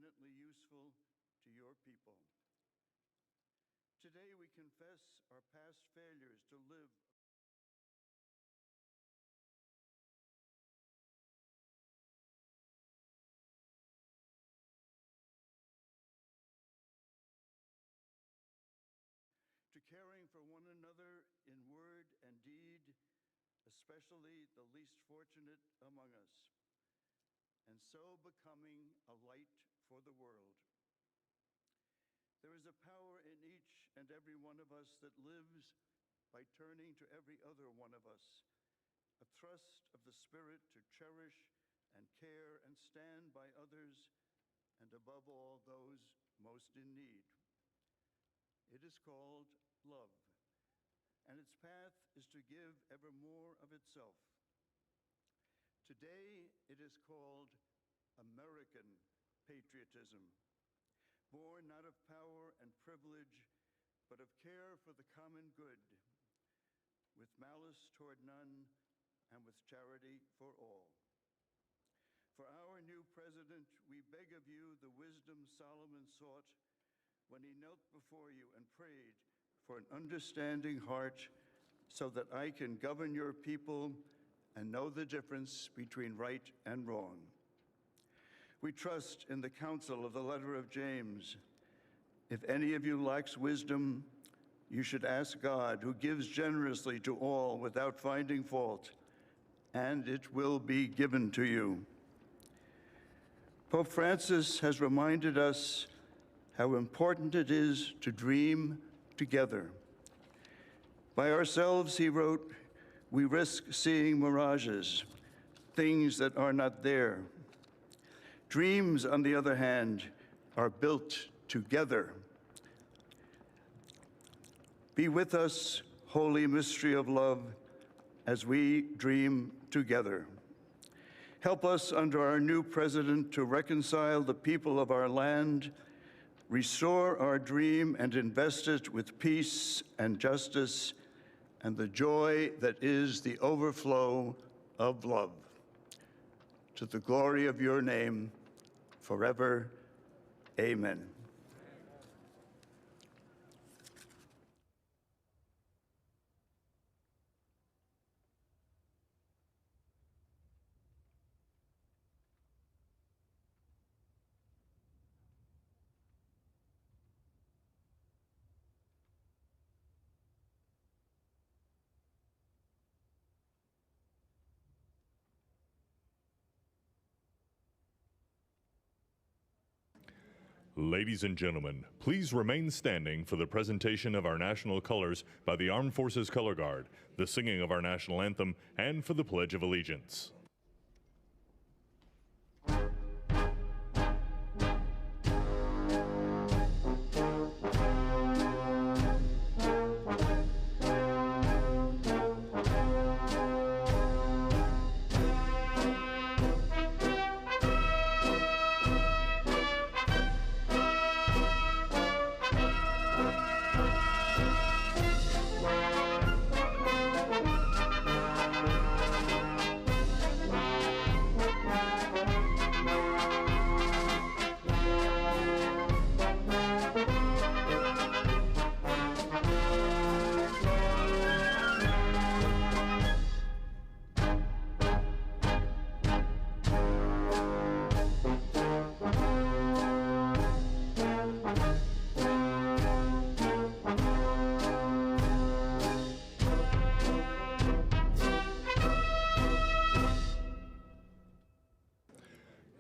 eminently useful to your people. Today we confess our past failures to live to caring for one another in word and deed, especially the least fortunate among us, and so becoming a light for the world. There is a power in each and every one of us that lives by turning to every other one of us, a thrust of the Spirit to cherish and care and stand by others, and above all, those most in need. It is called love, and its path is to give ever more of itself. Today, it is called American patriotism, born not of power and privilege, but of care for the common good, with malice toward none and with charity for all. For our new president, we beg of you the wisdom Solomon sought when he knelt before you and prayed for an understanding heart so that I can govern your people and know the difference between right and wrong. We trust in the counsel of the letter of James. If any of you lacks wisdom, you should ask God, who gives generously to all without finding fault, and it will be given to you. Pope Francis has reminded us how important it is to dream together. By ourselves, he wrote, we risk seeing mirages, things that are not there. Dreams, on the other hand, are built together. Be with us, holy mystery of love, as we dream together. Help us under our new president to reconcile the people of our land, restore our dream and invest it with peace and justice and the joy that is the overflow of love. To the glory of your name, forever, amen. Ladies and gentlemen, please remain standing for the presentation of our national colors by the Armed Forces Color Guard, the singing of our national anthem, and for the Pledge of Allegiance.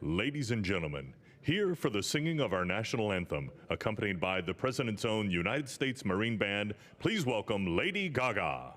Ladies and gentlemen, here for the singing of our national anthem, accompanied by the President's own United States Marine Band, please welcome Lady Gaga.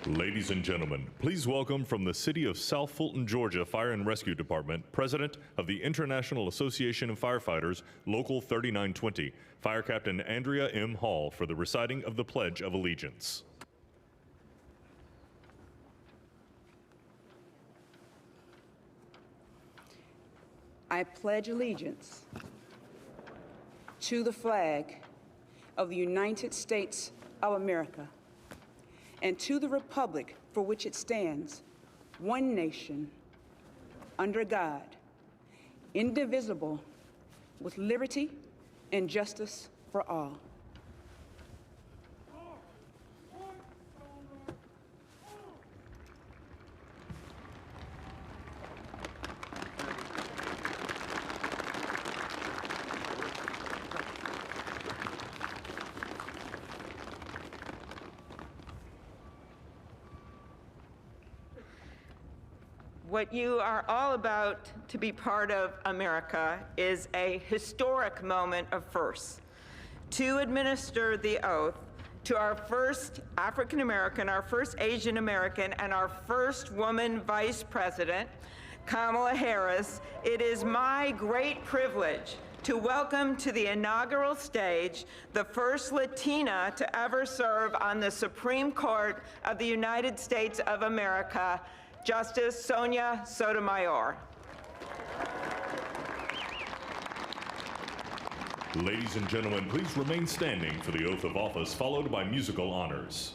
Ladies and gentlemen, please welcome from the City of South Fulton, Georgia Fire and Rescue Department, President of the International Association of Firefighters, Local 3920, Fire Captain Andrea M. Hall for the reciting of the Pledge of Allegiance. I pledge allegiance to the flag of the United States of America and to the republic for which it stands, one nation, under God, indivisible, with liberty and justice for all. What you are all about to be part of, America, is a historic moment of firsts. To administer the oath to our first African American, our first Asian American, and our first woman Vice President, Kamala Harris, it is my great privilege to welcome to the inaugural stage the first Latina to ever serve on the Supreme Court of the United States of America, Justice Sonia Sotomayor. Ladies and gentlemen, please remain standing for the oath of office, followed by musical honors.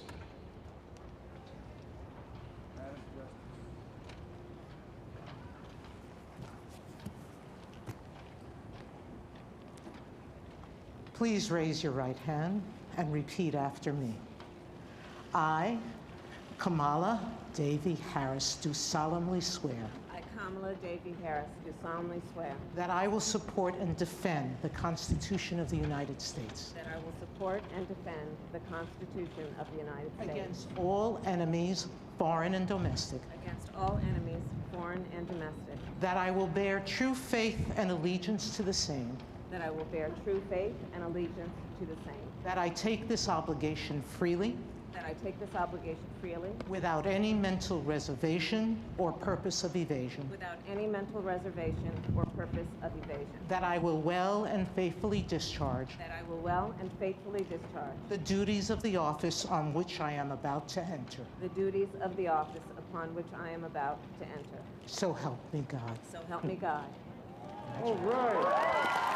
Please raise your right hand and repeat after me. I, Kamala Davy Harris, do solemnly swear I, Kamala Davy Harris, do solemnly swear that I will support and defend the Constitution of the United States that I will support and defend the Constitution of the United States against all enemies, foreign and domestic, against all enemies, foreign and domestic, that I will bear true faith and allegiance to the same, that I will bear true faith and allegiance to the same, that I take this obligation freely, that I take this obligation freely, without any mental reservation or purpose of evasion, without any mental reservation or purpose of evasion, that I will well and faithfully discharge that I will well and faithfully discharge the duties of the office on which I am about to enter. the duties of the office upon which I am about to enter. So help me God. So help me God. All right.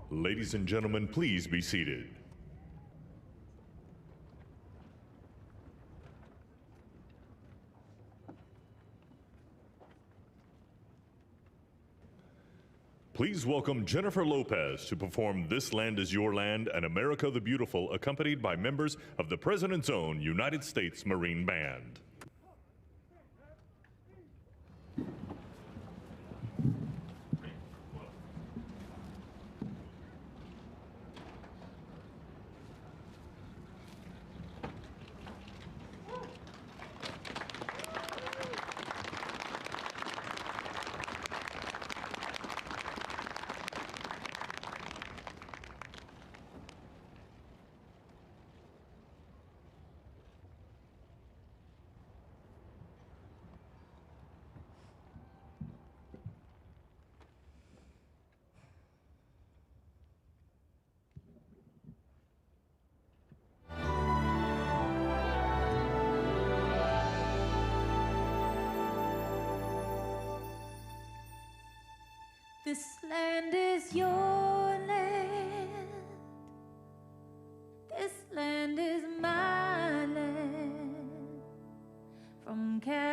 Ladies and gentlemen, please be seated. Please welcome Jennifer Lopez to perform This Land Is Your Land and America the Beautiful, accompanied by members of the President's Own United States Marine Band. This land is your land. This land is my land. From California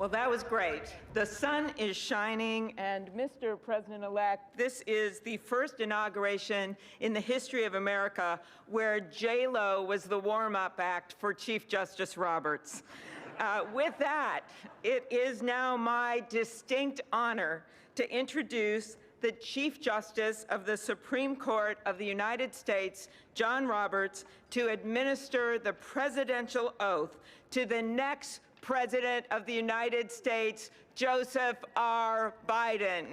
Well, that was great. The sun is shining, and Mr. President-elect, this is the first inauguration in the history of America where J-Lo was the warm-up act for Chief Justice Roberts. With that, it is now my distinct honor to introduce the Chief Justice of the Supreme Court of the United States, John Roberts, to administer the presidential oath to the next President of the United States, Joseph R. Biden.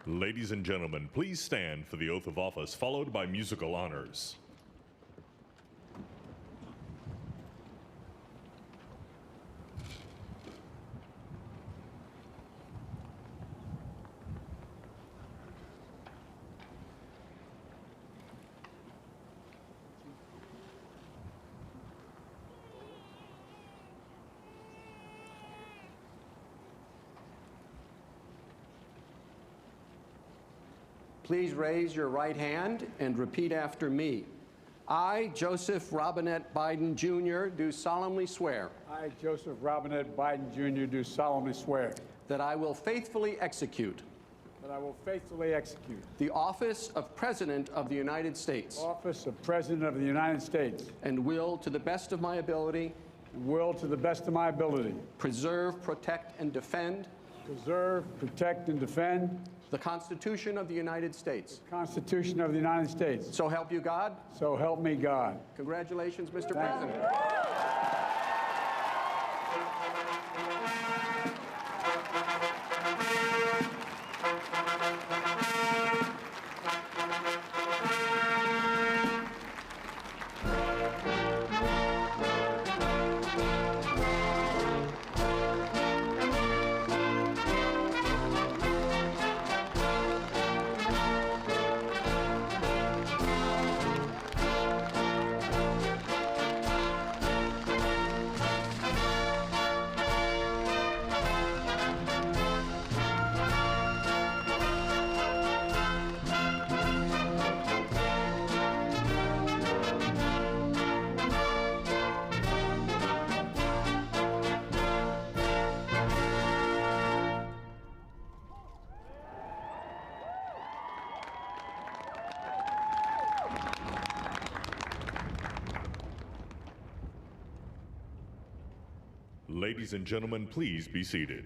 Ladies and gentlemen, please stand for the oath of office, followed by musical honors. Please raise your right hand and repeat after me. I, Joseph Robinette Biden, Jr., do solemnly swear I, Joseph Robinette Biden, Jr., do solemnly swear that I will faithfully execute the office of President of the United States office of President of the United States and will, to the best of my ability, preserve, protect, and defend the Constitution of the United States. Constitution of the United States. So help you God. So help me God. Congratulations, Mr. Thank you. President. Ladies and gentlemen, please be seated.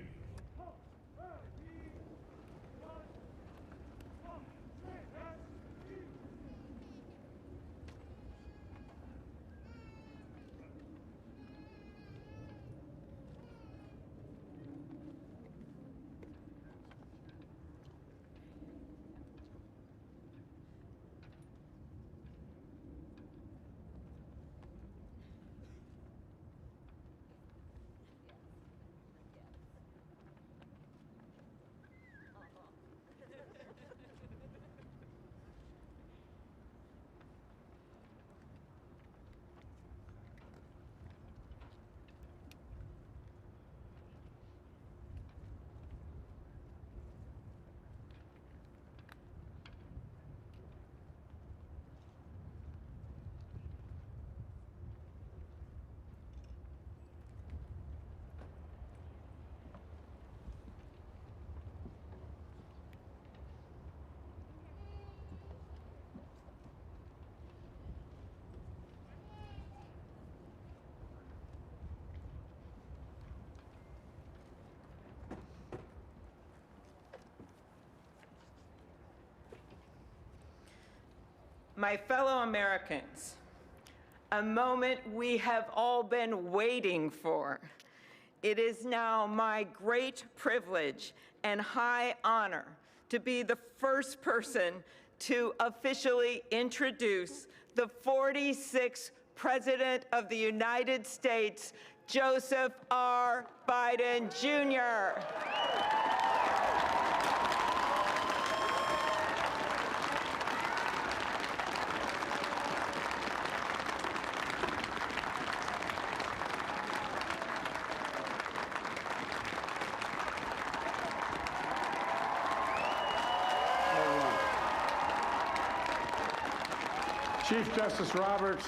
My fellow Americans, a moment we have all been waiting for. It is now my great privilege and high honor to be the first person to officially introduce the 46th President of the United States, Joseph R. Biden, Jr. Chief Justice Roberts,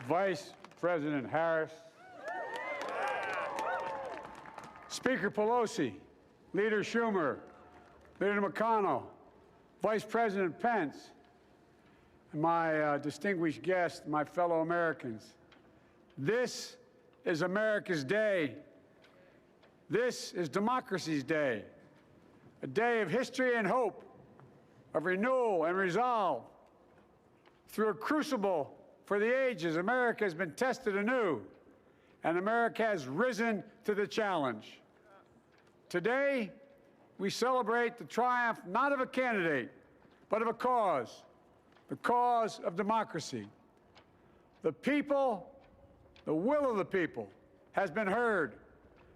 Vice President Harris, Speaker Pelosi, Leader Schumer, Leader McConnell, Vice President Pence, and my distinguished guests, my fellow Americans. This is America's day. This is democracy's day, a day of history and hope, of renewal and resolve. Through a crucible for the ages, America has been tested anew, and America has risen to the challenge. Today, we celebrate the triumph not of a candidate, but of a cause, the cause of democracy. The people, the will of the people has been heard,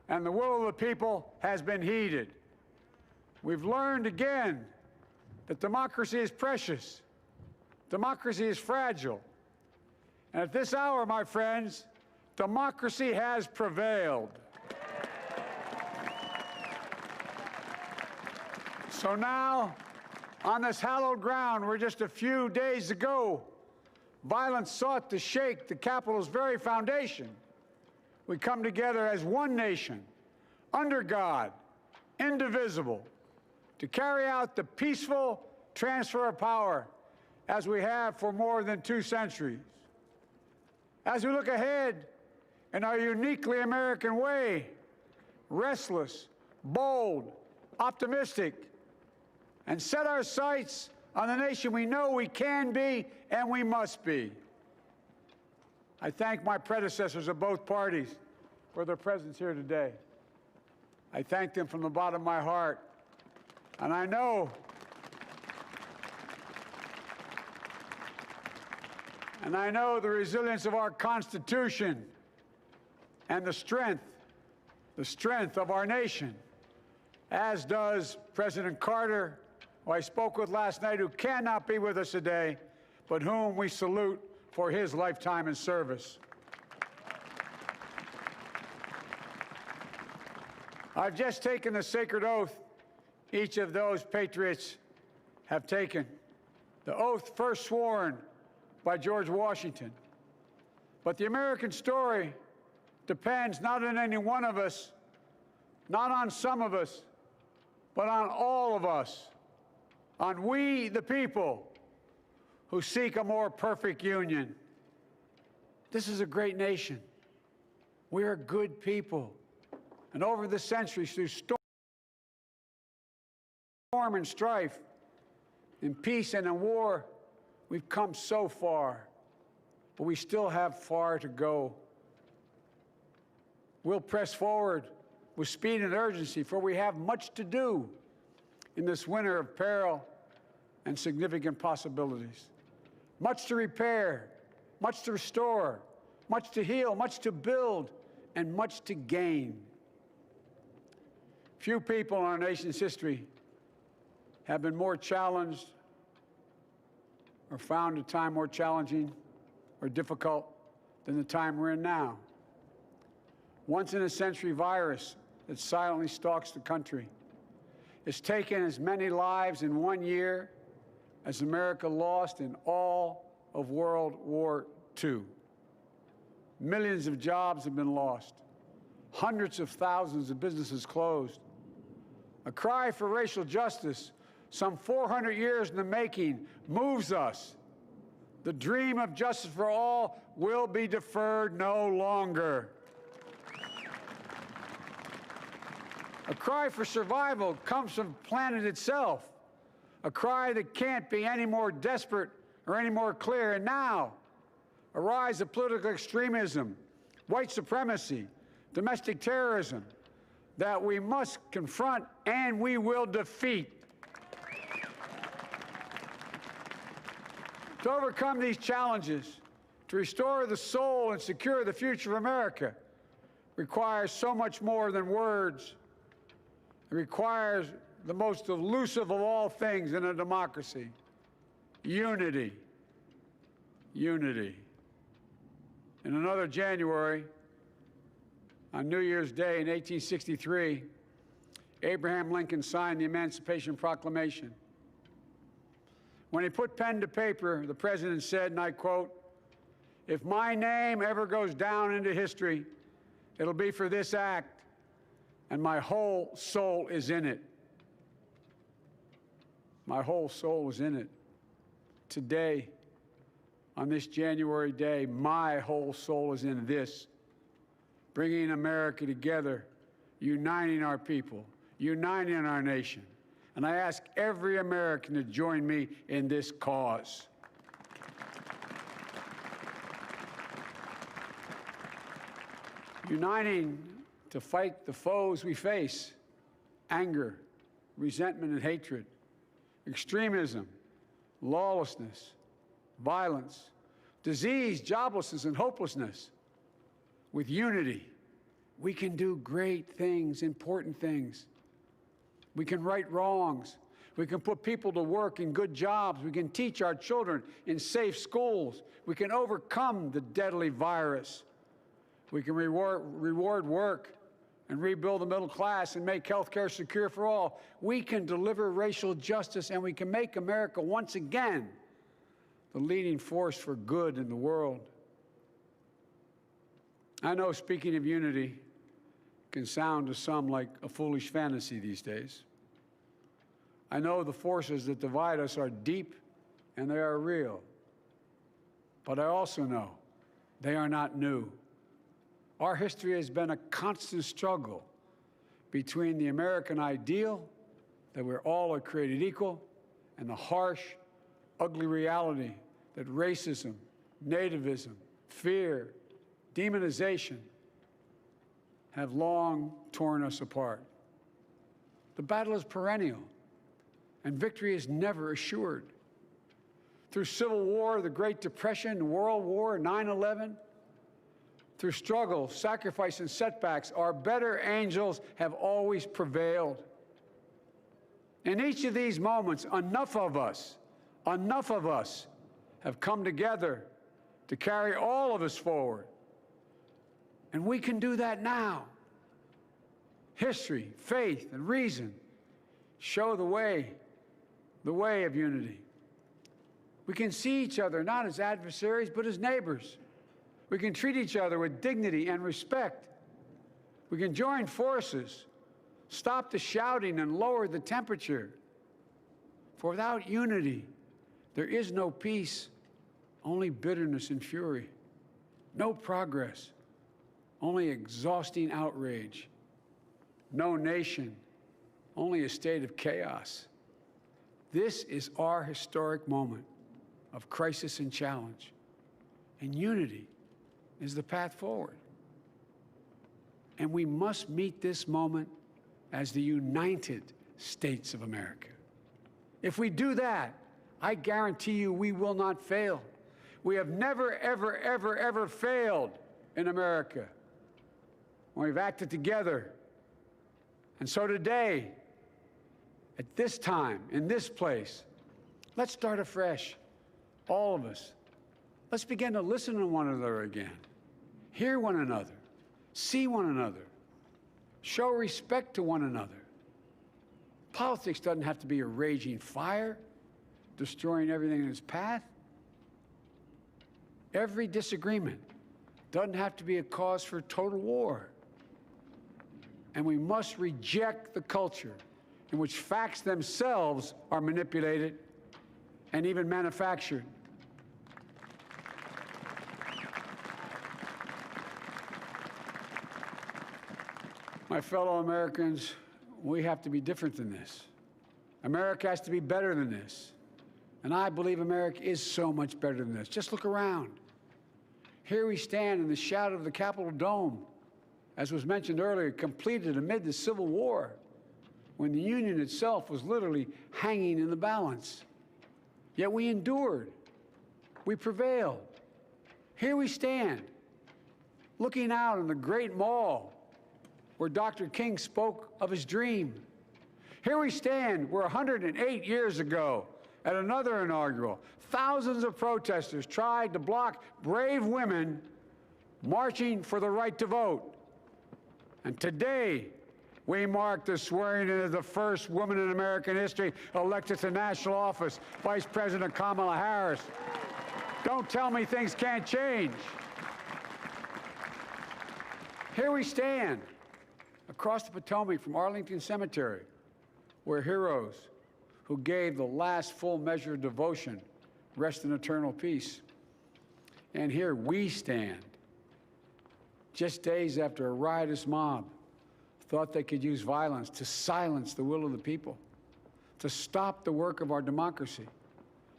and the will of the people has been heeded. We've learned again that democracy is precious, democracy is fragile, and at this hour, my friends, democracy has prevailed. So now, on this hallowed ground where just a few days ago, violence sought to shake the Capitol's very foundation, we come together as one nation, under God, indivisible, to carry out the peaceful transfer of power as we have for more than 2 centuries. As we look ahead in our uniquely American way, restless, bold, optimistic, and set our sights on the nation we know we can be and we must be. I thank my predecessors of both parties for their presence here today. I thank them from the bottom of my heart. And I know the resilience of our Constitution and the strength of our nation, as does President Carter, who I spoke with last night, who cannot be with us today, but whom we salute for his lifetime in service. I've just taken the sacred oath each of those patriots have taken, the oath first sworn by George Washington. But the American story depends not on any one of us, not on some of us, but on all of us, on we, the people, who seek a more perfect union. This is a great nation. We are good people. And over the centuries, through storm and strife, in peace and in war, we've come so far, but we still have far to go. We'll press forward with speed and urgency, for we have much to do in this winter of peril and significant possibilities. Much to repair, much to restore, much to heal, much to build, and much to gain. Few people in our nation's history have been more challenged or found a time more challenging or difficult than the time we're in now. Once-in-a-century virus that silently stalks the country has taken as many lives in 1 year as America lost in all of World War II. Millions of jobs have been lost. Hundreds of thousands of businesses closed. A cry for racial justice, some 400 years in the making, moves us. The dream of justice for all will be deferred no longer. A cry for survival comes from the planet itself, a cry that can't be any more desperate or any more clear. And now, a rise of political extremism, white supremacy, domestic terrorism, that we must confront and we will defeat. To overcome these challenges, to restore the soul and secure the future of America, requires so much more than words. It requires the most elusive of all things in a democracy: unity. Unity. In another January, on New Year's Day in 1863, Abraham Lincoln signed the Emancipation Proclamation. When he put pen to paper, the president said, and I quote, If my name ever goes down into history, it'll be for this act, and my whole soul is in it. My whole soul is in it. Today, on this January day, my whole soul is in this, bringing America together, uniting our people, uniting our nation. And I ask every American to join me in this cause. Uniting to fight the foes we face: anger, resentment and hatred, extremism, lawlessness, violence, disease, joblessness, and hopelessness. With unity, we can do great things, important things. We can right wrongs. We can put people to work in good jobs. We can teach our children in safe schools. We can overcome the deadly virus. We can reward work and rebuild the middle class and make health care secure for all. We can deliver racial justice, and we can make America once again the leading force for good in the world. I know speaking of unity can sound to some like a foolish fantasy these days. I know the forces that divide us are deep and they are real. But I also know they are not new. Our history has been a constant struggle between the American ideal that we're all are created equal and the harsh, ugly reality that racism, nativism, fear, demonization have long torn us apart. The battle is perennial, and victory is never assured. Through Civil War, the Great Depression, World War, 9/11, through struggle, sacrifice, and setbacks, our better angels have always prevailed. In each of these moments, enough of us have come together to carry all of us forward. And we can do that now. History, faith, and reason show the way of unity. We can see each other not as adversaries, but as neighbors. We can treat each other with dignity and respect. We can join forces, stop the shouting, and lower the temperature. For without unity, there is no peace, only bitterness and fury. No progress, only exhausting outrage. No nation, only a state of chaos. This is our historic moment of crisis and challenge, and unity is the path forward. And we must meet this moment as the United States of America. If we do that, I guarantee you we will not fail. We have never, ever, ever, ever failed in America when we've acted together. And so today, at this time, in this place, let's start afresh, all of us. Let's begin to listen to one another again, hear one another, see one another, show respect to one another. Politics doesn't have to be a raging fire, destroying everything in its path. Every disagreement doesn't have to be a cause for total war. And we must reject the culture in which facts themselves are manipulated and even manufactured. My fellow Americans, we have to be different than this. America has to be better than this. And I believe America is so much better than this. Just look around. Here we stand in the shadow of the Capitol Dome, as was mentioned earlier, completed amid the Civil War, when the Union itself was literally hanging in the balance. Yet we endured. We prevailed. Here we stand, looking out on the great mall where Dr. King spoke of his dream. Here we stand where 108 years ago, at another inaugural, thousands of protesters tried to block brave women marching for the right to vote. And today, we mark the swearing in of the first woman in American history elected to national office, Vice President Kamala Harris. Don't tell me things can't change. Here we stand across the Potomac from Arlington Cemetery, where heroes who gave the last full measure of devotion rest in eternal peace. And here we stand, just days after a riotous mob thought they could use violence to silence the will of the people, to stop the work of our democracy,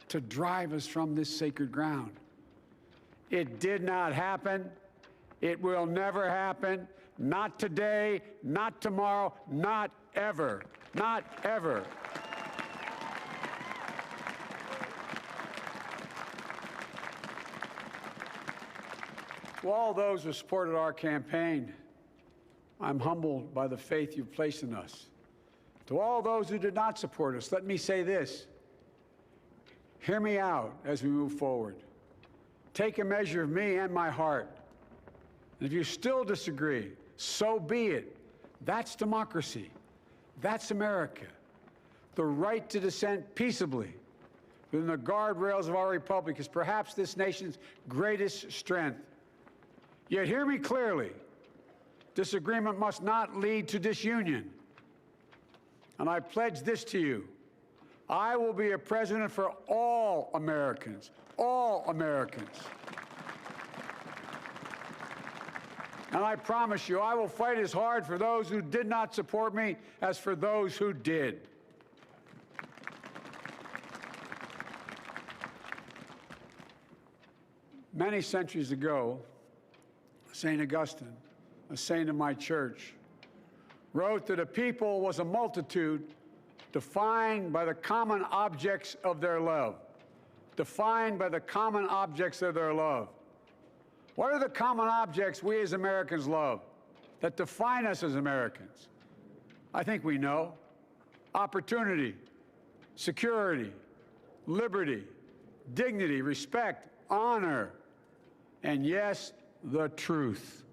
to drive us from this sacred ground. It did not happen. It will never happen. Not today, not tomorrow, not ever. Not ever. To all those who supported our campaign, I'm humbled by the faith you've placed in us. To all those who did not support us, let me say this. Hear me out as we move forward. Take a measure of me and my heart. And if you still disagree, so be it. That's democracy. That's America. The right to dissent peaceably within the guardrails of our republic is perhaps this nation's greatest strength. Yet hear me clearly. Disagreement must not lead to disunion. And I pledge this to you. I will be a president for all Americans. All Americans. And I promise you, I will fight as hard for those who did not support me as for those who did. Many centuries ago, St. Augustine, a saint of my church, wrote that a people was a multitude defined by the common objects of their love. Defined by the common objects of their love. What are the common objects we as Americans love that define us as Americans? I think we know. Opportunity, security, liberty, dignity, respect, honor, and yes, the truth.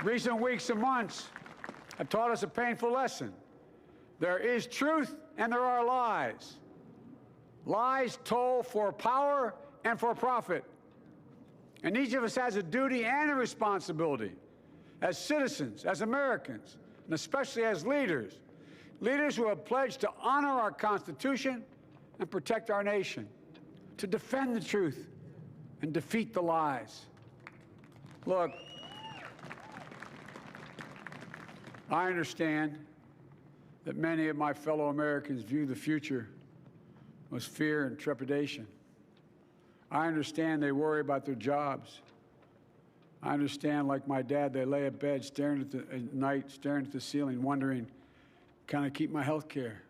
Recent weeks and months have taught us a painful lesson. There is truth and there are lies. Lies told for power and for profit. And each of us has a duty and a responsibility as citizens, as Americans, and especially as leaders. Leaders who have pledged to honor our Constitution and protect our nation, to defend the truth and defeat the lies. Look, I understand that many of my fellow Americans view the future with fear and trepidation. I understand they worry about their jobs. I understand, like my dad, they lay at bed at night, staring at the ceiling, wondering, can I keep my health care?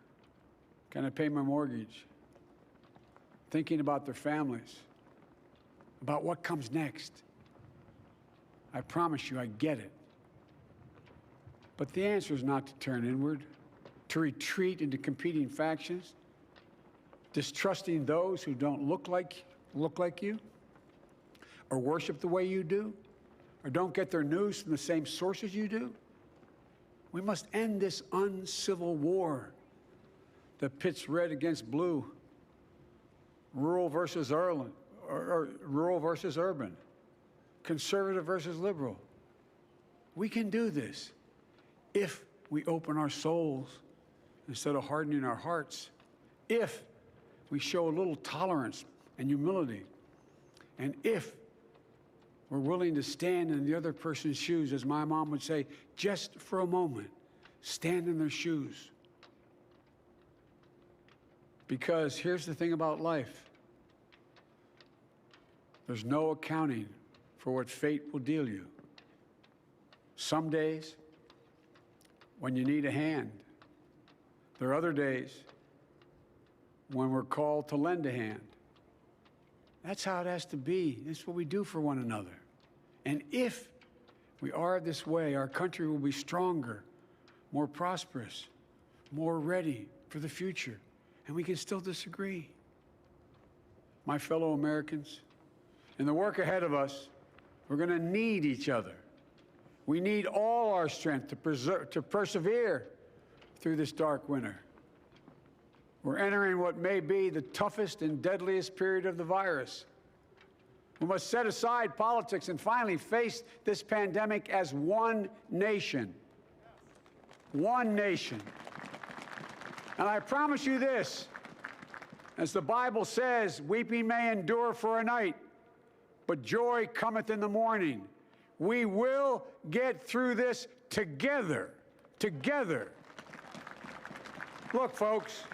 Can I pay my mortgage? Thinking about their families, about what comes next. I promise you, I get it. But the answer is not to turn inward, to retreat into competing factions, distrusting those who don't look like you, or worship the way you do, or don't get their news from the same sources you do. We must end this uncivil war that pits red against blue, rural versus urban, conservative versus liberal. We can do this if we open our souls instead of hardening our hearts, if we show a little tolerance and humility, and if we're willing to stand in the other person's shoes, as my mom would say, just for a moment, stand in their shoes. Because here's the thing about life. There's no accounting for what fate will deal you. Some days, when you need a hand. There are other days when we're called to lend a hand. That's how it has to be. That's what we do for one another. And if we are this way, our country will be stronger, more prosperous, more ready for the future. And we can still disagree. My fellow Americans, in the work ahead of us, we're going to need each other. We need all our strength to persevere through this dark winter. We're entering what may be the toughest and deadliest period of the virus. We must set aside politics and finally face this pandemic as one nation. One nation. And I promise you this, as the Bible says, weeping may endure for a night, but joy cometh in the morning. We will get through this together. Together. Look, folks,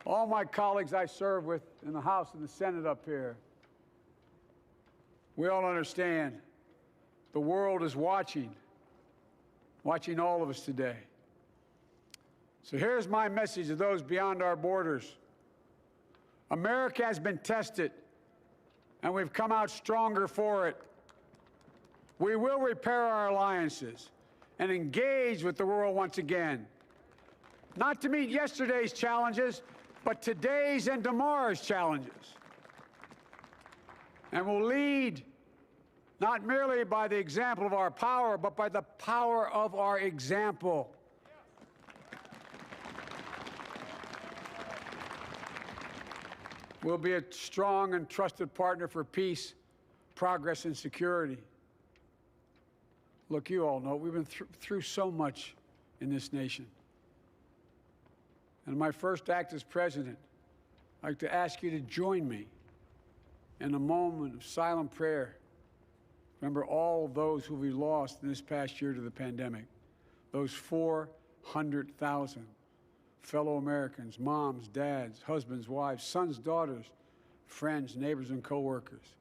all my colleagues I serve with in the House and the Senate up here, we all understand the world is watching all of us today. So here's my message to those beyond our borders. America has been tested, and we've come out stronger for it. We will repair our alliances and engage with the world once again, not to meet yesterday's challenges, but today's and tomorrow's challenges. And we'll lead not merely by the example of our power, but by the power of our example. We'll be a strong and trusted partner for peace, progress, and security. Look, you all know we've been through so much in this nation. And in my first act as president, I'd like to ask you to join me in a moment of silent prayer. Remember all those who we lost in this past year to the pandemic, those 400,000 fellow Americans, moms, dads, husbands, wives, sons, daughters, friends, neighbors, and coworkers.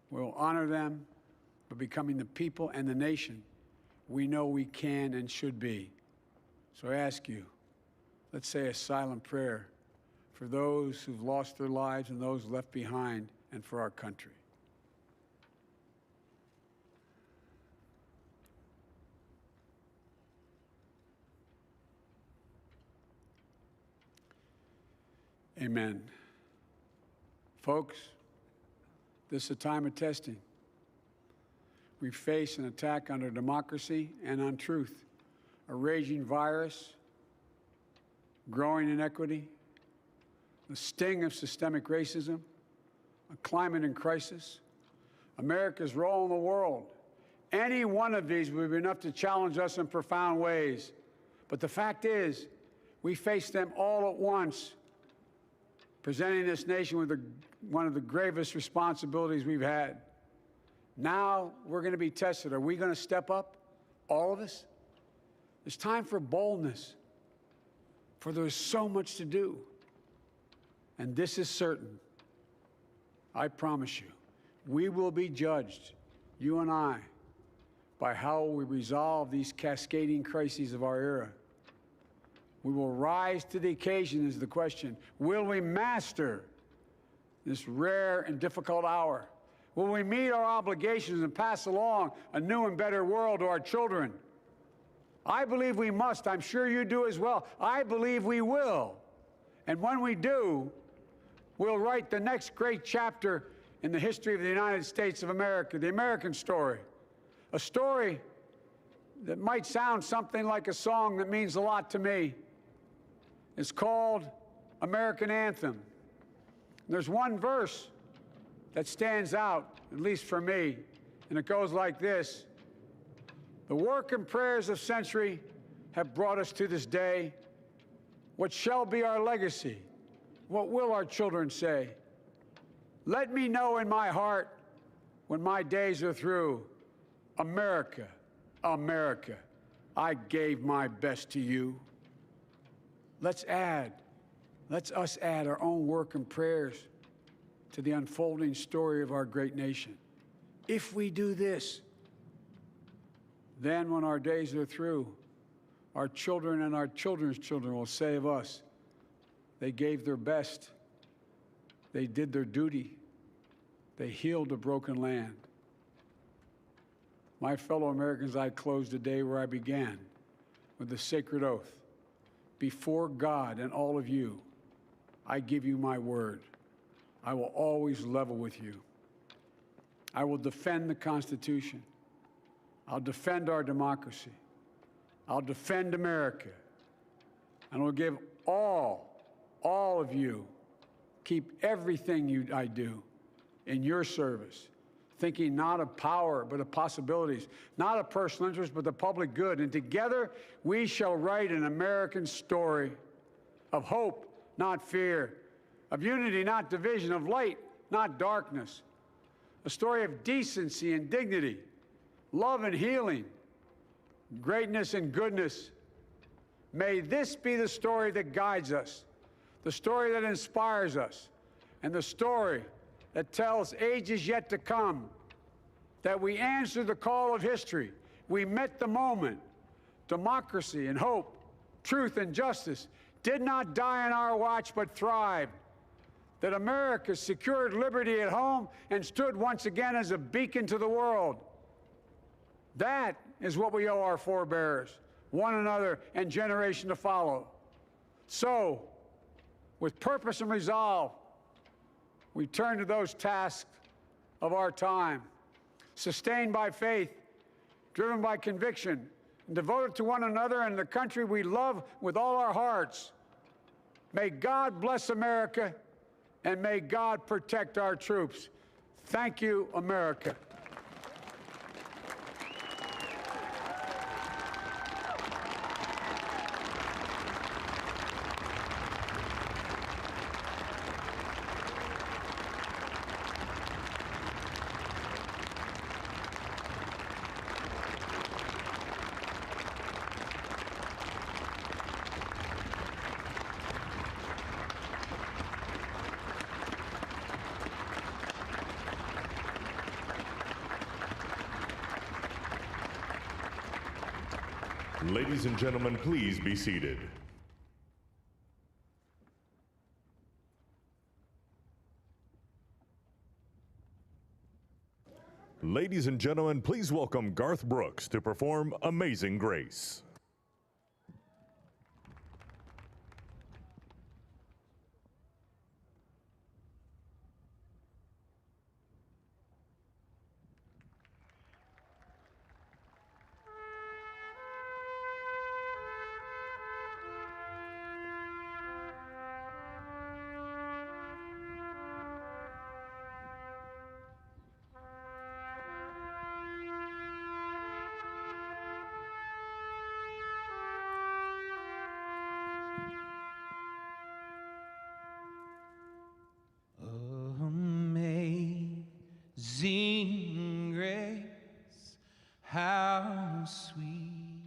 We'll honor them by becoming the people and the nation we know we can and should be. So I ask you, let's say a silent prayer for those who've lost their lives and those left behind, and for our country. Amen. Folks, this is a time of testing. We face an attack on our democracy and on truth, a raging virus, growing inequity, the sting of systemic racism, a climate in crisis, America's role in the world. Any one of these would be enough to challenge us in profound ways. But the fact is, we face them all at once, presenting this nation with one of the gravest responsibilities we've had. Now we're going to be tested. Are we going to step up, all of us? It's time for boldness, for there's so much to do. And this is certain. I promise you, we will be judged, you and I, by how we resolve these cascading crises of our era. We will rise to the occasion is the question. Will we master this rare and difficult hour? Will we meet our obligations and pass along a new and better world to our children? I believe we must. I'm sure you do as well. I believe we will. And when we do, we'll write the next great chapter in the history of the United States of America, the American story. A story that might sound something like a song that means a lot to me. It's called American Anthem. There's one verse that stands out, at least for me, and it goes like this. The work and prayers of century have brought us to this day. What shall be our legacy? What will our children say? Let me know in my heart when my days are through, America, America, I gave my best to you. Let's us add our own work and prayers to the unfolding story of our great nation. If we do this, then when our days are through, our children and our children's children will say of us, they gave their best, they did their duty, they healed a broken land. My fellow Americans, I close the day where I began, with the sacred oath. Before God and all of you, I give you my word. I will always level with you. I will defend the Constitution. I'll defend our democracy. I'll defend America. And I'll give all of you, keep everything I do in your service, thinking not of power, but of possibilities, not of personal interest, but the public good. And together, we shall write an American story of hope, not fear, of unity, not division, of light, not darkness, a story of decency and dignity, love and healing, greatness and goodness. May this be the story that guides us, the story that inspires us, and the story that tells ages yet to come that we answered the call of history. We met the moment. Democracy and hope, truth and justice did not die on our watch, but thrived. That America secured liberty at home and stood once again as a beacon to the world. That is what we owe our forebears, one another, and generation to follow. So, with purpose and resolve, we turn to those tasks of our time, sustained by faith, driven by conviction, and devoted to one another and the country we love with all our hearts. May God bless America, and may God protect our troops. Thank you, America. Ladies and gentlemen, please be seated. Ladies and gentlemen, please welcome Garth Brooks to perform Amazing Grace. Amazing grace, how sweet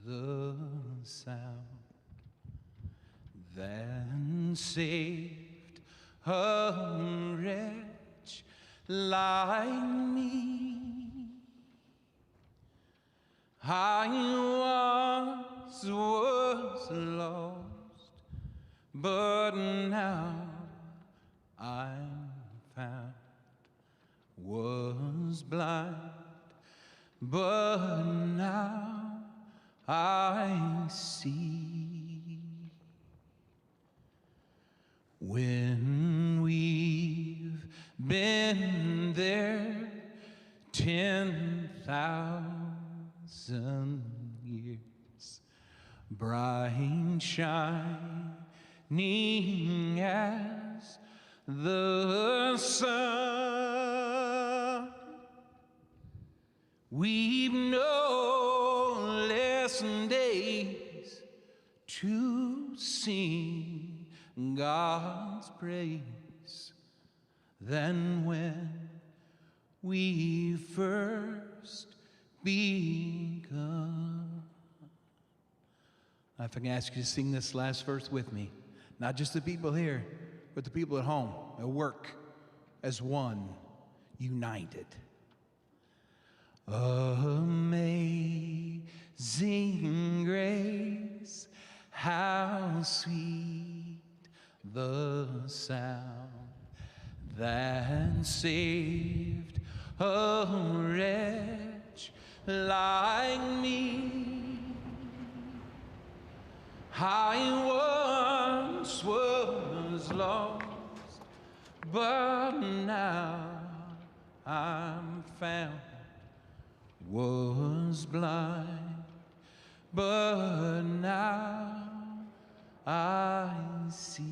the sound that saved a wretch like me. I was lost, but now I'm found. Was blind, but now I see. When we've been there 10,000 years, bright shining as the sun, we've no less days to sing God's praise than when we first begun. If I can ask you to sing this last verse with me, not just the people here, but the people at home, at work, as one, united. Amazing grace, how sweet the sound that saved a wretch like me. I once was lost, but now I'm found. Was blind, but now I see.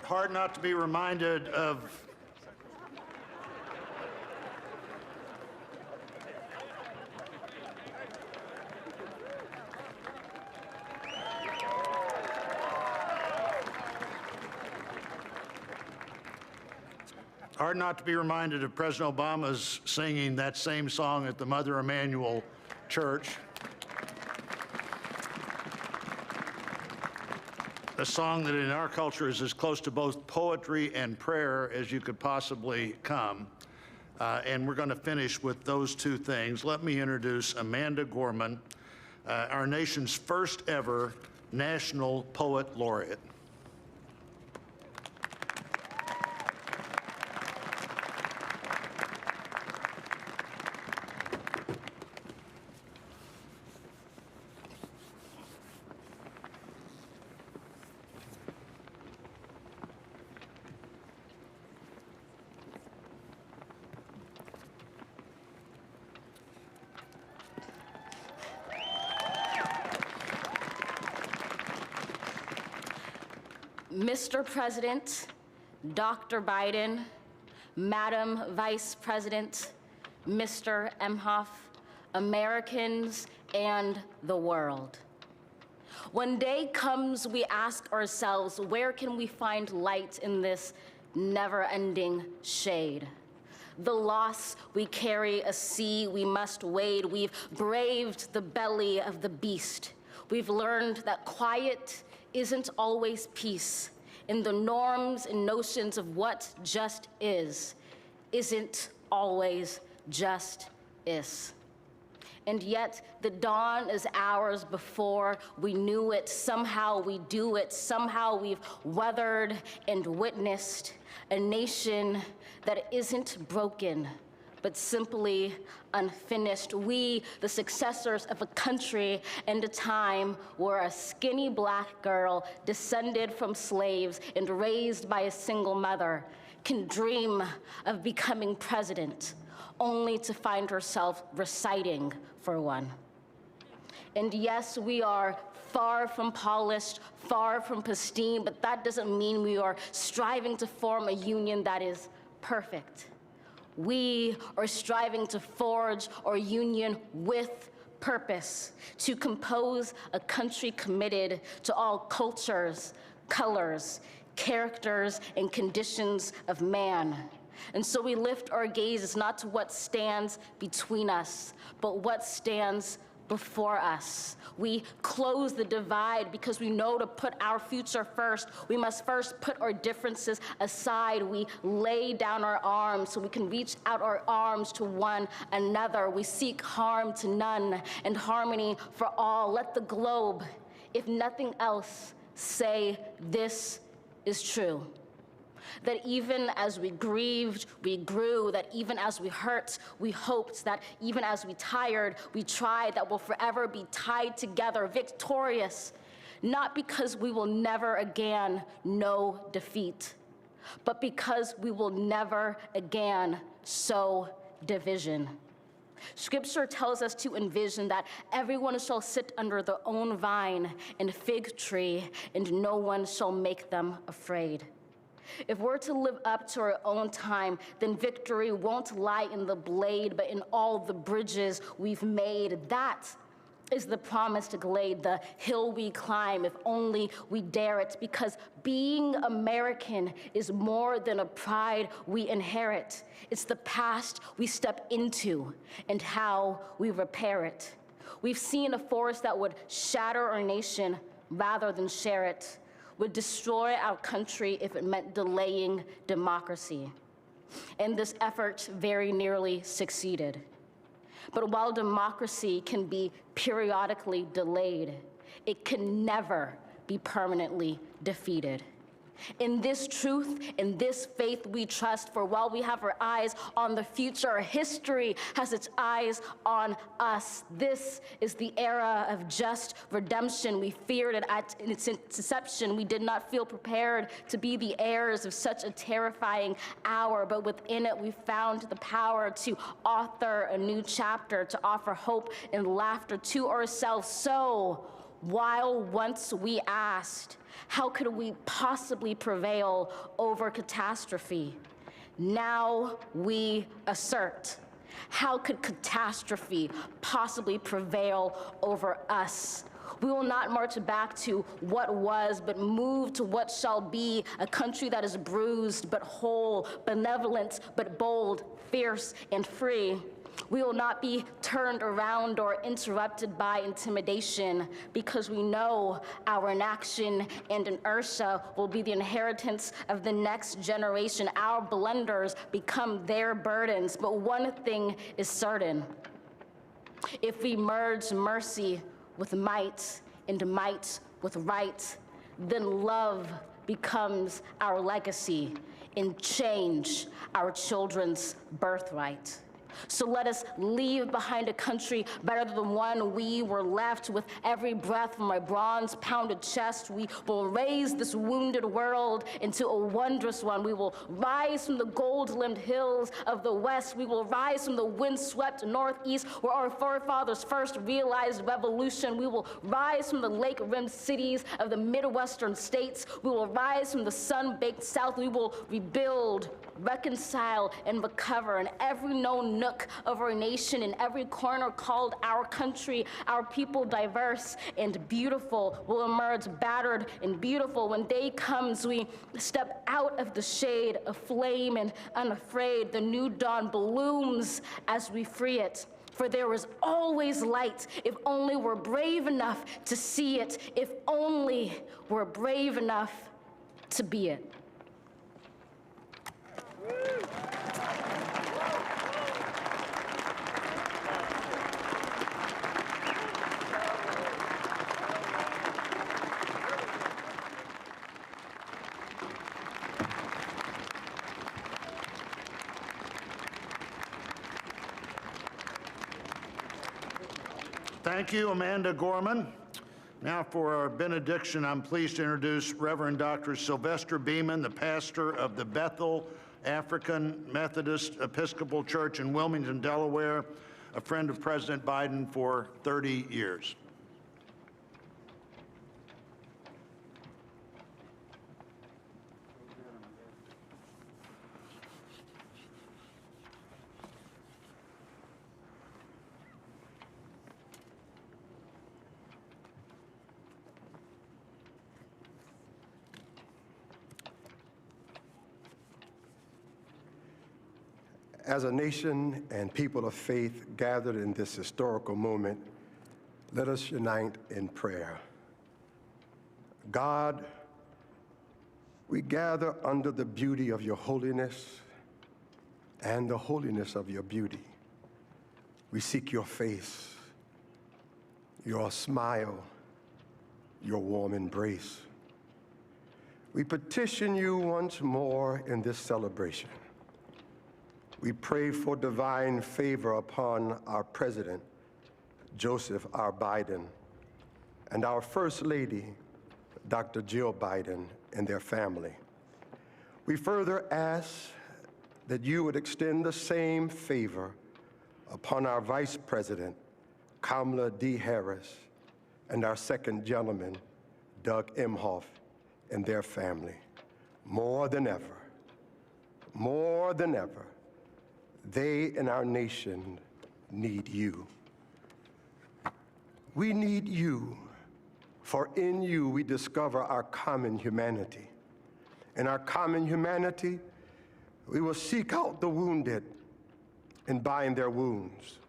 Hard not to be reminded of President Obama's singing that same song at the Mother Emanuel Church. A song that in our culture is as close to both poetry and prayer as you could possibly come. And we're going to finish with those two things. Let me introduce Amanda Gorman, our nation's first ever National Poet Laureate. Mr. President, Dr. Biden, Madam Vice President, Mr. Emhoff, Americans, and the world. When day comes, we ask ourselves, where can we find light in this never-ending shade? The loss we carry, a sea we must wade. We've braved the belly of the beast. We've learned that quiet isn't always peace, and the norms and notions of what just isn't always just is. And yet the dawn is ours before we knew it. Somehow we do it. Somehow we've weathered and witnessed a nation that isn't broken, but simply unfinished. We, the successors of a country and a time where a skinny black girl descended from slaves and raised by a single mother can dream of becoming president, only to find herself reciting for one. And yes, we are far from polished, far from pristine, but that doesn't mean we are striving to form a union that is perfect. We are striving to forge our union with purpose, to compose a country committed to all cultures, colors, characters, and conditions of man. And so we lift our gazes not to what stands between us, but what stands before us. We close the divide because we know to put our future first, we must first put our differences aside. We lay down our arms so we can reach out our arms to one another. We seek harm to none and harmony for all. Let the globe, if nothing else, say this is true. That even as we grieved, we grew, that even as we hurt, we hoped, that even as we tired, we tried, that we'll forever be tied together, victorious, not because we will never again know defeat, but because we will never again sow division. Scripture tells us to envision that everyone shall sit under their own vine and fig tree, and no one shall make them afraid. If we're to live up to our own time, then victory won't lie in the blade, but in all the bridges we've made. That is the promised glade, the hill we climb, if only we dare it, because being American is more than a pride we inherit. It's the past we step into and how we repair it. We've seen a force that would shatter our nation rather than share it, would destroy our country if it meant delaying democracy. And this effort very nearly succeeded. But while democracy can be periodically delayed, it can never be permanently defeated. In this truth, in this faith we trust, for while we have our eyes on the future, history has its eyes on us. This is the era of just redemption. We feared it at its inception. We did not feel prepared to be the heirs of such a terrifying hour, but within it we found the power to author a new chapter, to offer hope and laughter to ourselves. So, while once we asked, how could we possibly prevail over catastrophe? Now we assert, how could catastrophe possibly prevail over us? We will not march back to what was, but move to what shall be, a country that is bruised but whole, benevolent but bold, fierce and free. We will not be turned around or interrupted by intimidation, because we know our inaction and inertia will be the inheritance of the next generation. Our blunders become their burdens. But one thing is certain: if we merge mercy with might and might with right, then love becomes our legacy and change our children's birthright. So let us leave behind a country better than the one we were left. With every breath from my bronze-pounded chest, we will raise this wounded world into a wondrous one. We will rise from the gold-limbed hills of the West. We will rise from the wind-swept Northeast, where our forefathers first realized revolution. We will rise from the lake-rimmed cities of the Midwestern states. We will rise from the sun-baked South. We will rebuild, reconcile, and recover. And every known nook of our nation, in every corner called our country, our people diverse and beautiful will emerge battered and beautiful. When day comes, we step out of the shade, aflame and unafraid. The new dawn blooms as we free it. For there is always light, if only we're brave enough to see it, if only we're brave enough to be it. Thank you, Amanda Gorman. Now for our benediction, I'm pleased to introduce Reverend Dr. Sylvester Beeman, the pastor of the Bethel African Methodist Episcopal Church in Wilmington, Delaware, a friend of President Biden for 30 years. As a nation and people of faith gathered in this historical moment, let us unite in prayer. God, we gather under the beauty of your holiness and the holiness of your beauty. We seek your face, your smile, your warm embrace. We petition you once more in this celebration. We pray for divine favor upon our President, Joseph R. Biden, and our First Lady, Dr. Jill Biden, and their family. We further ask that you would extend the same favor upon our Vice President, Kamala D. Harris, and our second gentleman, Doug Emhoff, and their family. More than ever, they and our nation need you. We need you, for in you we discover our common humanity. In our common humanity, we will seek out the wounded and bind their wounds.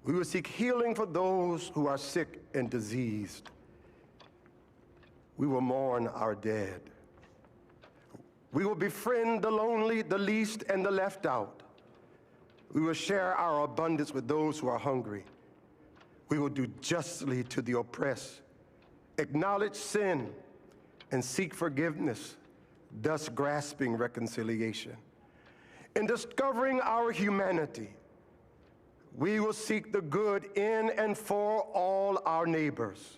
We will seek healing for those who are sick and diseased. We will mourn our dead. We will befriend the lonely, the least, and the left out. We will share our abundance with those who are hungry. We will do justly to the oppressed acknowledge sin, and seek forgiveness, thus grasping reconciliation. In discovering our humanity, we will seek the good in and for all our neighbors.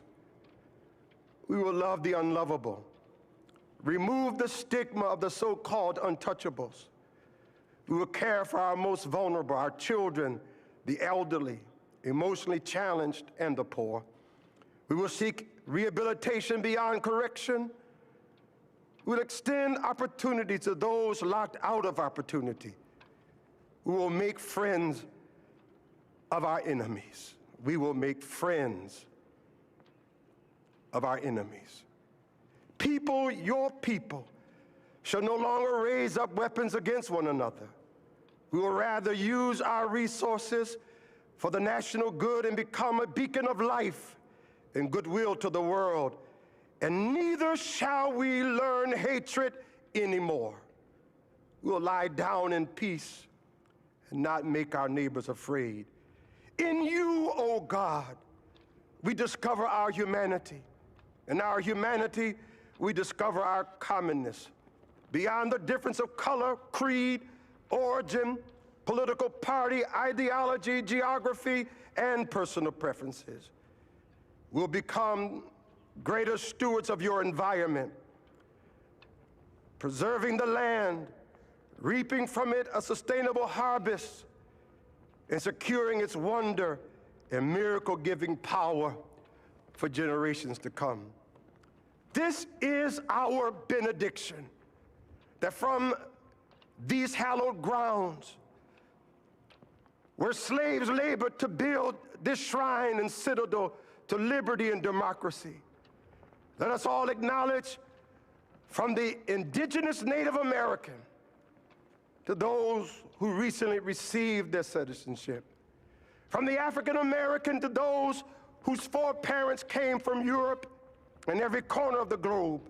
We will love the unlovable, remove the stigma of the so-called untouchables. We will care for our most vulnerable, our children, the elderly, emotionally challenged, and the poor. We will seek rehabilitation beyond correction. We will extend opportunity to those locked out of opportunity. We will make friends of our enemies. We will make friends of our enemies. People, your people, shall no longer raise up weapons against one another. We will rather use our resources for the national good and become a beacon of life and goodwill to the world. And neither shall we learn hatred anymore. We will lie down in peace and not make our neighbors afraid. In you, O God, we discover our humanity. In our humanity, we discover our commonness. Beyond the difference of color, creed, origin, political party, ideology, geography, and personal preferences. We'll become greater stewards of your environment, preserving the land, reaping from it a sustainable harvest, and securing its wonder and miracle-giving power for generations to come. This is our benediction, that from these hallowed grounds, where slaves labored to build this shrine and citadel to liberty and democracy, let us all acknowledge, from the indigenous Native American to those who recently received their citizenship, from the African American to those whose foreparents came from Europe and every corner of the globe,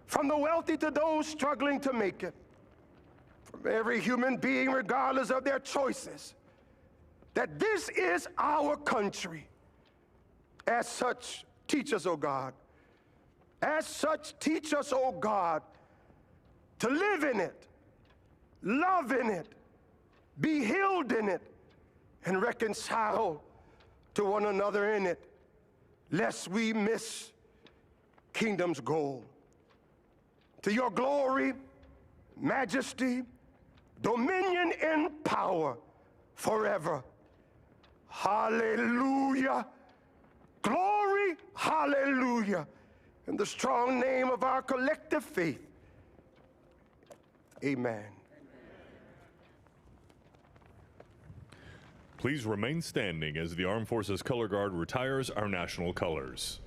from the wealthy to those struggling to make it, from every human being, regardless of their choices, that this is our country. As such, teach us, O God. As such, teach us, O God, to live in it, love in it, be healed in it, and reconcile to one another in it, lest we miss kingdom's goal. To your glory, majesty, dominion, and power forever. Hallelujah. Glory, hallelujah. In the strong name of our collective faith, amen. Please remain standing as the Armed Forces Color Guard retires our national colors.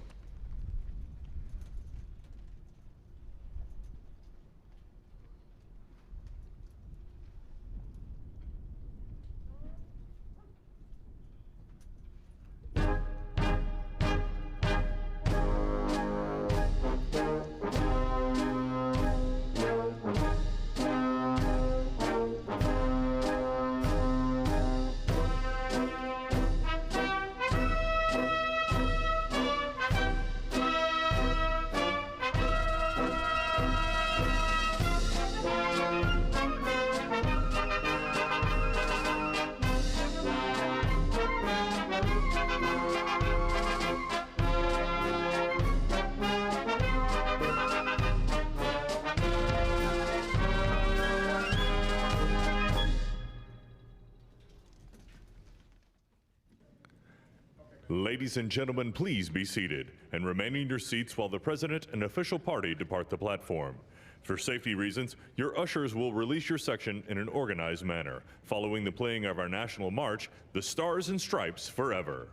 Ladies and gentlemen, please be seated and remain in your seats while the President and official party depart the platform. For safety reasons, your ushers will release your section in an organized manner, following the playing of our national march, The Stars and Stripes Forever.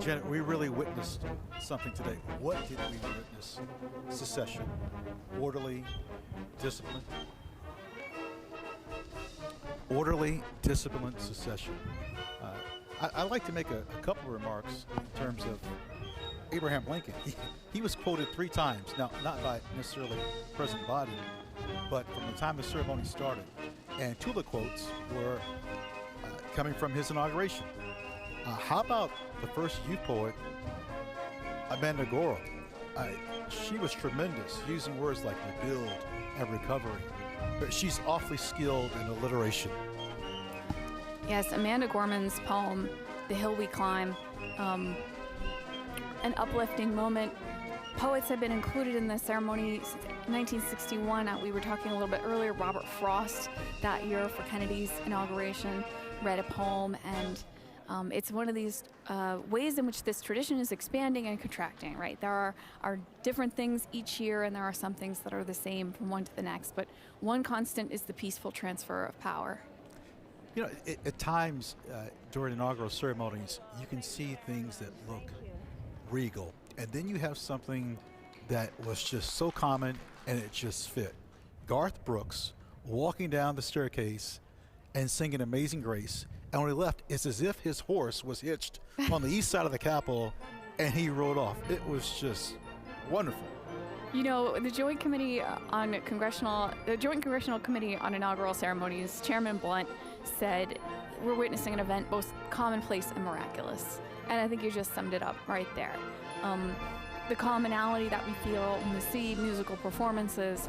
Janet, we really witnessed something today. What did we witness? Secession, orderly, disciplined. Orderly, disciplined secession. I'd like to make a couple of remarks in terms of Abraham Lincoln. He was quoted 3 times, now not by necessarily President Biden, but from the time the ceremony started. And 2 of the quotes were coming from his inauguration. How about the first youth poet, Amanda Gorham? She was tremendous, using words like rebuild and recovery. But she's awfully skilled in alliteration. Yes, Amanda Gorman's poem, The Hill We Climb, an uplifting moment. Poets have been included in the ceremony since 1961. We were talking a little bit earlier, Robert Frost that year for Kennedy's inauguration read a poem, and it's one of these ways in which this tradition is expanding and contracting, right? There are different things each year, and there are some things that are the same from one to the next, but one constant is the peaceful transfer of power. You know, at times during inaugural ceremonies, you can see things that look regal, and then you have something that was just so common and it just fit. Garth Brooks walking down the staircase and singing Amazing Grace, and when he left, it's as if his horse was hitched on the east side of the Capitol and he rode off. It was just wonderful. You know, the Joint Committee on Joint Congressional Committee on Inaugural Ceremonies, Chairman Blunt said, we're witnessing an event both commonplace and miraculous. And I think you just summed it up right there. The commonality that we feel when we see musical performances,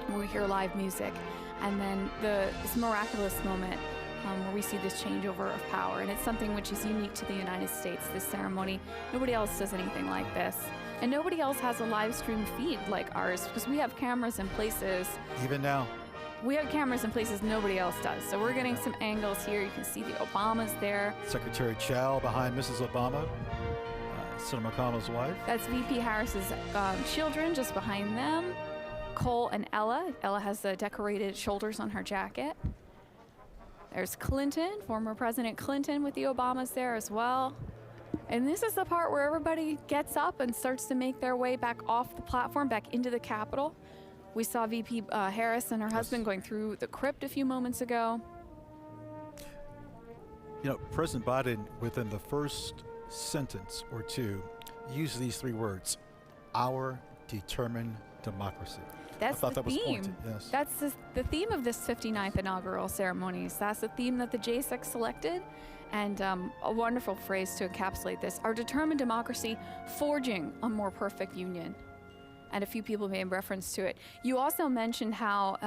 when we hear live music, and then this miraculous moment where we see this changeover of power. And it's something which is unique to the United States, this ceremony. Nobody else does anything like this. And nobody else has a live stream feed like ours, because we have cameras in places. Even now. We have cameras in places nobody else does. So we're getting some angles here. You can see the Obamas there. Secretary Chow behind Mrs. Obama, Senator McConnell's wife. That's VP Harris's children just behind them. Cole and Ella. Ella has the decorated shoulders on her jacket. There's Clinton, former President Clinton with the Obamas there as well. And this is the part where everybody gets up and starts to make their way back off the platform, back into the Capitol. We saw VP Harris and her husband going through the crypt a few moments ago. You know, President Biden, within the first sentence or two, used these 3 words: our determined democracy. That's I thought the that was theme. pointed, yes. That's the theme of this 59th inaugural ceremonies. That's the theme that the JSEC selected, and a wonderful phrase to encapsulate this: our determined democracy, forging a more perfect union. And a few people made reference to it. You also mentioned how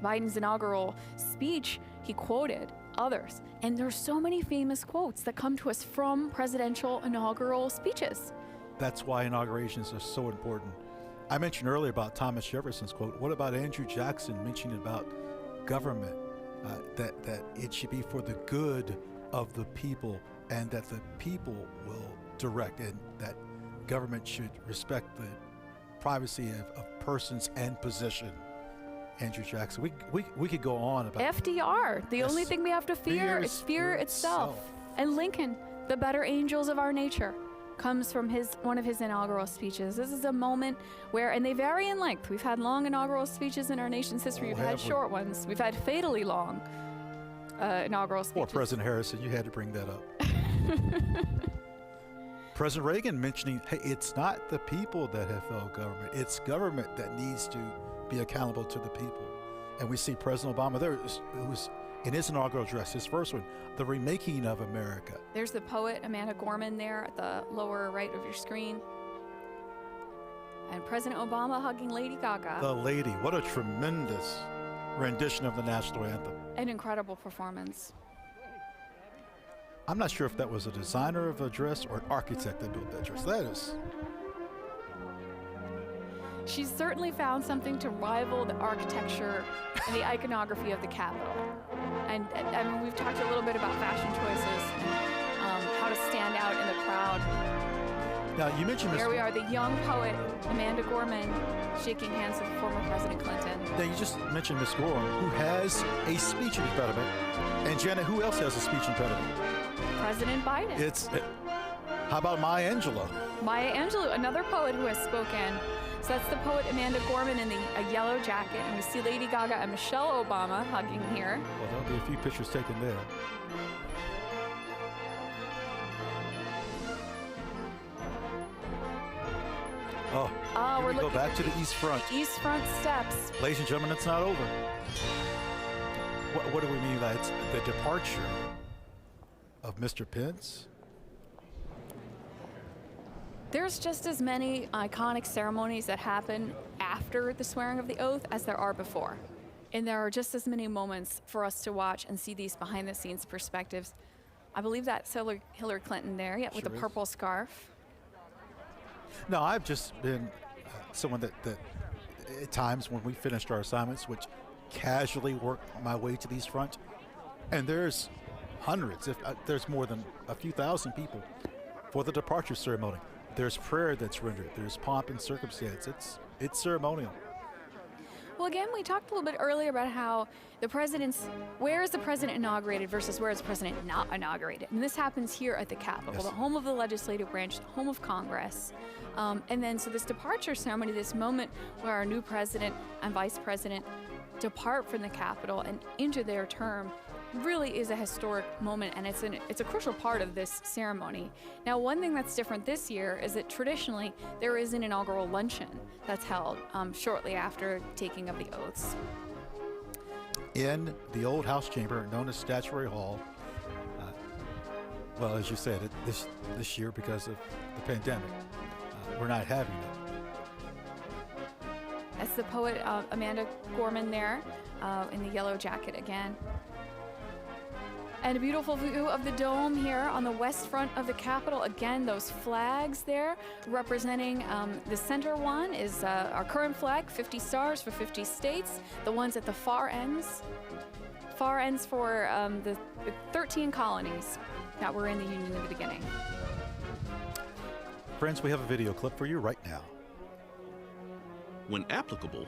Biden's inaugural speech, he quoted others. And there's so many famous quotes that come to us from presidential inaugural speeches. That's why inaugurations are so important. I mentioned earlier about Thomas Jefferson's quote. What about Andrew Jackson mentioning about government, that it should be for the good of the people, and that the people will direct, and that government should respect the privacy of persons and position. Andrew Jackson. We could go on about FDR. The only thing we have to fear is fear itself. And Lincoln, the better angels of our nature, comes from one of his inaugural speeches. This is a moment where, and they vary in length. We've had long inaugural speeches in our nation's history. We've had short ones. We've had fatally long inaugural speeches. Poor President Harrison, you had to bring that up. President Reagan mentioning, hey, it's not the people that have failed government. It's government that needs to be accountable to the people. And we see President Obama there, who was in his inaugural address, his first one, the remaking of America. There's the poet Amanda Gorman there at the lower right of your screen. And President Obama hugging Lady Gaga. The lady, what a tremendous rendition of the national anthem. An incredible performance. I'm not sure if that was a designer of a dress or an architect that built that dress. That is. She's certainly found something to rival the architecture and the iconography of the Capitol. And I mean, we've talked a little bit about fashion choices, how to stand out in the crowd. Now, you mentioned Here we are, the young poet, Amanda Gorman, shaking hands with former President Clinton. Now, you just mentioned Miss Gorman, who has a speech impediment. And Janet, who else has a speech impediment? President Biden. How about Maya Angelou? Maya Angelou, another poet who has spoken. So that's the poet Amanda Gorman in a yellow jacket, and we see Lady Gaga and Michelle Obama hugging here. Well, there'll be a few pictures taken there. Oh, we're we go looking back at to the East Front. East Front steps. Ladies and gentlemen, it's not over. What do we mean by it's the departure of Mr. Pence? There's just as many iconic ceremonies that happen after the swearing of the oath as there are before. And there are just as many moments for us to watch and see these behind-the-scenes perspectives. I believe that's Hillary Clinton there, yeah, with Sure a is. purple scarf. No, I've just been someone that at times when we finished our assignments, which casually work my way to the East Front, and there's hundreds, if there's more than a few thousand people for the departure ceremony. There's prayer that's rendered. There's pomp and circumstance. It's ceremonial. Well, again, we talked a little bit earlier about how where is the president inaugurated versus where is the president not inaugurated. And this happens here at the Capitol, Yes. the home of the legislative branch, the home of Congress. And then so this departure ceremony, this moment where our new president and vice president depart from the Capitol and into their term, really is a historic moment, and it's a crucial part of this ceremony. Now, one thing that's different this year is that traditionally there is an inaugural luncheon that's held shortly after taking of the oaths. In the old House chamber known as Statuary Hall, well, as you said, this year because of the pandemic, we're not having it. That's the poet Amanda Gorman there in the yellow jacket again. And a beautiful view of the dome here on the west front of the Capitol. Again, those flags there representing the center one is our current flag, 50 stars for 50 states. The ones at the far ends for the 13 colonies that were in the Union in the beginning. Friends, we have a video clip for you right now. When applicable,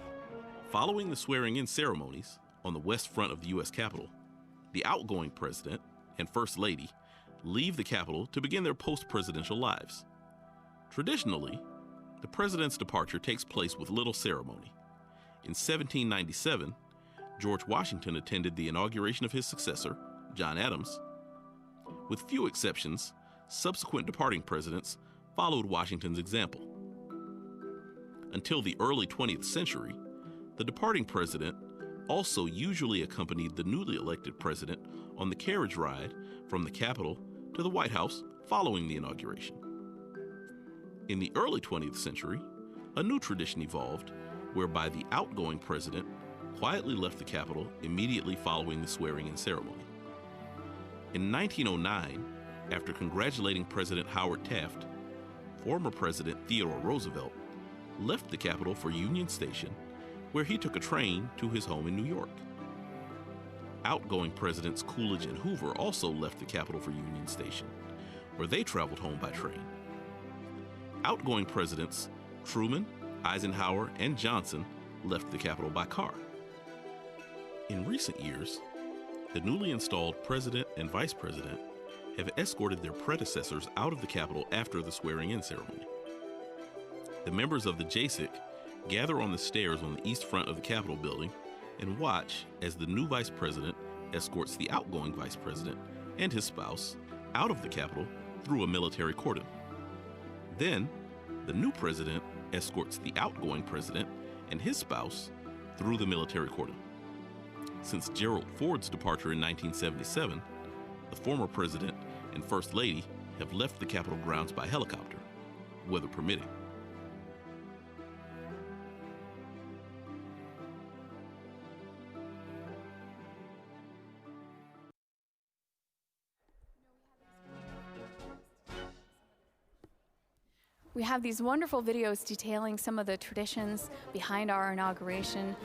following the swearing-in ceremonies on the west front of the U.S. Capitol, the outgoing president and first lady leave the Capitol to begin their post-presidential lives. Traditionally, the president's departure takes place with little ceremony. In 1797, George Washington attended the inauguration of his successor, John Adams. With few exceptions, subsequent departing presidents followed Washington's example. Until the early 20th century, the departing president also usually accompanied the newly elected president on the carriage ride from the Capitol to the White House following the inauguration. In the early 20th century, a new tradition evolved whereby the outgoing president quietly left the Capitol immediately following the swearing-in ceremony. In 1909, after congratulating President Howard Taft, former President Theodore Roosevelt left the Capitol for Union Station, where he took a train to his home in New York. Outgoing Presidents Coolidge and Hoover also left the Capitol for Union Station, where they traveled home by train. Outgoing Presidents Truman, Eisenhower, and Johnson left the Capitol by car. In recent years, the newly installed president and vice president have escorted their predecessors out of the Capitol after the swearing-in ceremony. The members of the JSIC gather on the stairs on the east front of the Capitol building and watch as the new vice president escorts the outgoing vice president and his spouse out of the Capitol through a military cordon. Then, the new president escorts the outgoing president and his spouse through the military cordon. Since Gerald Ford's departure in 1977, the former president and first lady have left the Capitol grounds by helicopter, weather permitting. We have these wonderful videos detailing some of the traditions behind our inauguration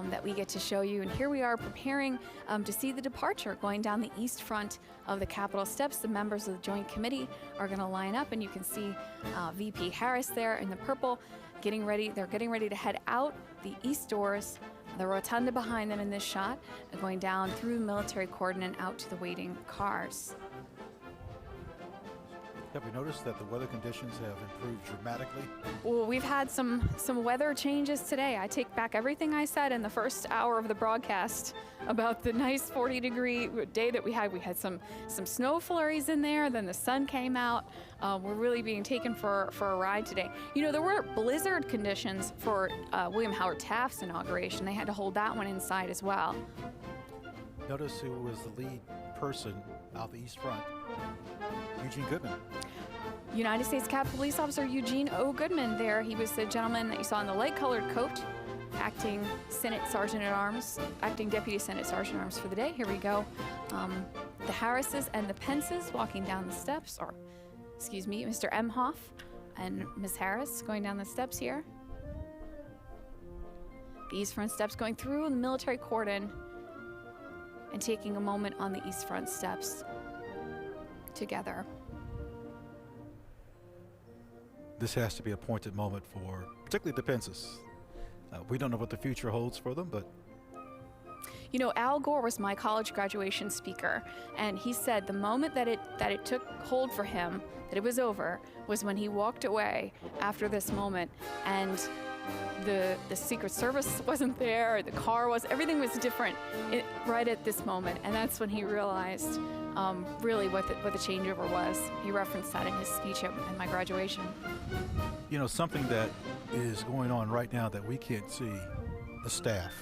that we get to show you. And here we are preparing to see the departure going down the east front of the Capitol steps. The members of the Joint Committee are going to line up, and you can see VP Harris there in the purple getting ready. They're getting ready to head out the east doors, the rotunda behind them in this shot, and going down through the military cordon and out to the waiting cars. Have we noticed that the weather conditions have improved dramatically? Well, we've had some weather changes today. I take back everything I said in the first hour of the broadcast about the nice 40-degree day that we had. We had some snow flurries in there, then the sun came out. We're really being taken for a ride today. You know, there were blizzard conditions for William Howard Taft's inauguration. They had to hold that one inside as well. Notice who was the lead person out the East Front. Eugene Goodman. United States Capitol Police Officer Eugene O. Goodman there. He was the gentleman that you saw in the light-colored coat, acting Senate Sergeant-at-Arms, acting Deputy Senate Sergeant-at-Arms for the day. Here we go. The Harrises and the Pences walking down the steps, or, excuse me, Mr. Emhoff and Ms. Harris going down the steps here. The East Front steps going through the military cordon and taking a moment on the East Front steps together. This has to be a pointed moment for particularly the Pences. We don't know what the future holds for them, but... You know, Al Gore was my college graduation speaker, and he said the moment that it took hold for him, that it was over, was when he walked away after this moment, and the Secret Service wasn't there, the car was, everything was different right at this moment, and that's when he realized really what the changeover was. He referenced that in his speech at my graduation. You know, something that is going on right now that we can't see, the staff,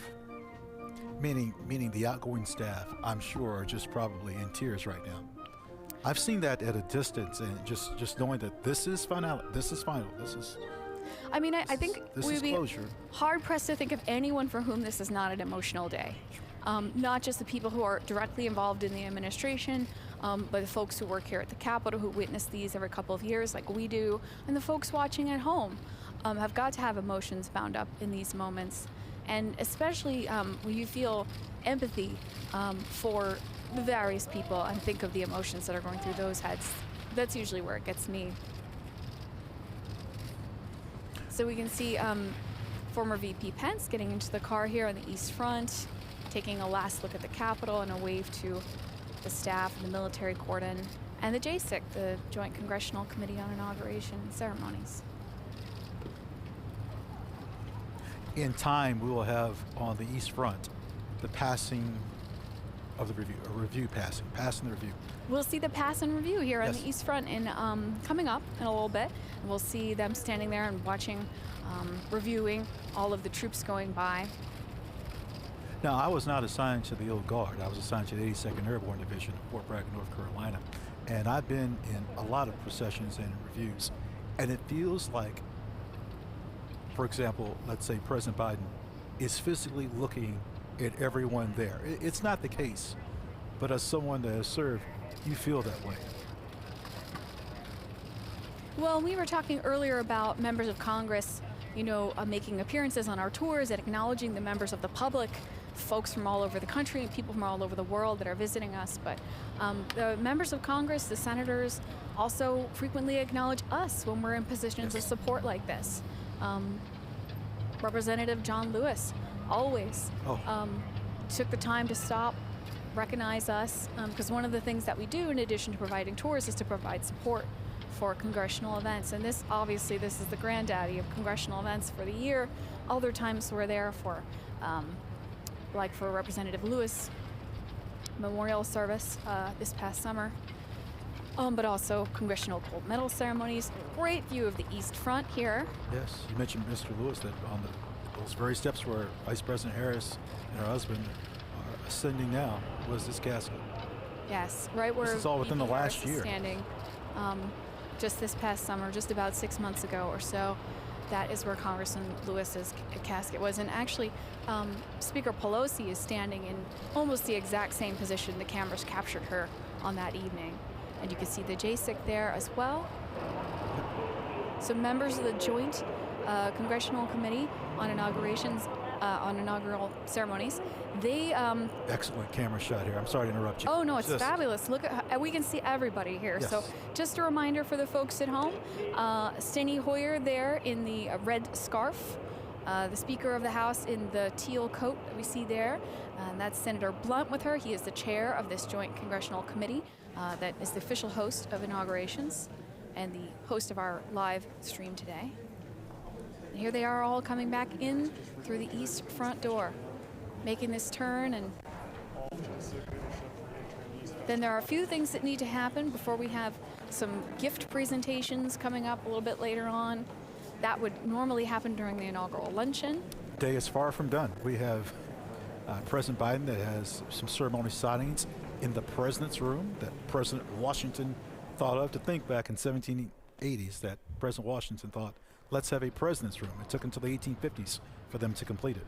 meaning the outgoing staff, I'm sure are just probably in tears right now. I've seen that at a distance, and just knowing that this is final, this is final, this is... I mean, I think we'd be closure. Hard-pressed to think of anyone for whom this is not an emotional day. Not just the people who are directly involved in the administration, but the folks who work here at the Capitol who witness these every couple of years like we do, and the folks watching at home have got to have emotions bound up in these moments. And especially when you feel empathy for the various people and think of the emotions that are going through those heads. That's usually where it gets me. So we can see former VP Pence getting into the car here on the East Front, taking a last look at the Capitol and a wave to the staff and the military cordon, and the JCIC, the Joint Congressional Committee on Inauguration Ceremonies. In time, we will have on the East Front the passing of the review, a review passing the review. We'll see the pass and review here on the East Front in coming up in a little bit. And we'll see them standing there and watching, reviewing all of the troops going by. Now, I was not assigned to the Old Guard. I was assigned to the 82nd Airborne Division of Fort Bragg, North Carolina. And I've been in a lot of processions and reviews. And it feels like, for example, let's say President Biden is physically looking at everyone there. It's not the case, but as someone that has served, you feel that way. Well, we were talking earlier about members of Congress, you know, making appearances on our tours and acknowledging the members of the public, folks from all over the country and people from all over the world that are visiting us. But the members of Congress, the senators, also frequently acknowledge us when we're in positions of support like this. Representative John Lewis always took the time to stop, recognize us, because one of the things that we do in addition to providing tours is to provide support for congressional events. And this, obviously, this is the granddaddy of congressional events for the year. Other times we're there for, like for Representative Lewis memorial service this past summer, but also congressional gold medal ceremonies. Great view of the East Front here. Yes, you mentioned Mr. Lewis, that on those very steps where Vice President Harris and her husband are ascending now was this casket. Yes, right where this is all within the last year. Standing, just this past summer, just about 6 months ago or so. That is where Congressman Lewis's casket was. And actually, Speaker Pelosi is standing in almost the exact same position the cameras captured her on that evening. And you can see the JCIC there as well. So members of the Joint Congressional Committee on Inaugurations, on inaugural ceremonies, they... Excellent camera shot here. I'm sorry to interrupt you. Oh, no, it's fabulous. Look at, we can see everybody here. Yes. So just a reminder for the folks at home, Steny Hoyer there in the red scarf, the Speaker of the House in the teal coat that we see there, and that's Senator Blunt with her. He is the chair of this Joint Congressional Committee that is the official host of inaugurations. and the host of our live stream today. And here they are all coming back in through the east front door, making this turn. And then there are a few things that need to happen before we have some gift presentations coming up a little bit later on. That would normally happen during the inaugural luncheon. Day is far from done. We have President Biden that has some ceremony signings in the president's room that President Washington thought of. To think back in 1780s that President Washington thought, let's have a president's room. It took until the 1850s for them to complete it.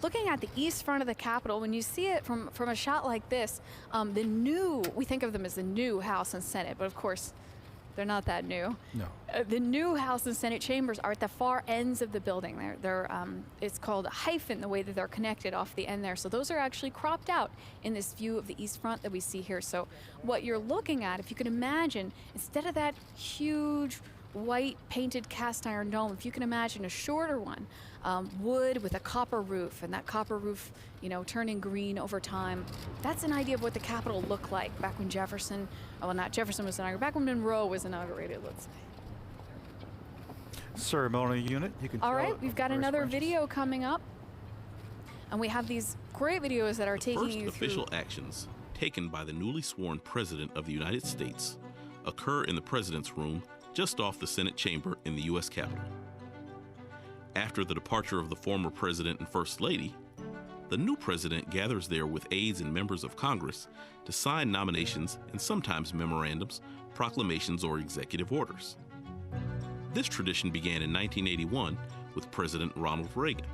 Looking at the east front of the Capitol, when you see it from a shot like this, we think of them as the new House and Senate, but of course, they're not that new. No. The new House and Senate chambers are at the far ends of the building. It's called a hyphen, the way that they're connected off the end there. So those are actually cropped out in this view of the east front that we see here. So what you're looking at, if you can imagine, instead of that huge white painted cast iron dome, if you can imagine a shorter one, wood with a copper roof, and that copper roof, turning green over time. That's an idea of what the Capitol looked like back when not Jefferson was inaugurated, back when Monroe was inaugurated, let's say. Ceremony unit, you can. All right, we've got another video coming up, and we have these great videos that are taking you through. First official actions taken by the newly sworn President of the United States occur in the President's room just off the Senate chamber in the U.S. Capitol. After the departure of the former President and First Lady, the new President gathers there with aides and members of Congress to sign nominations and sometimes memorandums, proclamations, or executive orders. This tradition began in 1981 with President Ronald Reagan.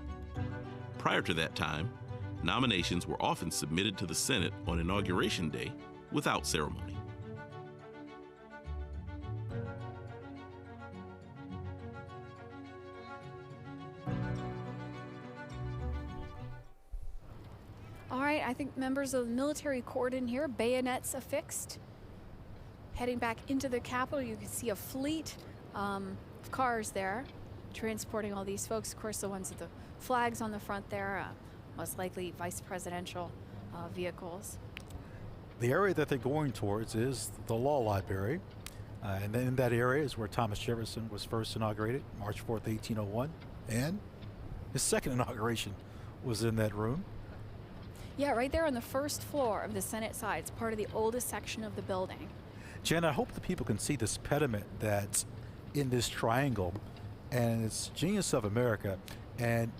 Prior to that time, nominations were often submitted to the Senate on Inauguration Day without ceremony. All right, I think members of the military cordon here, bayonets affixed. Heading back into the Capitol, you can see a fleet of cars there transporting all these folks. Of course, the ones with the flags on the front there, most likely vice presidential vehicles. The area that they're going towards is the law library. And then in that area is where Thomas Jefferson was first inaugurated, March 4th, 1801. And his second inauguration was in that room. Yeah, right there on the first floor of the Senate side. It's part of the oldest section of the building. Jen, I hope the people can see this pediment that's in this triangle, and it's Genius of America, and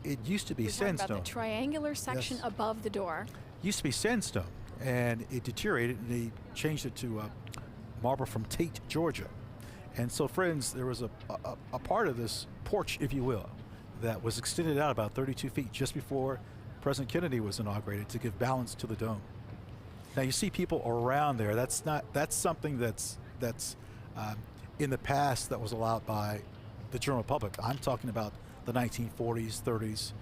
it used to be sandstone. About the triangular section above the door. Used to be sandstone, and it deteriorated, and they changed it to marble from Tate, Georgia. And so, friends, there was a part of this porch, if you will, that was extended out about 32 feet just before President Kennedy was inaugurated to give balance to the dome. Now you see people around there. That's something that's in the past that was allowed by the general public. I'm talking about the 1940s, 30s.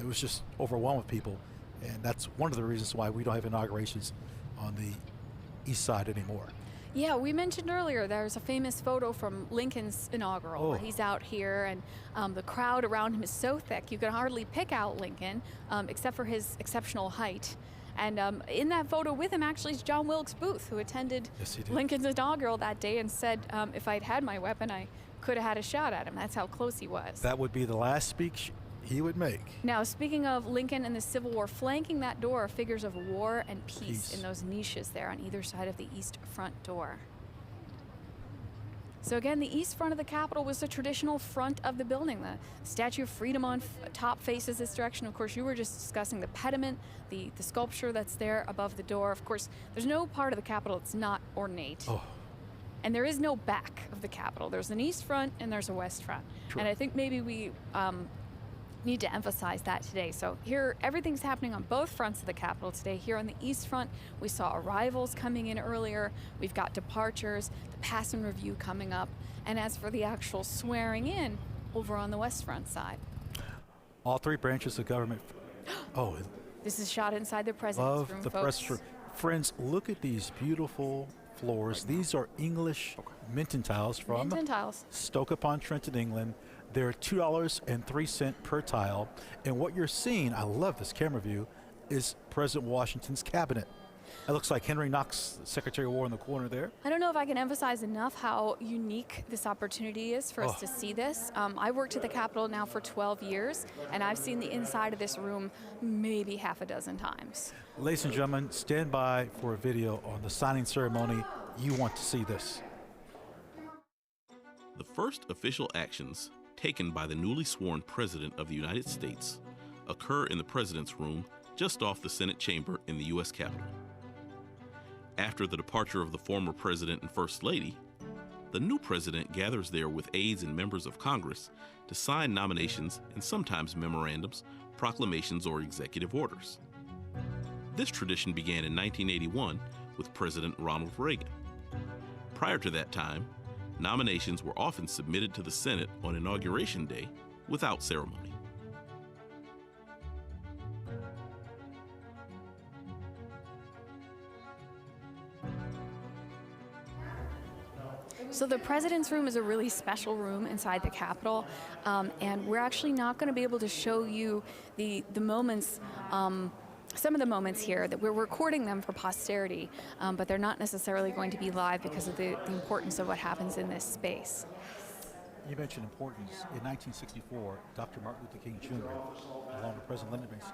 It was just overwhelmed with people, and that's one of the reasons why we don't have inaugurations on the east side anymore. Yeah, we mentioned earlier there's a famous photo from Lincoln's inaugural where he's out here, and the crowd around him is so thick you can hardly pick out Lincoln except for his exceptional height. And in that photo with him actually is John Wilkes Booth, who attended Lincoln's inaugural that day and said, if I'd had my weapon, I could have had a shot at him. That's how close he was. That would be the last speech he would make. Now, speaking of Lincoln and the Civil War, flanking that door are figures of war and peace in those niches there on either side of the east front door. So again, the east front of the Capitol was the traditional front of the building. The Statue of Freedom on top faces this direction. Of course, you were just discussing the pediment, the sculpture that's there above the door. Of course, there's no part of the Capitol that's not ornate. And there is no back of the Capitol. There's an east front and there's a west front. True. And I think maybe we need to emphasize that today. So here, everything's happening on both fronts of the Capitol today. Here on the east front, we saw arrivals coming in earlier. We've got departures, the pass and review coming up. And as for the actual swearing in, over on the west front side. All three branches of government. This is shot inside the president's room, folks. Friends, look at these beautiful floors. These are English Minton tiles from Stoke-upon-Trent, England. They're $2.03 per tile. And what you're seeing, I love this camera view, is President Washington's cabinet. It looks like Henry Knox, Secretary of War, in the corner there. I don't know if I can emphasize enough how unique this opportunity is for us to see this. I worked at the Capitol now for 12 years, and I've seen the inside of this room maybe half a dozen times. Ladies and gentlemen, stand by for a video on the signing ceremony. You want to see this. The first official actions taken by the newly sworn President of the United States occur in the President's room just off the Senate chamber in the U.S. Capitol. After the departure of the former President and First Lady, the new President gathers there with aides and members of Congress to sign nominations and sometimes memorandums, proclamations, or executive orders. This tradition began in 1981 with President Ronald Reagan. Prior to that time, nominations were often submitted to the Senate on Inauguration Day without ceremony. So the President's room is a really special room inside the Capitol, and we're actually not going to be able to show you the moments, some of the moments here, that we're recording them for posterity, but they're not necessarily going to be live because of the importance of what happens in this space. You mentioned importance. In 1964, Dr. Martin Luther King Jr., along with President Lyndon Baines.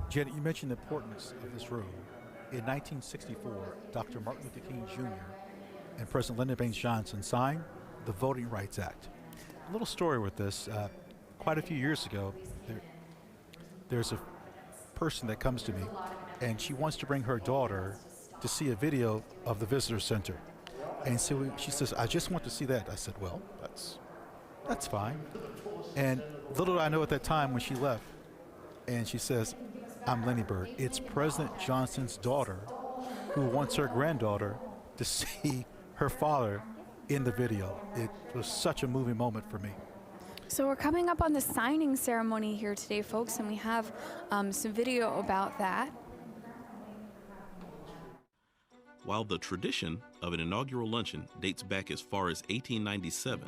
Janet, you mentioned the importance of this room. In 1964, Dr. Martin Luther King Jr. and President Lyndon Baines Johnson signed the Voting Rights Act. A little story with this. Quite a few years ago, there's a person that comes to me, and she wants to bring her daughter to see a video of the visitor center. And so she says, I just want to see that. I said, well, that's fine. And little did I know at that time when she left, and she says, I'm Lenny Bird. It's President Johnson's daughter who wants her granddaughter to see her father in the video. It was such a moving moment for me. So we're coming up on the signing ceremony here today, folks, and we have some video about that. While the tradition of an inaugural luncheon dates back as far as 1897,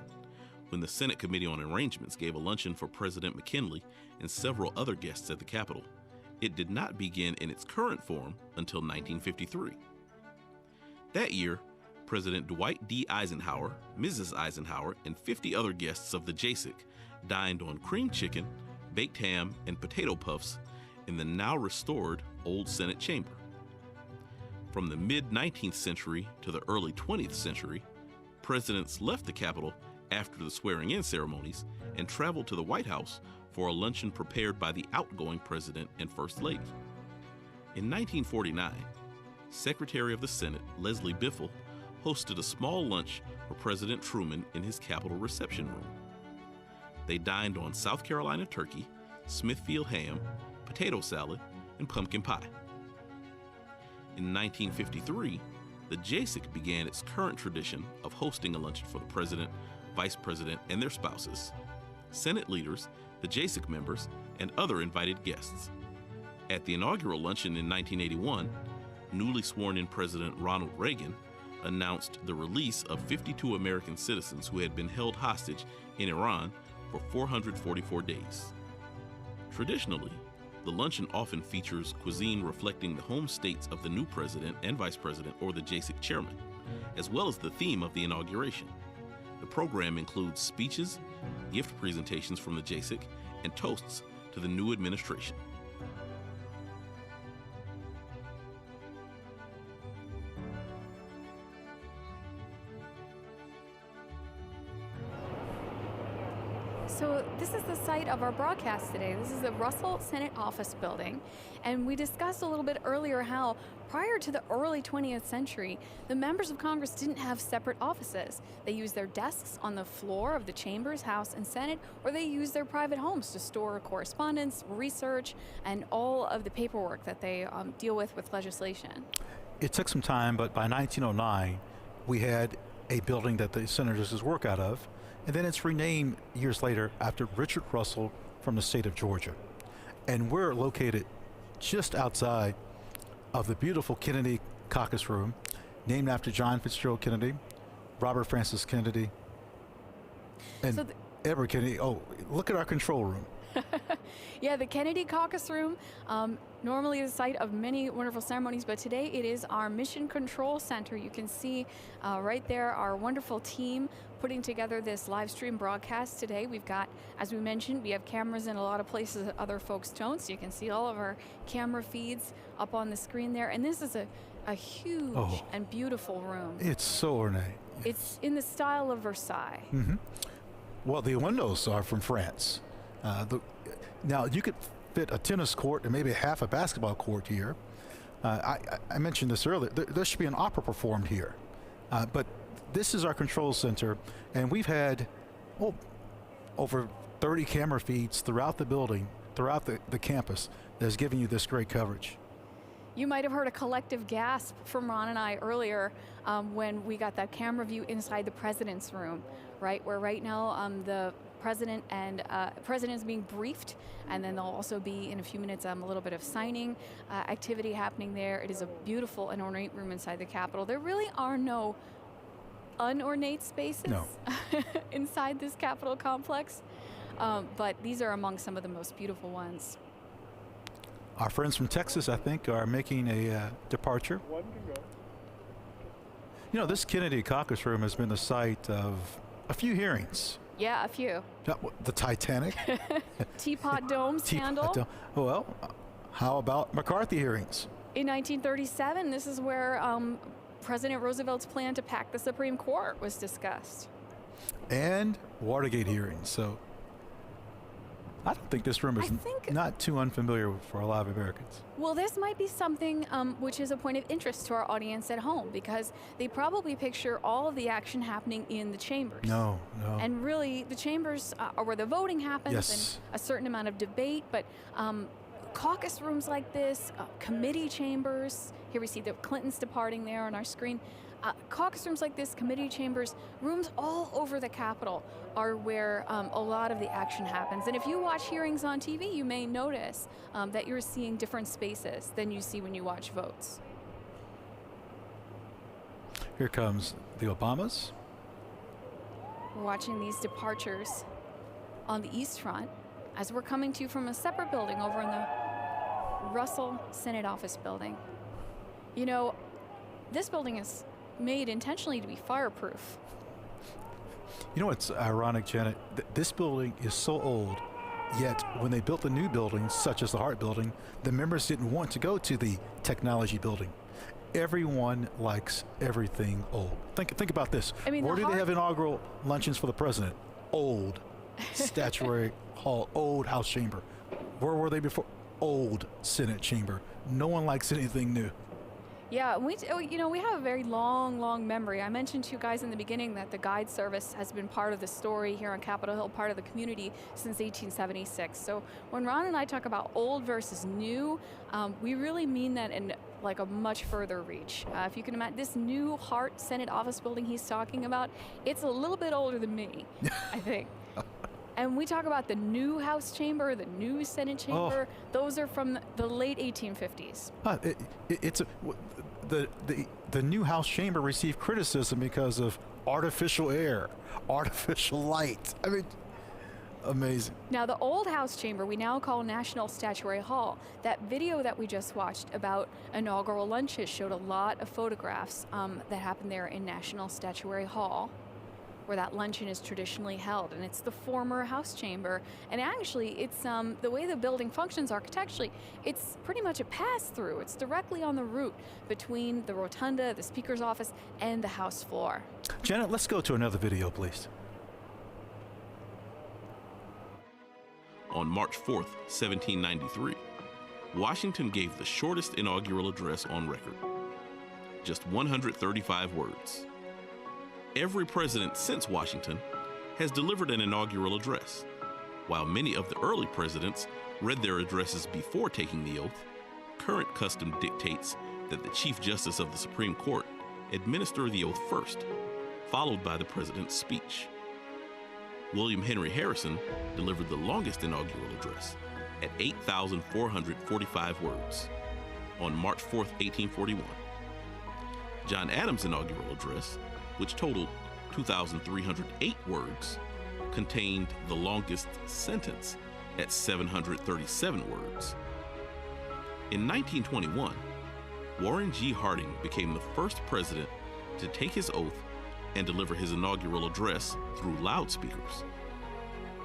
when the Senate Committee on Arrangements gave a luncheon for President McKinley and several other guests at the Capitol, it did not begin in its current form until 1953. That year, President Dwight D. Eisenhower, Mrs. Eisenhower, and 50 other guests of the JASIC dined on cream chicken, baked ham, and potato puffs in the now restored Old Senate Chamber. From the mid-19th century to the early 20th century, presidents left the Capitol after the swearing-in ceremonies and traveled to the White House for a luncheon prepared by the outgoing President and First Lady. In 1949, Secretary of the Senate Leslie Biffle hosted a small lunch for President Truman in his Capitol reception room. They dined on South Carolina turkey, Smithfield ham, potato salad, and pumpkin pie. In 1953, the JASIC began its current tradition of hosting a luncheon for the President, Vice President, and their spouses, Senate leaders, the JASIC members, and other invited guests. At the inaugural luncheon in 1981, newly sworn-in President Ronald Reagan announced the release of 52 American citizens who had been held hostage in Iran for 444 days. Traditionally, the luncheon often features cuisine reflecting the home states of the new president and vice president or the JASIC chairman, as well as the theme of the inauguration. The program includes speeches, gift presentations from the JASIC, and toasts to the new administration. So this is the site of our broadcast today. This is the Russell Senate Office Building. And we discussed a little bit earlier how prior to the early 20th century, the members of Congress didn't have separate offices. They used their desks on the floor of the chambers, House, and Senate, or they used their private homes to store correspondence, research, and all of the paperwork that they deal with legislation. It took some time, but by 1909, we had a building that the senators work out of. And then it's renamed years later after Richard Russell from the state of Georgia. And we're located just outside of the beautiful Kennedy Caucus Room, named after John Fitzgerald Kennedy, Robert Francis Kennedy. And ever, Kennedy. Oh, look at our control room. Yeah, the Kennedy Caucus Room, normally the site of many wonderful ceremonies, but today it is our Mission Control Center. You can see right there our wonderful team putting together this live stream broadcast today. We've got, as we mentioned, we have cameras in a lot of places that other folks don't, so you can see all of our camera feeds up on the screen there. And this is a huge and beautiful room. It's so ornate. It's in the style of Versailles. Mm-hmm. Well, the windows are from France. Now, you could fit a tennis court and maybe half a basketball court here. I mentioned this earlier. There should be an opera performed here. But this is our control center, and we've had over 30 camera feeds throughout the building, throughout the campus, that's giving you this great coverage. You might have heard a collective gasp from Ron and I earlier when we got that camera view inside the president's room, right? Where right now the president is being briefed, and then there'll also be in a few minutes a little bit of signing activity happening there. It is a beautiful and ornate room inside the Capitol. There really are no unornate spaces inside this Capitol complex, but these are among some of the most beautiful ones. Our friends from Texas, I think, are making a departure. One can go. You know, this Kennedy Caucus Room has been the site of a few hearings. Yeah, a few. The Titanic. Teapot Dome scandal. Well, how about McCarthy hearings? In 1937, this is where President Roosevelt's plan to pack the Supreme Court was discussed. And Watergate hearings. So I don't think this room is not too unfamiliar for a lot of Americans. Well, this might be something which is a point of interest to our audience at home, because they probably picture all of the action happening in the chambers. No. And really, the chambers are where the voting happens and a certain amount of debate, but caucus rooms like this, committee chambers, here we see the Clintons departing there on our screen. Caucus rooms like this, committee chambers, rooms all over the Capitol are where a lot of the action happens. And if you watch hearings on TV, you may notice that you're seeing different spaces than you see when you watch votes. Here comes the Obamas. We're watching these departures on the East Front as we're coming to you from a separate building over in the Russell Senate Office building. You know, this building is made intentionally to be fireproof. You know what's ironic, Janet? This building is so old, yet when they built the new buildings, such as the Hart Building, the members didn't want to go to the technology building. Everyone likes everything old. Think about this. I mean, where do they have inaugural luncheons for the president? Old. Statuary Hall, old House chamber. Where were they before? Old Senate chamber. No one likes anything new. Yeah, we have a very long memory. I mentioned to you guys in the beginning that the guide service has been part of the story here on Capitol Hill, part of the community since 1876. So when Ron and I talk about old versus new, we really mean that in like a much further reach. If you can imagine, this new Hart Senate office building he's talking about, it's a little bit older than me, I think. And we talk about the new House chamber, the new Senate chamber. Those are from the late 1850s. The new House chamber received criticism because of artificial air, artificial light. I mean, amazing. Now, the old House chamber we now call National Statuary Hall. That video that we just watched about inaugural lunches showed a lot of photographs that happened there in National Statuary Hall, where that luncheon is traditionally held, and it's the former House chamber. And actually, it's the way the building functions architecturally, it's pretty much a pass-through. It's directly on the route between the rotunda, the Speaker's office, and the House floor. Janet, let's go to another video, please. On March 4th, 1793, Washington gave the shortest inaugural address on record. Just 135 words. Every president since Washington has delivered an inaugural address. While many of the early presidents read their addresses before taking the oath, current custom dictates that the Chief Justice of the Supreme Court administer the oath first, followed by the president's speech. William Henry Harrison delivered the longest inaugural address at 8,445 words on March 4th, 1841. John Adams' inaugural address, which totaled 2,308 words, contained the longest sentence at 737 words. In 1921, Warren G. Harding became the first president to take his oath and deliver his inaugural address through loudspeakers.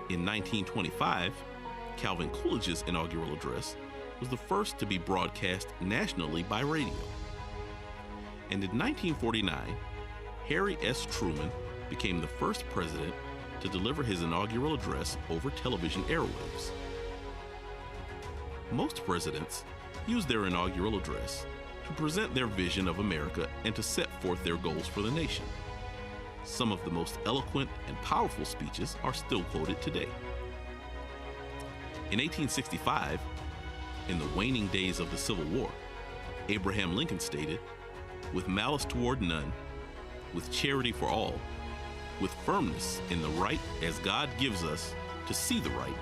In 1925, Calvin Coolidge's inaugural address was the first to be broadcast nationally by radio. And in 1949, Harry S. Truman became the first president to deliver his inaugural address over television airwaves. Most presidents use their inaugural address to present their vision of America and to set forth their goals for the nation. Some of the most eloquent and powerful speeches are still quoted today. In 1865, in the waning days of the Civil War, Abraham Lincoln stated, "With malice toward none, with charity for all, with firmness in the right as God gives us to see the right,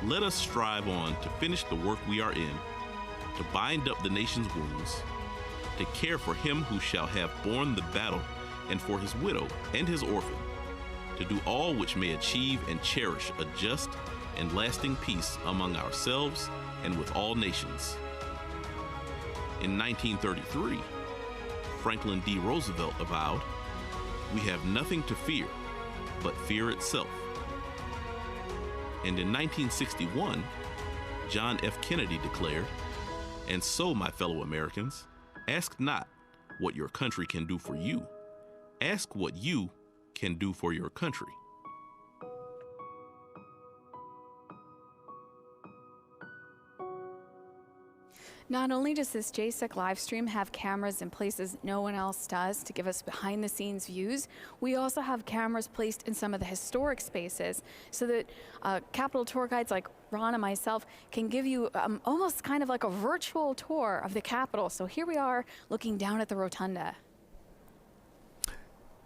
let us strive on to finish the work we are in, to bind up the nation's wounds, to care for him who shall have borne the battle and for his widow and his orphan, to do all which may achieve and cherish a just and lasting peace among ourselves and with all nations." In 1933, Franklin D. Roosevelt avowed, "We have nothing to fear but fear itself." And in 1961, John F. Kennedy declared, "And so, my fellow Americans, ask not what your country can do for you. Ask what you can do for your country." Not only does this JSEC live stream have cameras in places no one else does to give us behind the scenes views, we also have cameras placed in some of the historic spaces so that Capitol tour guides like Ron and myself can give you almost kind of like a virtual tour of the Capitol. So here we are looking down at the rotunda.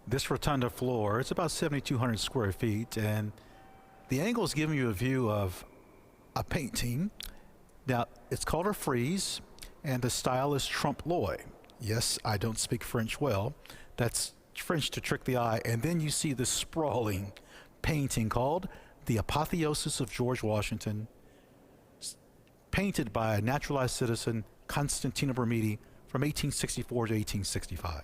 This rotunda floor, it's about 7,200 square feet, and the angle is giving you a view of a painting. Now, it's called a frieze, and the style is trompe l'oeil. Yes, I don't speak French well. That's French to trick the eye. And then you see this sprawling painting called The Apotheosis of George Washington, painted by a naturalized citizen, Constantino Bermidi, from 1864 to 1865.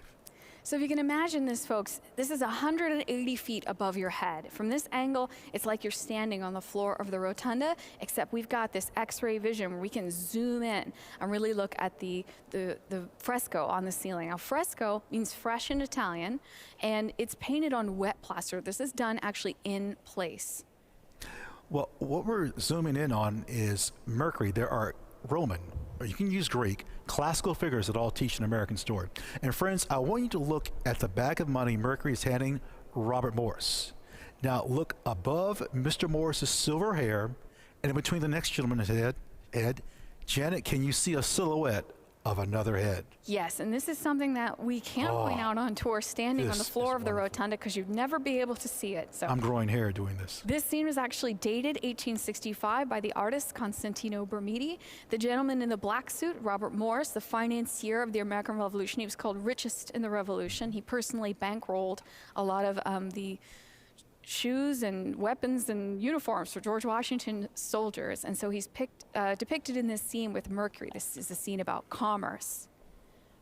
So if you can imagine this, folks, this is 180 feet above your head. From this angle, it's like you're standing on the floor of the rotunda, except we've got this X-ray vision where we can zoom in and really look at the fresco on the ceiling. Now, fresco means fresh in Italian, and it's painted on wet plaster. This is done actually in place. Well, what we're zooming in on is Mercury. There are Roman, or you can use Greek, classical figures that all teach an American story. And friends, I want you to look at the bag of money Mercury is handing Robert Morris. Now look above Mr. Morris's silver hair, and in between the next gentleman's head, Ed, Janet, can you see a silhouette of another head? Yes, and this is something that we can't point out on tour standing on the floor of the rotunda because you'd never be able to see it. So I'm growing hair doing this. This scene was actually dated 1865 by the artist Constantino Bermidi. The gentleman in the black suit, Robert Morris, the financier of the American Revolution. He was called richest in the Revolution. He personally bankrolled a lot of the shoes and weapons and uniforms for George Washington soldiers. And so he's depicted in this scene with Mercury. This is a scene about commerce.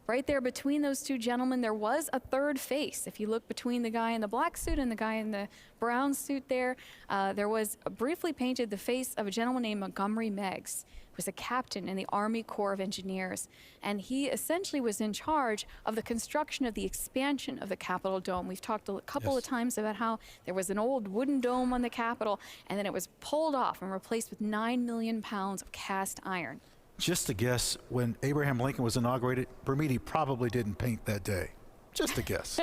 Right there between those two gentlemen, there was a third face. If you look between the guy in the black suit and the guy in the brown suit there was briefly painted the face of a gentleman named Montgomery Meigs, who was a captain in the Army Corps of Engineers. And he essentially was in charge of the construction of the expansion of the Capitol Dome. We've talked a couple of times about how there was an old wooden dome on the Capitol, and then it was pulled off and replaced with 9 million pounds of cast iron. Just a guess, when Abraham Lincoln was inaugurated, Bermidi probably didn't paint that day. Just a guess.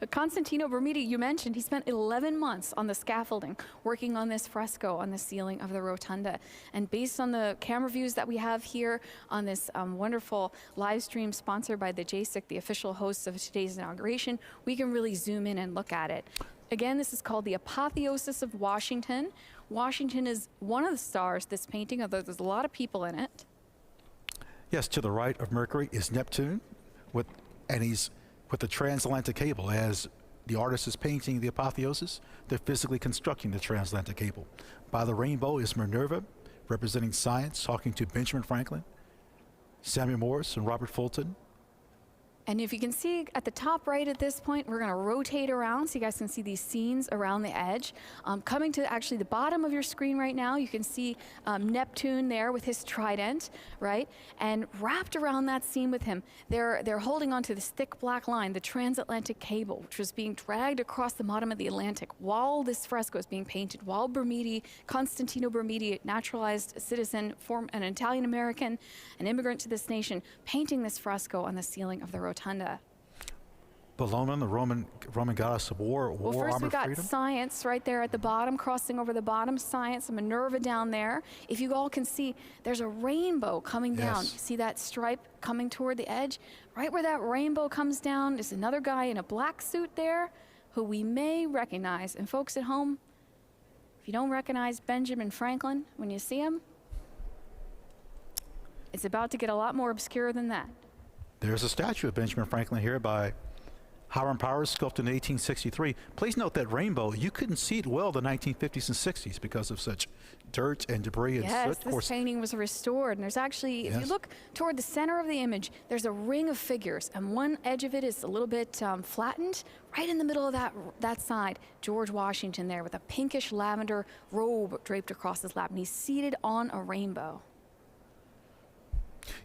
Constantino Bermidi, you mentioned, he spent 11 months on the scaffolding working on this fresco on the ceiling of the rotunda. And based on the camera views that we have here on this wonderful live stream sponsored by the JSIC, the official hosts of today's inauguration, we can really zoom in and look at it. Again, this is called the Apotheosis of Washington. Washington is one of the stars, this painting, although there's a lot of people in it. Yes, to the right of Mercury is Neptune, he's with the transatlantic cable as the artist is painting the apotheosis, they're physically constructing the transatlantic cable. By the rainbow is Minerva, representing science, talking to Benjamin Franklin, Samuel Morse, and Robert Fulton. And if you can see at the top right at this point, we're going to rotate around so you guys can see these scenes around the edge. Coming to actually the bottom of your screen right now, you can see Neptune there with his trident, right? And wrapped around that scene with him, they're holding onto this thick black line, the transatlantic cable, which was being dragged across the bottom of the Atlantic while this fresco is being painted, while Constantino Bermidi, naturalized citizen, an Italian-American, an immigrant to this nation, painting this fresco on the ceiling of the rotunda. Bellona, the Roman goddess of war, well, first we got freedom. Science right there at the bottom, crossing over the bottom, Science, and Minerva down there. If you all can see, there's a rainbow coming down. You see that stripe coming toward the edge? Right where that rainbow comes down is another guy in a black suit there who we may recognize. And folks at home, if you don't recognize Benjamin Franklin when you see him, it's about to get a lot more obscure than that. There's a statue of Benjamin Franklin here by Hiram Powers, sculpted in 1863. Please note that rainbow, you couldn't see it well in the 1950s and 60s because of such dirt and debris and yes, soot. This painting was restored, and there's actually, if you look toward the center of the image, there's a ring of figures, and one edge of it is a little bit flattened. Right in the middle of that side, George Washington there with a pinkish lavender robe draped across his lap, and he's seated on a rainbow.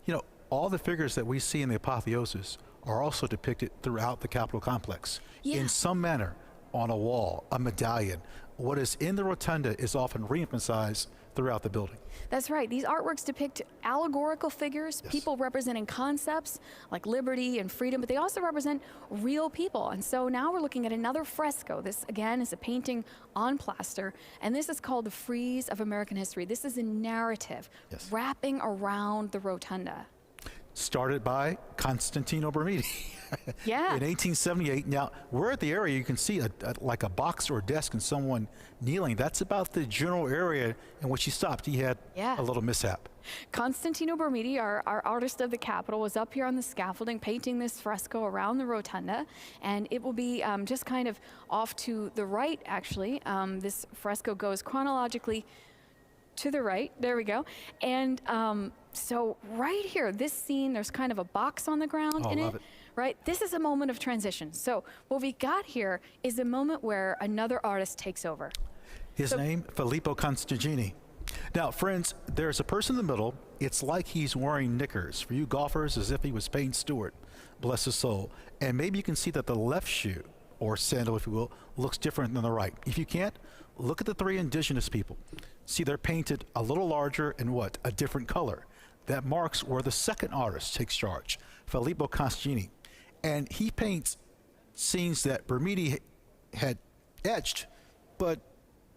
You know, all the figures that we see in the apotheosis are also depicted throughout the Capitol complex in some manner, on a wall, a medallion. What is in the rotunda is often re-emphasized throughout the building. That's right. These artworks depict allegorical figures, people representing concepts like liberty and freedom, but they also represent real people. And so now we're looking at another fresco. This, again, is a painting on plaster, and this is called The Frieze of American History. This is a narrative wrapping around the rotunda. Started by Constantino Bermidi. In 1878. Now, we're at the area you can see like a box or a desk and someone kneeling. That's about the general area in which he stopped. He had a little mishap. Constantino Bermidi, our artist of the Capitol, was up here on the scaffolding painting this fresco around the rotunda, and it will be just kind of off to the right, actually. This fresco goes chronologically to the right. There we go. And so right here, this scene, there's kind of a box on the ground in it, right? This is a moment of transition. So what we got here is a moment where another artist takes over. His name, Filippo Constantini. Now, friends, there's a person in the middle. It's like he's wearing knickers. For you golfers, as if he was Payne Stewart, bless his soul. And maybe you can see that the left shoe, or sandal, if you will, looks different than the right. If you can't, look at the three indigenous people. See, they're painted a little larger and what? A different color. That marks where the second artist takes charge, Filippo Constantini. And he paints scenes that Bermidi had etched, but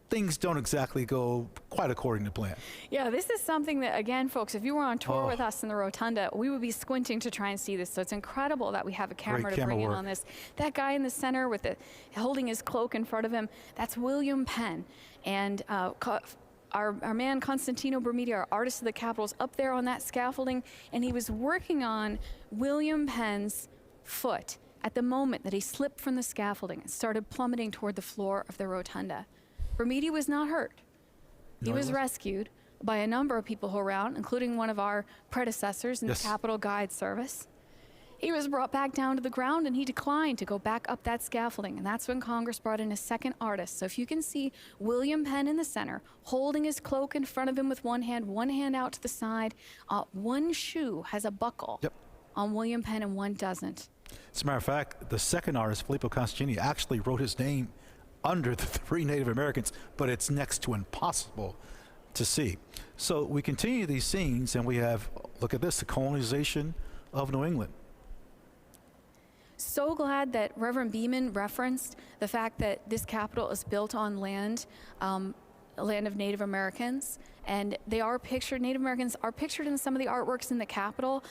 things don't exactly go quite according to plan. Yeah, this is something that, again, folks, if you were on tour with us in the rotunda, we would be squinting to try and see this. So it's incredible that we have a camera to bring in on this. That guy in the center with holding his cloak in front of him, that's William Penn. And our man Constantino Bermidi, our artist of the Capitol, is up there on that scaffolding, and he was working on William Penn's foot at the moment that he slipped from the scaffolding and started plummeting toward the floor of the rotunda. Bermidi was not hurt. He was rescued by a number of people around, including one of our predecessors in the Capitol Guide Service. He was brought back down to the ground, and he declined to go back up that scaffolding, and that's when Congress brought in a second artist. So if you can see William Penn in the center, holding his cloak in front of him with one hand out to the side, one shoe has a buckle on William Penn and one doesn't. As a matter of fact, the second artist, Filippo Constantini, actually wrote his name under the three Native Americans, but it's next to impossible to see. So we continue these scenes, and we have, look at this, the colonization of New England. So glad that Reverend Beeman referenced the fact that this Capitol is built on land, land of Native Americans, and they are pictured, Native Americans are pictured in some of the artworks in the Capitol,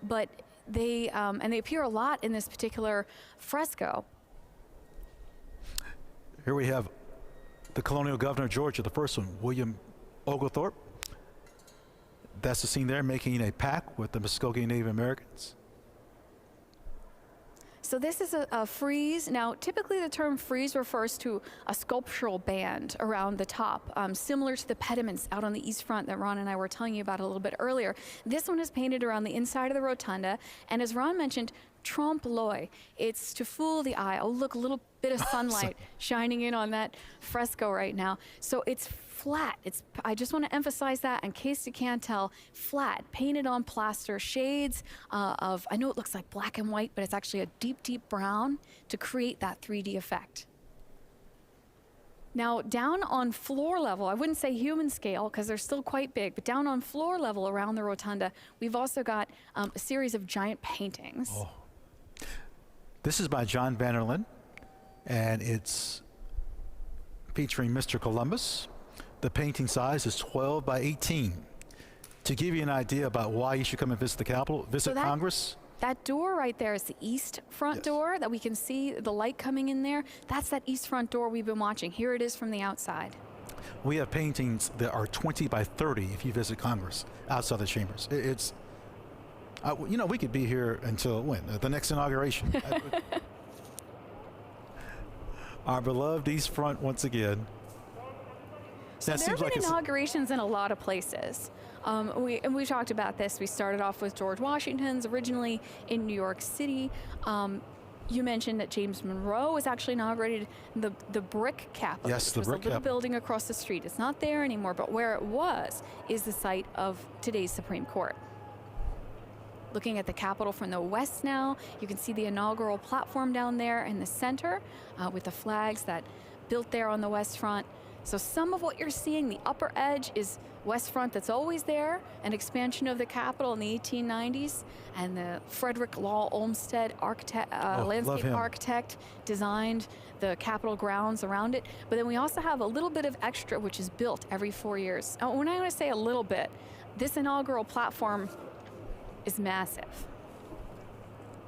but they appear a lot in this particular fresco. Here we have the colonial governor of Georgia, the first one, William Oglethorpe. That's the scene there, making a pact with the Muskogee Native Americans. So this is a frieze. Now, typically the term frieze refers to a sculptural band around the top, similar to the pediments out on the east front that Ron and I were telling you about a little bit earlier. This one is painted around the inside of the rotunda, and as Ron mentioned, trompe l'oeil. It's to fool the eye. Oh, look, a little bit of sunlight shining in on that fresco right now. So it's flat. I just want to emphasize that in case you can't tell, flat, painted on plaster, shades of, I know it looks like black and white, but it's actually a deep, deep brown to create that 3D effect. Now, down on floor level, I wouldn't say human scale because they're still quite big, but down on floor level around the rotunda, we've also got a series of giant paintings. Oh. This is by John Vanderlyn, and it's featuring Mr. Columbus. The painting size is 12 by 18. To give you an idea about why you should come and visit the Capitol, visit Congress. That door right there is the east front door that we can see the light coming in there. That's that east front door we've been watching. Here it is from the outside. We have paintings that are 20 by 30 if you visit Congress outside the chambers. It's, you know, we could be here until when? The next inauguration. Our beloved east front once again. So there have been inaugurations in a lot of places. We talked about this. We started off with George Washington's originally in New York City. You mentioned that James Monroe was actually inaugurated the brick Capitol. Yes, the brick Capitol. A little building across the street. It's not there anymore, but where it was is the site of today's Supreme Court. Looking at the Capitol from the west now, you can see the inaugural platform down there in the center with the flags that built there on the west front. So some of what you're seeing, the upper edge is west front that's always there, an expansion of the Capitol in the 1890s, and the Frederick Law Olmsted architect, landscape architect designed the Capitol grounds around it. But then we also have a little bit of extra, which is built every 4 years. When I want to say a little bit, this inaugural platform is massive.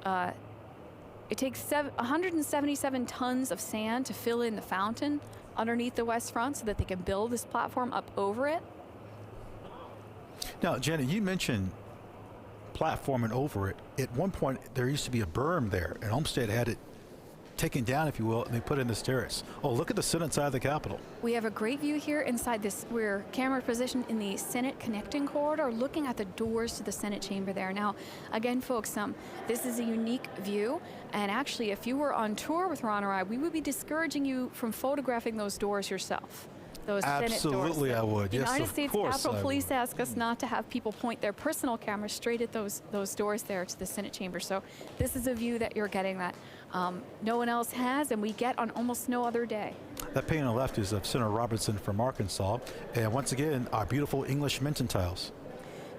It takes 177 tons of sand to fill in the fountain underneath the west front so that they can build this platform up over it. Now, Janet, you mentioned platform and over it. At one point, there used to be a berm there, and Olmsted had it taken down, if you will, and they put in this terrace. Oh, look at the Senate side of the Capitol. We have a great view here inside this. We're camera positioned in the Senate connecting corridor, looking at the doors to the Senate chamber there. Now, again, folks, this is a unique view, and actually, if you were on tour with Ron or I, we would be discouraging you from photographing those doors yourself. Those Absolutely, Senate doors. I would. Yes, United of States course Capitol I Police would. ask us not to have people point their personal cameras straight at those doors there to the Senate chamber. So this is a view that you're getting that no one else has, and we get on almost no other day. That painting on the left is of Senator Robertson from Arkansas, and once again, our beautiful English Minton tiles.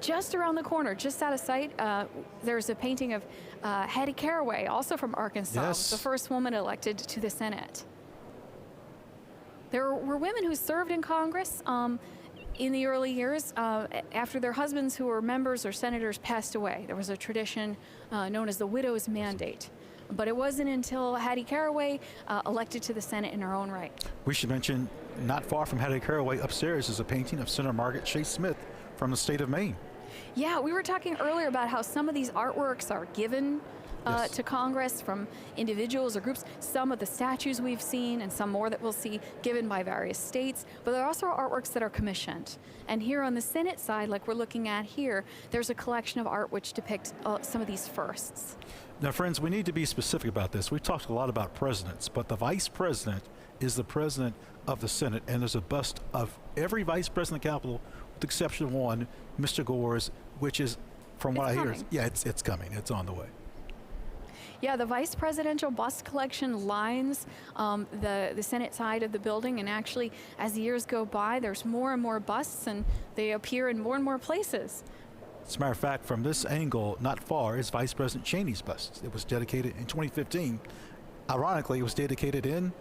Just around the corner, just out of sight, there's a painting of Hattie Caraway, also from Arkansas, Yes. the first woman elected to the Senate. There were women who served in Congress in the early years after their husbands who were members or senators passed away. There was a tradition known as the widow's mandate. But it wasn't until Hattie Caraway elected to the Senate in her own right. We should mention, not far from Hattie Caraway, upstairs is a painting of Senator Margaret Chase Smith from the state of Maine. Yeah, we were talking earlier about how some of these artworks are given to Congress from individuals or groups. Some of the statues we've seen and some more that we'll see given by various states, but there are also artworks that are commissioned. And here on the Senate side, like we're looking at here, there's a collection of art which depicts some of these firsts. Now, friends, we need to be specific about this. We've talked a lot about presidents, but the vice president is the president of the Senate, and there's a bust of every vice president of the Capitol, with the exception of one, Mr. Gore's, which is, from what I hear, it's coming. It's on the way. Yeah, the vice presidential bust collection lines the Senate side of the building, and actually, as the years go by, there's more and more busts, and they appear in more and more places. As a matter of fact, from this angle, not far, is Vice President Cheney's bust. It was dedicated in 2015. Ironically, it was dedicated in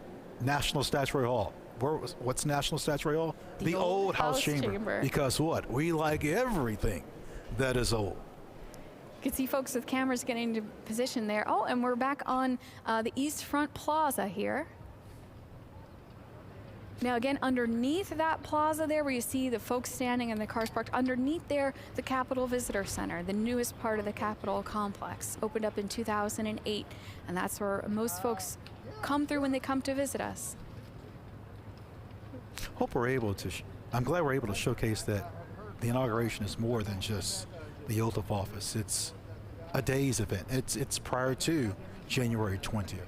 National Statuary Hall. What's National Statuary Hall? The old House Chamber. Because what? We like everything that is old. You can see folks with cameras getting into position there. Oh, and we're back on the East Front Plaza here. Now again, underneath that plaza there where you see the folks standing and the cars parked, underneath there, the Capitol Visitor Center, the newest part of the Capitol complex, opened up in 2008. And that's where most folks come through when they come to visit us. Hope we're able to, I'm glad we're able to showcase that the inauguration is more than just the oath of office. It's a day's event. It's prior to January 20th.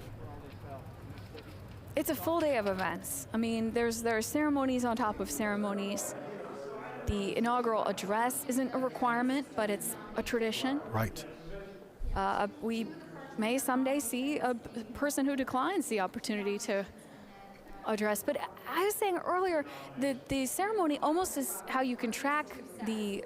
It's a full day of events. I mean, there are ceremonies on top of ceremonies. The inaugural address isn't a requirement, but it's a tradition. Right. We may someday see a person who declines the opportunity to address. But I was saying earlier that the ceremony almost is how you can track the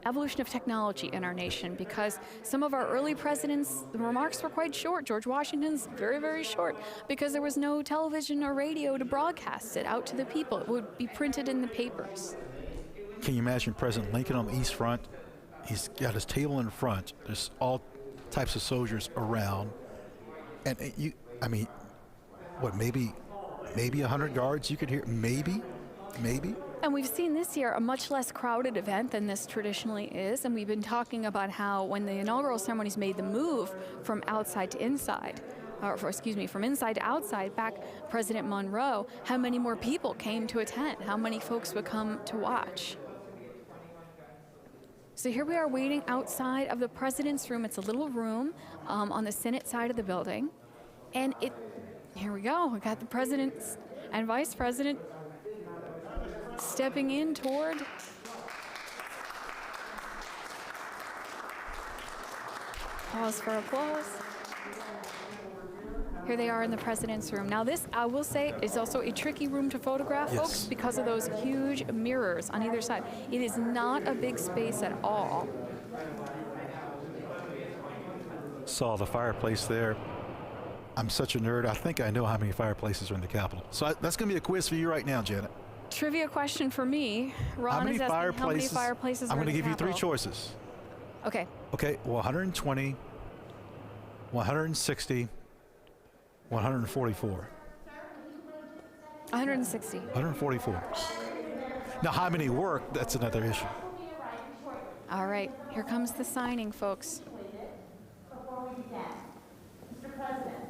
evolution of technology in our nation, because some of our early presidents, the remarks were quite short. George Washington's very, very short, because there was no television or radio to broadcast it out to the people. It would be printed in the papers. Can you imagine President Lincoln on the East Front? He's got his table in front. There's all types of soldiers around. And maybe 100 guards you could hear? Maybe. And we've seen this year a much less crowded event than this traditionally is, and we've been talking about how when the inaugural ceremonies made the move from outside to inside, from inside to outside, back President Monroe, how many more people came to attend, how many folks would come to watch. So here we are waiting outside of the president's room. It's a little room on the Senate side of the building, and here we go. We got the president and vice president stepping in toward pause for applause. Here they are in the president's room. Now this, I will say, is also a tricky room to photograph, yes, folks, because of those huge mirrors on either side. It is not a big space at all. Saw the fireplace there. I'm such a nerd. I think I know how many fireplaces are in the Capitol. So that's going to be a quiz for you right now, Janet. Trivia question for me. Ron is asking how many fireplaces I'm are in going to the give you three Capitol. choices. Okay. Okay, 120, 160, 144. 160. 144. Now, how many work? That's another issue. All right, here comes the signing, folks. Before we begin, Mr. President,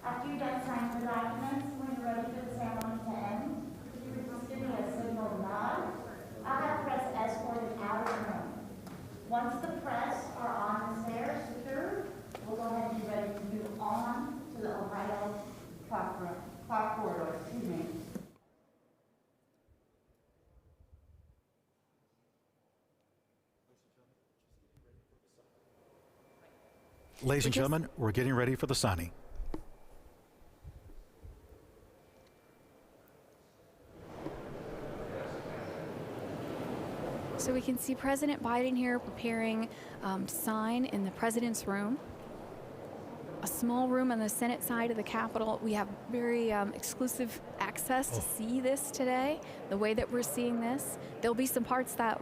after you're done signing the documents, when you're ready for the ceremony to end, if you would just give me a signal nod, I'll have press escorted out of the room. Once the press are on the stairs secured, we'll go ahead and be ready to move on to the Ohio clock corridor. Excuse me. Ladies and gentlemen, we're getting ready for the signing. So we can see President Biden here preparing to sign in the president's room. A small room on the Senate side of the Capitol. We have very exclusive access to see this today, the way that we're seeing this. There'll be some parts that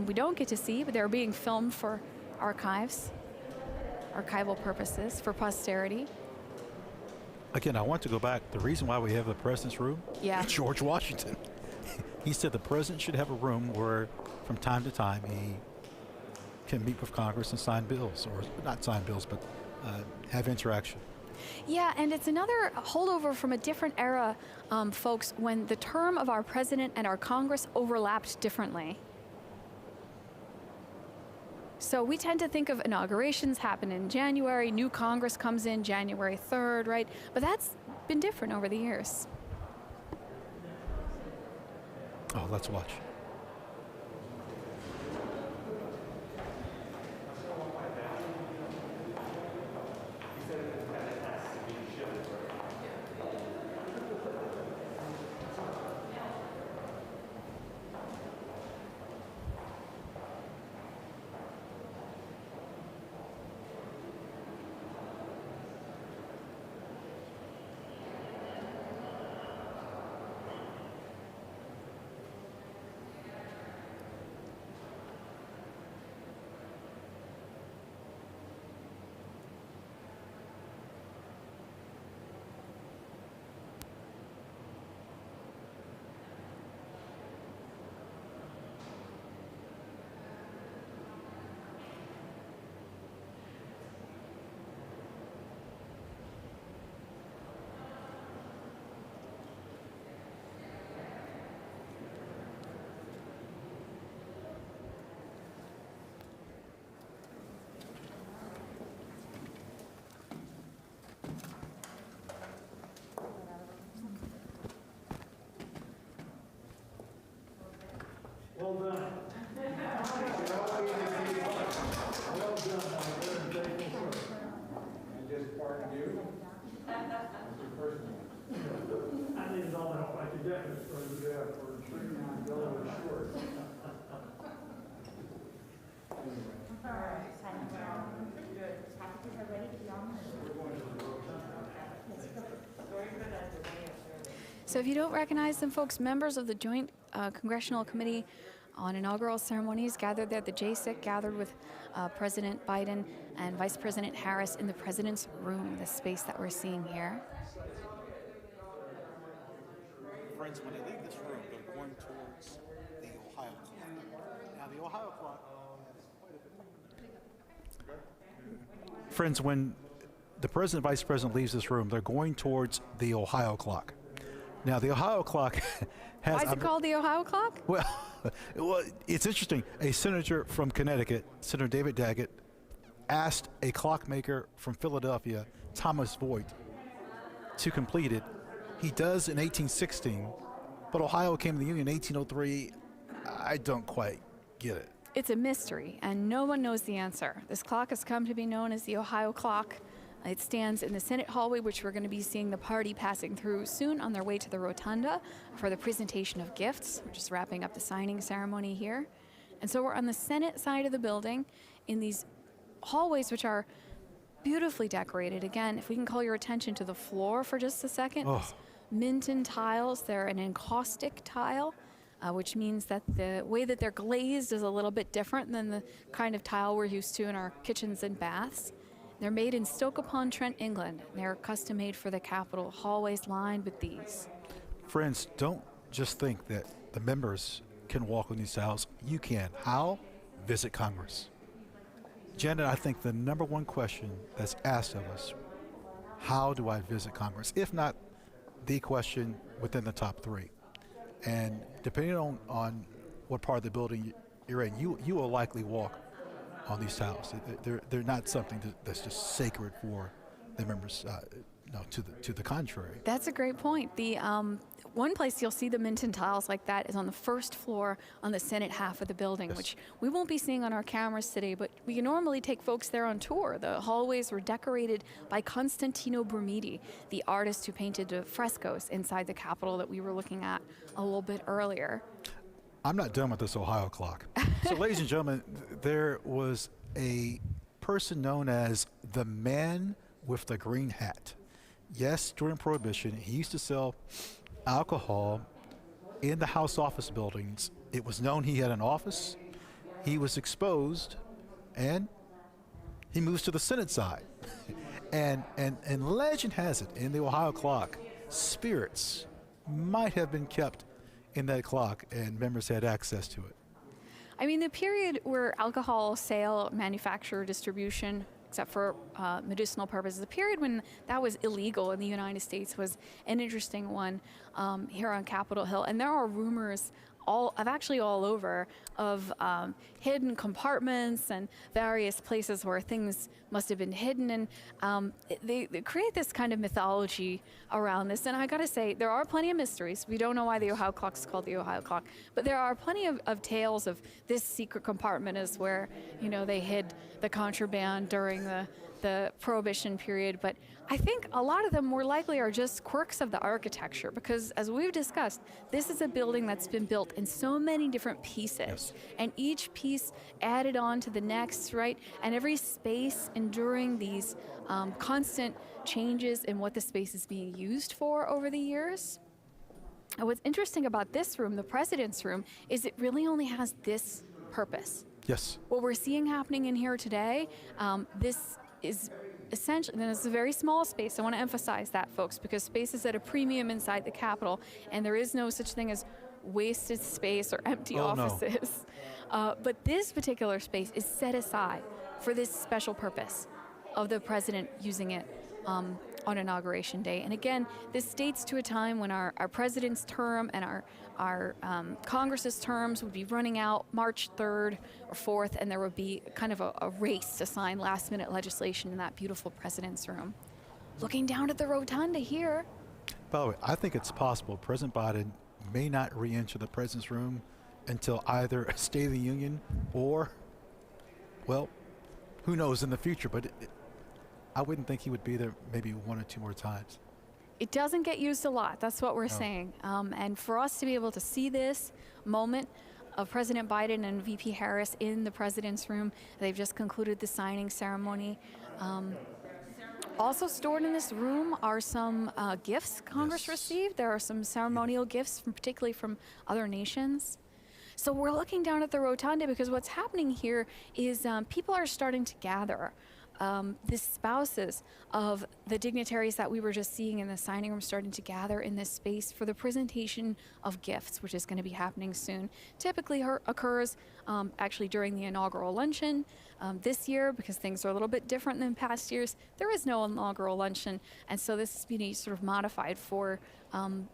we don't get to see, but they're being filmed for archival purposes, for posterity. Again, I want to go back. The reason why we have the president's room, yeah, George Washington. He said the president should have a room where from time to time he can meet with Congress and sign bills, or not sign bills, but have interaction. Yeah, and it's another holdover from a different era, folks, when the term of our president and our Congress overlapped differently. So we tend to think of inaugurations happen in January, new Congress comes in January 3rd, right? But that's been different over the years. Oh, let's watch. Well done. Well done. And just pardon you. I needed all the help I could get, Mr. President, for treating my bill was short. So if you don't recognize them, folks, members of the Joint Congressional Committee on Inaugural Ceremonies gathered there. The JSIC gathered with President Biden and Vice President Harris in the President's Room, the space that we're seeing here. Friends, when they leave this room, they're going towards the Ohio clock. Now, the Ohio clock. Friends, when the President and Vice President leaves this room, they're going towards the Ohio clock. Now, the Ohio clock has... Why is it called the Ohio clock? Well, it's interesting. A senator from Connecticut, Senator David Daggett, asked a clockmaker from Philadelphia, Thomas Voigt, to complete it. He does in 1816, but Ohio came to the Union in 1803. I don't quite get it. It's a mystery, and no one knows the answer. This clock has come to be known as the Ohio clock. It stands in the Senate hallway, which we're going to be seeing the party passing through soon on their way to the rotunda for the presentation of gifts. We're just wrapping up the signing ceremony here. And so we're on the Senate side of the building in these hallways, which are beautifully decorated. Again, if we can call your attention to the floor for just a second. Oh. Minton tiles, they're an encaustic tile, which means that the way that they're glazed is a little bit different than the kind of tile we're used to in our kitchens and baths. They're made in Stoke-upon-Trent, England. They're custom made for the Capitol, hallways lined with these. Friends, don't just think that the members can walk on these aisles. You can. How? Visit Congress. Janet, I think the number one question that's asked of us, how do I visit Congress? If not the question within the top three. And depending on what part of the building you're in, you will likely walk on these tiles. They're not something that's just sacred for the members. No, to the contrary. That's a great point. The one place you'll see the Minton tiles like that is on the first floor on the Senate half of the building, yes, which we won't be seeing on our cameras today, but we can normally take folks there on tour. The hallways were decorated by Constantino Brumidi, the artist who painted the frescoes inside the Capitol that we were looking at a little bit earlier. I'm not done with this Ohio clock. So, ladies and gentlemen, there was a person known as the man with the green hat. Yes, during Prohibition, he used to sell alcohol in the House office buildings. It was known he had an office. He was exposed, and he moves to the Senate side. and legend has it, in the Ohio clock, spirits might have been kept in that clock, and members had access to it. I mean, the period where alcohol sale, manufacture, distribution, except for medicinal purposes, the period when that was illegal in the United States was an interesting one here on Capitol Hill. And there are rumors all over of hidden compartments and various places where things must have been hidden, and they create this kind of mythology around this. And I gotta say, there are plenty of mysteries. We don't know why the Ohio clock is called the Ohio clock, but there are plenty of tales of this secret compartment is where, you know, they hid the contraband during the Prohibition period. But I think a lot of them more likely are just quirks of the architecture, because as we've discussed, this is a building that's been built in so many different pieces, yes, and each piece added on to the next, right? And every space enduring these constant changes in what the space is being used for over the years. And what's interesting about this room, the President's Room, is it really only has this purpose. Yes. What we're seeing happening in here today, this is essentially, and it's a very small space. I want to emphasize that, folks, because space is at a premium inside the Capitol, and there is no such thing as wasted space or empty offices. No. But this particular space is set aside for this special purpose of the President using it on Inauguration Day. And again, this dates to a time when our President's term and our Congress's terms would be running out March 3rd or 4th, and there would be kind of a race to sign last-minute legislation in that beautiful President's Room. Looking down at the rotunda here. By the way, I think it's possible President Biden may not re-enter the President's Room until either a State of the Union or, well, who knows in the future, but I wouldn't think he would be there maybe 1 or 2 more times. It doesn't get used a lot. That's what we're saying. And for us to be able to see this moment of President Biden and VP Harris in the president's room, they've just concluded the signing ceremony. Also stored in this room are some gifts Congress received. There are some ceremonial gifts, particularly from other nations. So we're looking down at the rotunda because what's happening here is people are starting to gather. The spouses of the dignitaries that we were just seeing in the signing room starting to gather in this space for the presentation of gifts, which is going to be happening soon. Typically occurs actually during the inaugural luncheon. This year, because things are a little bit different than past years, there is no inaugural luncheon, and so this is being sort of modified for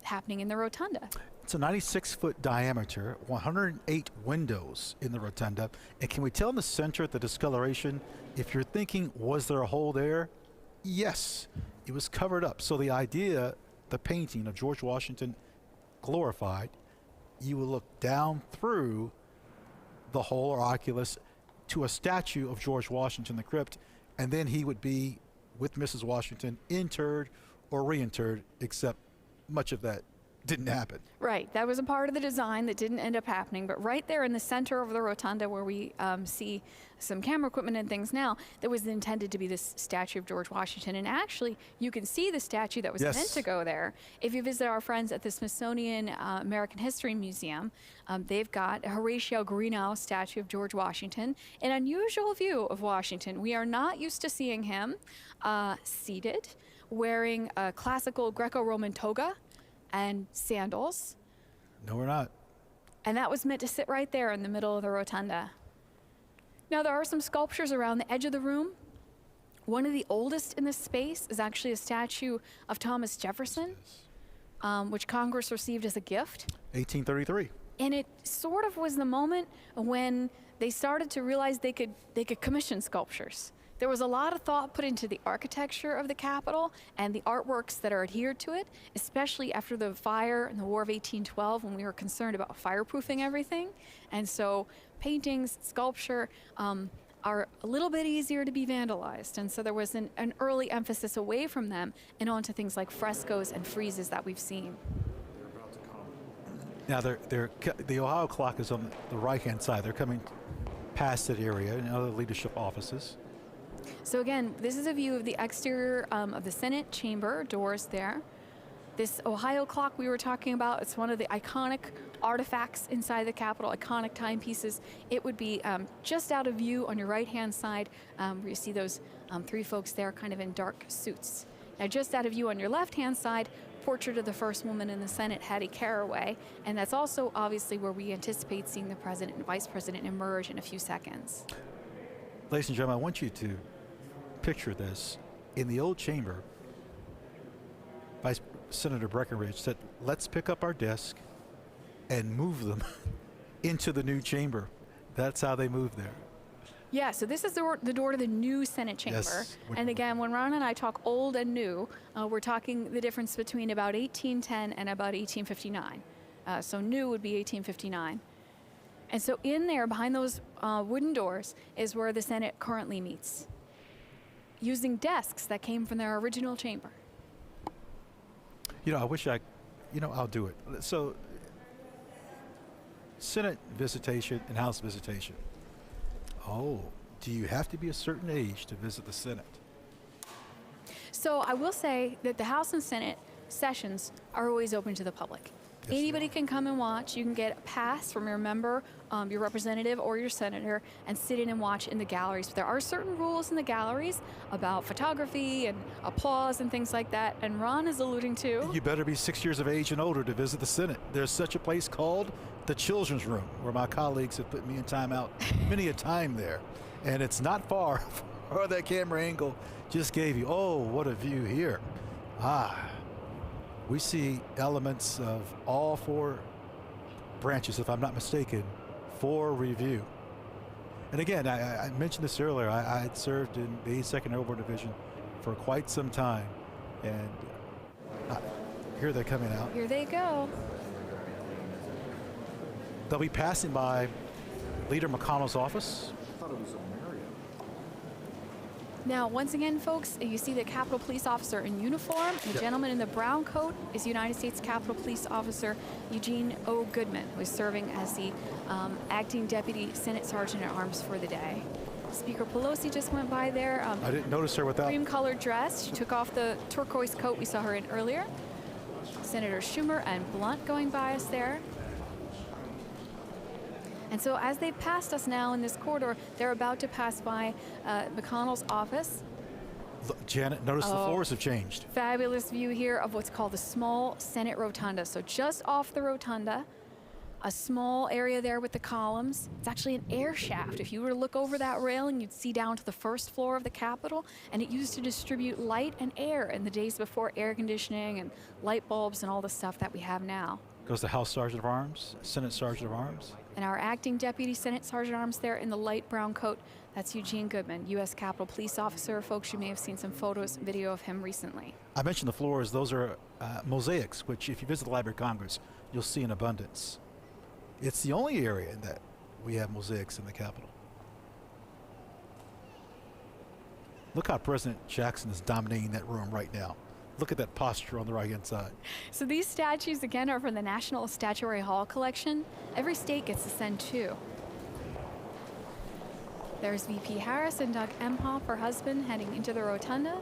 happening in the rotunda. It's a 96-foot diameter, 108 windows in the rotunda. And can we tell in the center at the discoloration, if you're thinking, was there a hole there? Yes, it was covered up. So the idea, the painting of George Washington glorified, you will look down through the hole or oculus to a statue of George Washington, the crypt, and then he would be with Mrs. Washington interred or reinterred, except much of that didn't happen. Right, that was a part of the design that didn't end up happening, but right there in the center of the rotunda where we see some camera equipment and things now, that was intended to be this statue of George Washington. And actually, you can see the statue that was meant to go there. If you visit our friends at the Smithsonian American History Museum, they've got a Horatio Greenough statue of George Washington, an unusual view of Washington. We are not used to seeing him seated, wearing a classical Greco-Roman toga and sandals. No, we're not. And that was meant to sit right there in the middle of the rotunda. Now, there are some sculptures around the edge of the room. One of the oldest in this space is actually a statue of Thomas Jefferson, which Congress received as a gift. 1833. And it sort of was the moment when they started to realize they could commission sculptures. There was a lot of thought put into the architecture of the Capitol and the artworks that are adhered to it, especially after the fire in the War of 1812 when we were concerned about fireproofing everything. And so paintings, sculpture are a little bit easier to be vandalized. And so there was an early emphasis away from them and onto things like frescoes and friezes that we've seen. Now, the Ohio clock is on the right-hand side. They're coming past that area and other leadership offices. So again, this is a view of the exterior of the Senate chamber, doors there. This Ohio clock we were talking about, it's one of the iconic artifacts inside the Capitol, iconic timepieces. It would be just out of view on your right-hand side, where you see those 3 folks there kind of in dark suits. Now, just out of view on your left-hand side, portrait of the first woman in the Senate, Hattie Caraway, and that's also obviously where we anticipate seeing the president and vice president emerge in a few seconds. Ladies and gentlemen, I want you to picture this. In the old chamber, Vice Senator Breckinridge said, let's pick up our desk and move them into the new chamber. That's how they moved there. Yeah, so this is the door to the new Senate chamber. Yes. And again, when Ron and I talk old and new, we're talking the difference between about 1810 and about 1859. So new would be 1859. And so in there, behind those wooden doors, is where the Senate currently meets, using desks that came from their original chamber. You know, I wish I'll do it. So, Senate visitation and House visitation. Oh, do you have to be a certain age to visit the Senate? So I will say that the House and Senate sessions are always open to the public. Yes, anybody can come and watch. You can get a pass from your member, your representative, or your senator, and sit in and watch in the galleries. But there are certain rules in the galleries about photography and applause and things like that. And Ron is alluding to... You better be 6 years of age and older to visit the Senate. There's such a place called the Children's Room, where my colleagues have put me in timeout many a time there. And it's not far from that camera angle just gave you. Oh, what a view here. We see elements of all 4 branches, if I'm not mistaken, for review. And again, I mentioned this earlier, I had served in the 82nd Airborne Division for quite some time. And here they're coming out. Here they go. They'll be passing by Leader McConnell's office. I thought it was a Marriott. Now, once again, folks, you see the Capitol Police Officer in uniform. The gentleman in the brown coat is United States Capitol Police Officer Eugene O. Goodman, who is serving as the acting Deputy Senate Sergeant at Arms for the day. Speaker Pelosi just went by there. I didn't notice her without. Cream-colored dress. She took off the turquoise coat we saw her in earlier. Senator Schumer and Blunt going by us there. And so as they passed us now in this corridor, they're about to pass by McConnell's office. Look, Janet, notice the floors have changed. Fabulous view here of what's called the small Senate rotunda. So just off the rotunda, a small area there with the columns. It's actually an air shaft. If you were to look over that railing, you'd see down to the first floor of the Capitol, and it used to distribute light and air in the days before air conditioning and light bulbs and all the stuff that we have now. Goes the House Sergeant of Arms, Senate Sergeant of Arms. And our acting Deputy Senate Sergeant at Arms there in the light brown coat, that's Eugene Goodman, U.S. Capitol Police Officer. Folks, you may have seen some photos and video of him recently. I mentioned the floors. Those are mosaics, which if you visit the Library of Congress, you'll see in abundance. It's the only area that we have mosaics in the Capitol. Look how President Jackson is dominating that room right now. Look at that posture on the right-hand side. So these statues, again, are from the National Statuary Hall collection. Every state gets to send two. There's VP Harris and Doug Emhoff, her husband, heading into the rotunda.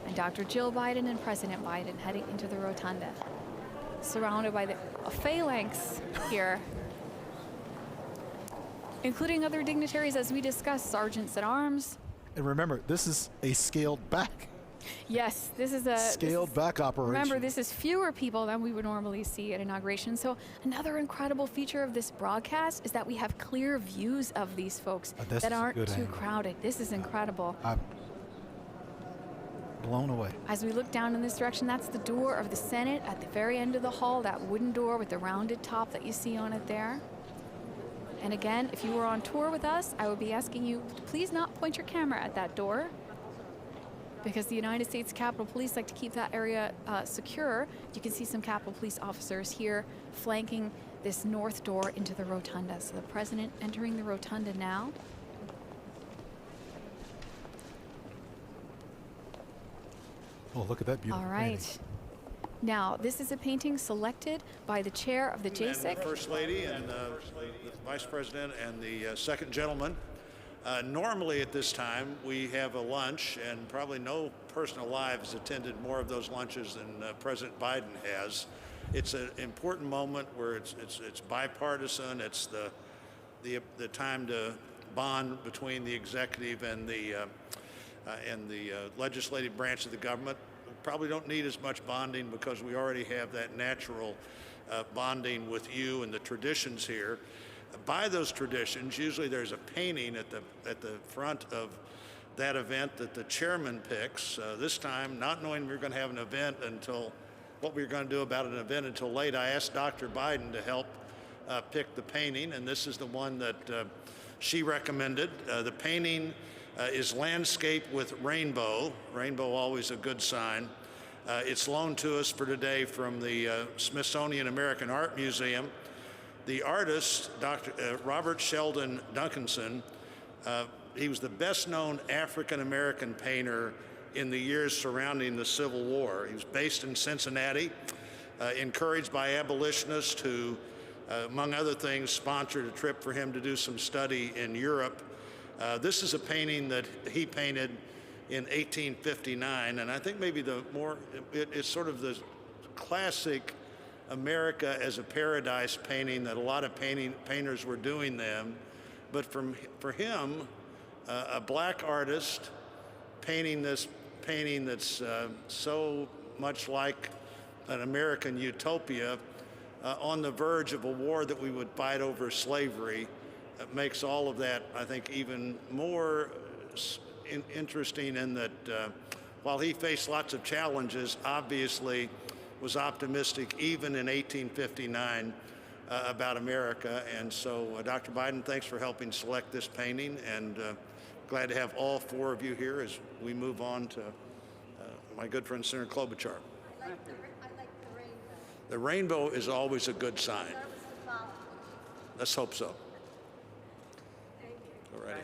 And Dr. Jill Biden and President Biden heading into the rotunda. Surrounded by a phalanx here, including other dignitaries, as we discussed, sergeants at arms. And remember, this is a scaled back. Yes, this is a scaled back operation. Remember, this is fewer people than we would normally see at inauguration. So another incredible feature of this broadcast is that we have clear views of these folks that aren't too crowded. This is incredible. I'm blown away. As we look down in this direction, that's the door of the Senate at the very end of the hall, that wooden door with the rounded top that you see on it there. And again, if you were on tour with us, I would be asking you to please not point your camera at that door, because the United States Capitol Police like to keep that area secure. You can see some Capitol Police officers here flanking this north door into the rotunda. So the president entering the rotunda now. Oh, look at that beautiful All right. painting. Now, this is a painting selected by the chair of the JSIC. And the First Lady and the Vice President and the second gentleman. Normally at this time, we have a lunch, and probably no person alive has attended more of those lunches than President Biden has. It's an important moment where it's bipartisan. It's the time to bond between the executive and the legislative branch of the government. We probably don't need as much bonding because we already have that natural bonding with you and the traditions here. By those traditions, usually there's a painting at the front of that event that the chairman picks. This time, not knowing we were going to have an event until what we were going to do about an event until late, I asked Dr. Biden to help pick the painting, and this is the one that she recommended. The painting is landscape with rainbow. Rainbow, always a good sign. It's loaned to us for today from the Smithsonian American Art Museum. The artist, Dr. Robert Sheldon Duncanson, he was the best-known African-American painter in the years surrounding the Civil War. He was based in Cincinnati, encouraged by abolitionists who, among other things, sponsored a trip for him to do some study in Europe. This is a painting that he painted in 1859, and I think maybe it's sort of the classic America as a paradise painting that a lot of painters were doing then. But for him, a black artist painting this painting that's so much like an American utopia on the verge of a war that we would fight over slavery, makes all of that, I think, even more interesting in that while he faced lots of challenges, obviously was optimistic even in 1859 about America. And so, Dr. Biden, thanks for helping select this painting, and glad to have all four of you here as we move on to my good friend Senator Klobuchar. I like the rainbow. The rainbow is always a good sign. Let's hope so. Go right ahead.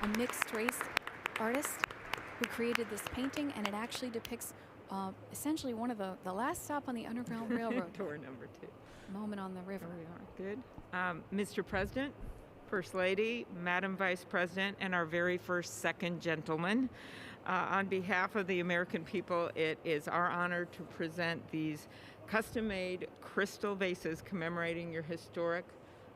A mixed race artist who created this painting, and it actually depicts essentially one of the last stop on the Underground Railroad. Door number 2. Moment on the river. There we are. Good. Mr. President, First Lady, Madam Vice President, and our very first second gentleman, on behalf of the American people, it is our honor to present these custom-made crystal vases commemorating your historic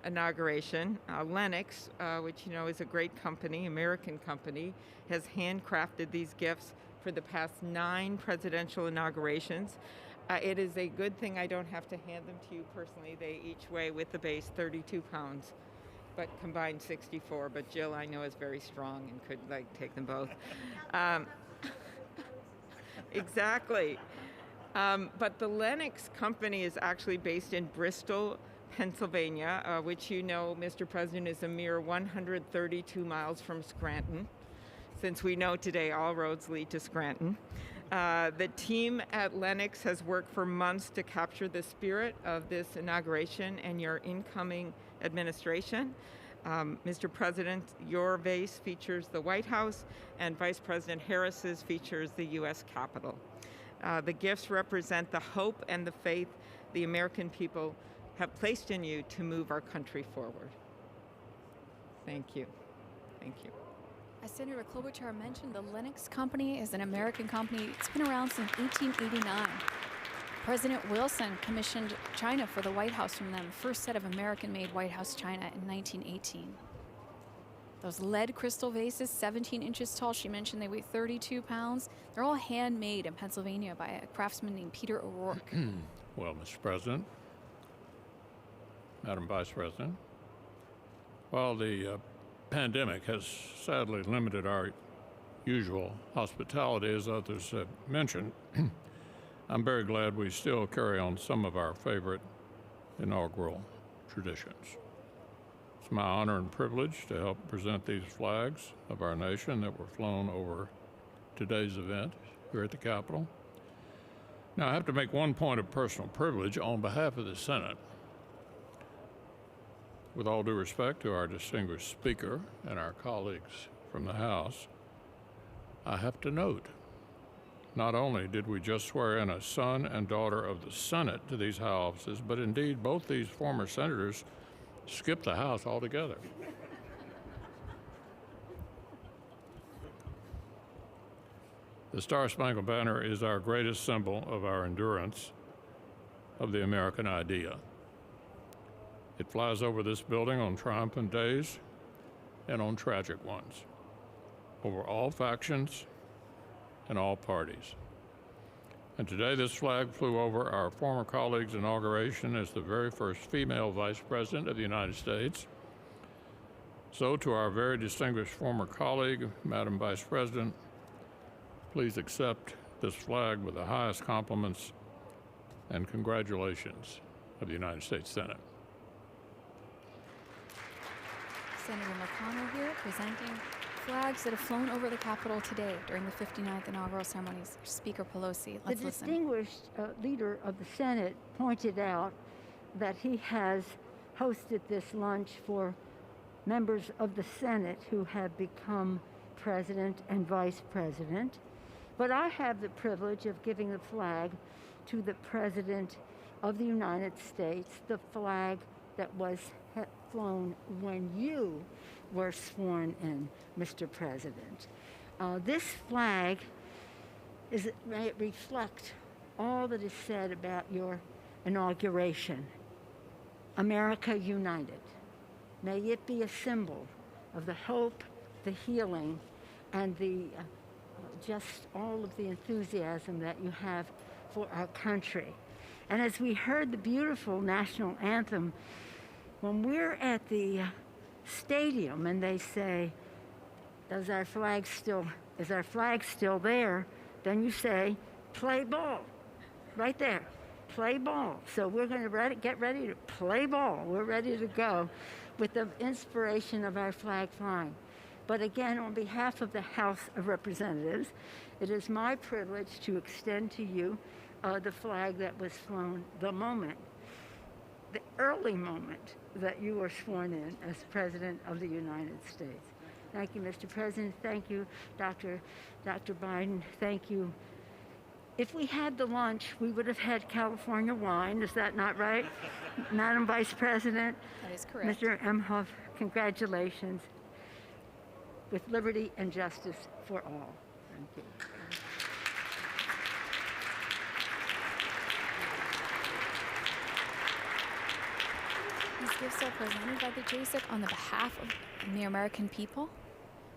inauguration. Lennox, which you know is a great company, American company, has handcrafted these gifts for the past 9 presidential inaugurations. It is a good thing I don't have to hand them to you personally. They each weigh, with the base, 32 pounds, but combined 64. But Jill, I know, is very strong and could take them both. Exactly. But the Lennox company is actually based in Bristol, Pennsylvania, which you know, Mr. President, is a mere 132 miles from Scranton, since we know today all roads lead to Scranton. The team at Lennox has worked for months to capture the spirit of this inauguration and your incoming administration. Mr. President, your vase features the White House, and Vice President Harris's features the U.S. Capitol. The gifts represent the hope and the faith the American people have placed in you to move our country forward. Thank you. Thank you. As Senator Klobuchar mentioned, the Lennox Company is an American company. It's been around since 1889. President Wilson commissioned China for the White House from them, first set of American-made White House china in 1918. Those lead crystal vases, 17 inches tall, she mentioned they weigh 32 pounds. They're all handmade in Pennsylvania by a craftsman named Peter O'Rourke. Well, Mr. President, Madam Vice President, while the pandemic has sadly limited our usual hospitality, as others have mentioned, I'm very glad we still carry on some of our favorite inaugural traditions. It's my honor and privilege to help present these flags of our nation that were flown over today's event here at the Capitol. Now, I have to make one point of personal privilege on behalf of the Senate. With all due respect to our distinguished Speaker and our colleagues from the House, I have to note, not only did we just swear in a son and daughter of the Senate to these high offices, but indeed both these former senators skipped the House altogether. The Star-Spangled Banner is our greatest symbol of our endurance of the American idea. It flies over this building on triumphant days and on tragic ones, over all factions and all parties. And today this flag flew over our former colleague's inauguration as the very first female Vice President of the United States. So to our very distinguished former colleague, Madam Vice President, please accept this flag with the highest compliments and congratulations of the United States Senate. Senator McConnell here presenting flags that have flown over the Capitol today during the 59th inaugural ceremonies. Speaker Pelosi, let's listen. The distinguished leader of the Senate pointed out that he has hosted this lunch for members of the Senate who have become president and vice president. But I have the privilege of giving the flag to the President of the United States, the flag that was flown when you were sworn in, Mr. President. This flag may it reflect all that is said about your inauguration. America united. May it be a symbol of the hope, the healing, and the just all of the enthusiasm that you have for our country. And as we heard the beautiful national anthem, when we're at the stadium and they say, is our flag still there? Then you say, play ball, right there, play ball. So we're going to get ready to play ball. We're ready to go with the inspiration of our flag flying. But again, on behalf of the House of Representatives, it is my privilege to extend to you the flag that was flown the early moment that you were sworn in as President of the United States. Thank you, Mr. President. Thank you, Dr. Biden. Thank you. If we had the lunch, we would have had California wine. Is that not right? Madam Vice President? That is correct. Mr. Emhoff, congratulations. With liberty and justice for all. Thank you. These gifts are presented by the JSIP on the behalf of the American people.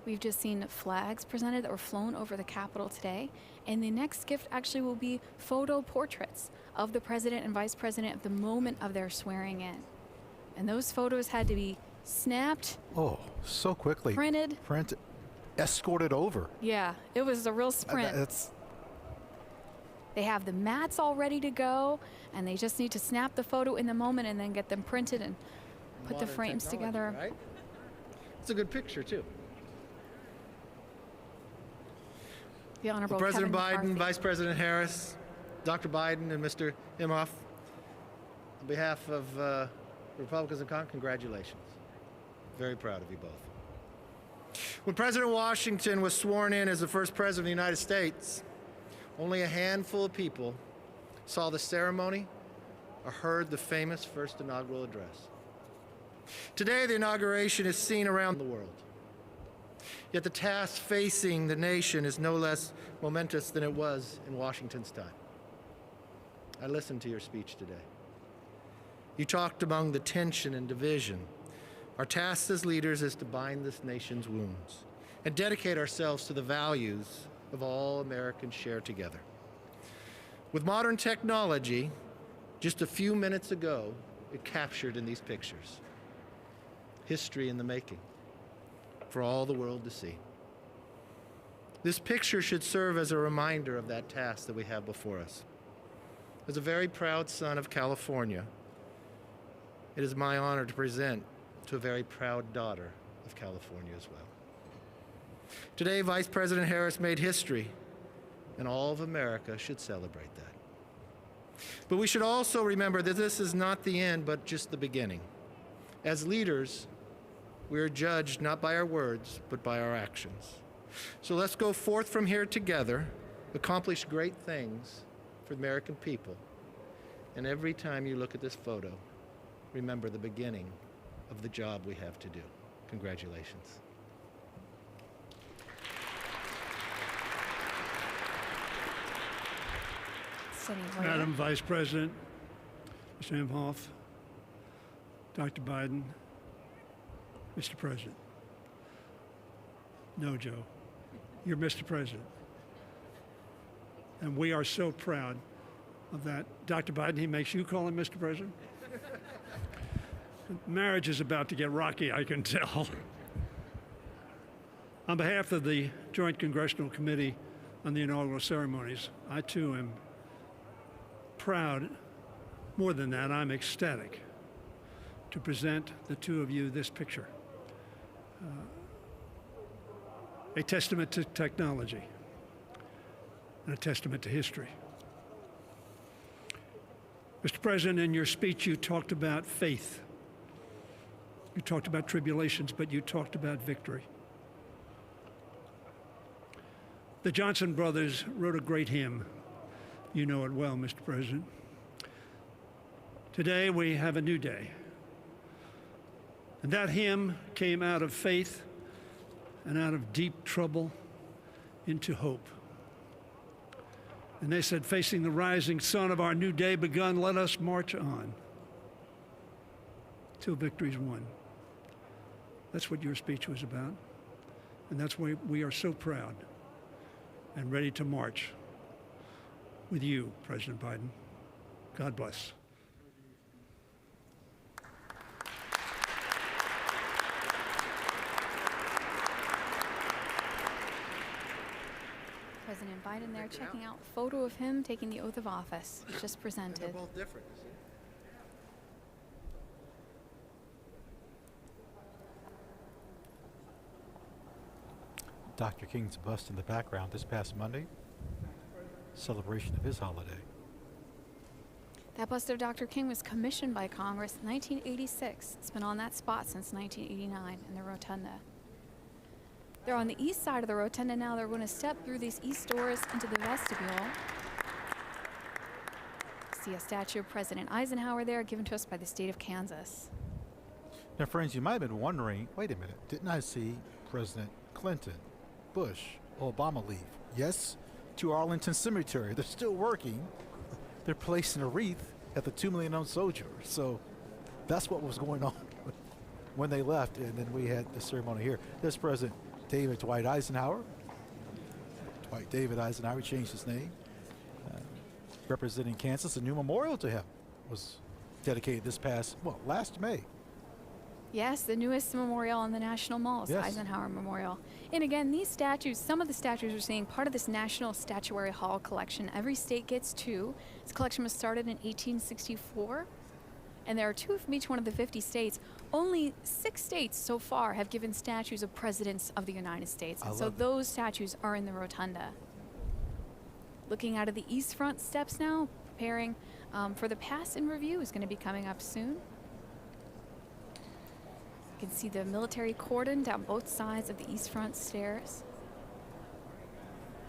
We've just seen flags presented that were flown over the Capitol today, and the next gift actually will be photo portraits of the President and Vice President at the moment of their swearing in. And those photos had to be snapped. Oh, so quickly. Printed. Escorted over. Yeah, it was a real sprint. They have the mats all ready to go, and they just need to snap the photo in the moment and then get them printed and put the frames together. Right? It's a good picture, too. The Honorable President Kevin Biden, McCarthy. Vice President Harris, Dr. Biden, and Mr. Imhoff, on behalf of Republicans in Congress, congratulations. Very proud of you both. When President Washington was sworn in as the first president of the United States, only a handful of people saw the ceremony or heard the famous first inaugural address. Today, the inauguration is seen around the world. Yet the task facing the nation is no less momentous than it was in Washington's time. I listened to your speech today. You talked among the tension and division. Our task as leaders is to bind this nation's wounds and dedicate ourselves to the values of all Americans share together. With modern technology, just a few minutes ago, it captured in these pictures. History in the making, for all the world to see. This picture should serve as a reminder of that task that we have before us. As a very proud son of California, it is my honor to present to a very proud daughter of California as well. Today, Vice President Harris made history, and all of America should celebrate that. But we should also remember that this is not the end, but just the beginning. As leaders, we are judged not by our words, but by our actions. So let's go forth from here together, accomplish great things for the American people. And every time you look at this photo, remember the beginning of the job we have to do. Congratulations. Madam Vice President, Mr. Imhoff, Dr. Biden, Mr. President. No, Joe, you're Mr. President. And we are so proud of that. Dr. Biden, he makes you call him Mr. President? Marriage is about to get rocky, I can tell. On behalf of the Joint Congressional Committee on the Inaugural Ceremonies, I too am proud. More than that, I'm ecstatic to present the two of you this picture. A testament to technology and a testament to history. Mr. President, in your speech, you talked about faith. You talked about tribulations, but you talked about victory. The Johnson brothers wrote a great hymn. You know it well, Mr. President. Today, we have a new day. And that hymn came out of faith and out of deep trouble into hope. And they said, facing the rising sun of our new day begun, let us march on till victory's won. That's what your speech was about. And that's why we are so proud and ready to march with you, President Biden. God bless. President Biden there checking out a photo of him taking the oath of office. It's just presented. They're both different. Dr. King's bust in the background this past Monday, celebration of his holiday. That bust of Dr. King was commissioned by Congress in 1986. It's been on that spot since 1989 in the rotunda. They're on the east side of the rotunda now. They're going to step through these east doors into the vestibule. See a statue of President Eisenhower there, given to us by the state of Kansas. Now, friends, you might have been wondering, wait a minute, didn't I see President Clinton, Bush, Obama leave? Yes, to Arlington Cemetery. They're still working. They're placing a wreath at the 2 million unknown soldier. So that's what was going on when they left, and then we had the ceremony here. There's President David Dwight Eisenhower. Dwight David Eisenhower changed his name. Representing Kansas, a new memorial to him was dedicated this past, last May. Yes, the newest memorial on the National Mall is Eisenhower Memorial. And again, these statues, some of the statues we're seeing, part of this National Statuary Hall collection. Every state gets 2. This collection was started in 1864, and there are 2 from each one of the 50 states. Only 6 states so far have given statues of presidents of the United States, and so those statues are in the rotunda. Looking out of the east front steps now, preparing for the pass in review is going to be coming up soon. You can see the military cordon down both sides of the east front stairs.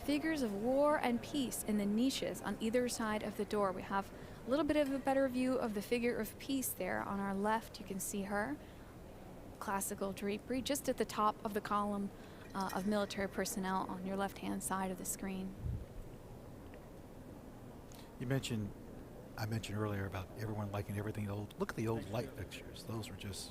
Figures of war and peace in the niches on either side of the door. We have a little bit of a better view of the figure of peace there on our left. You can see her. Classical drapery just at the top of the column of military personnel on your left-hand side of the screen. I mentioned earlier about everyone liking everything old. Look at the old light fixtures. Those were just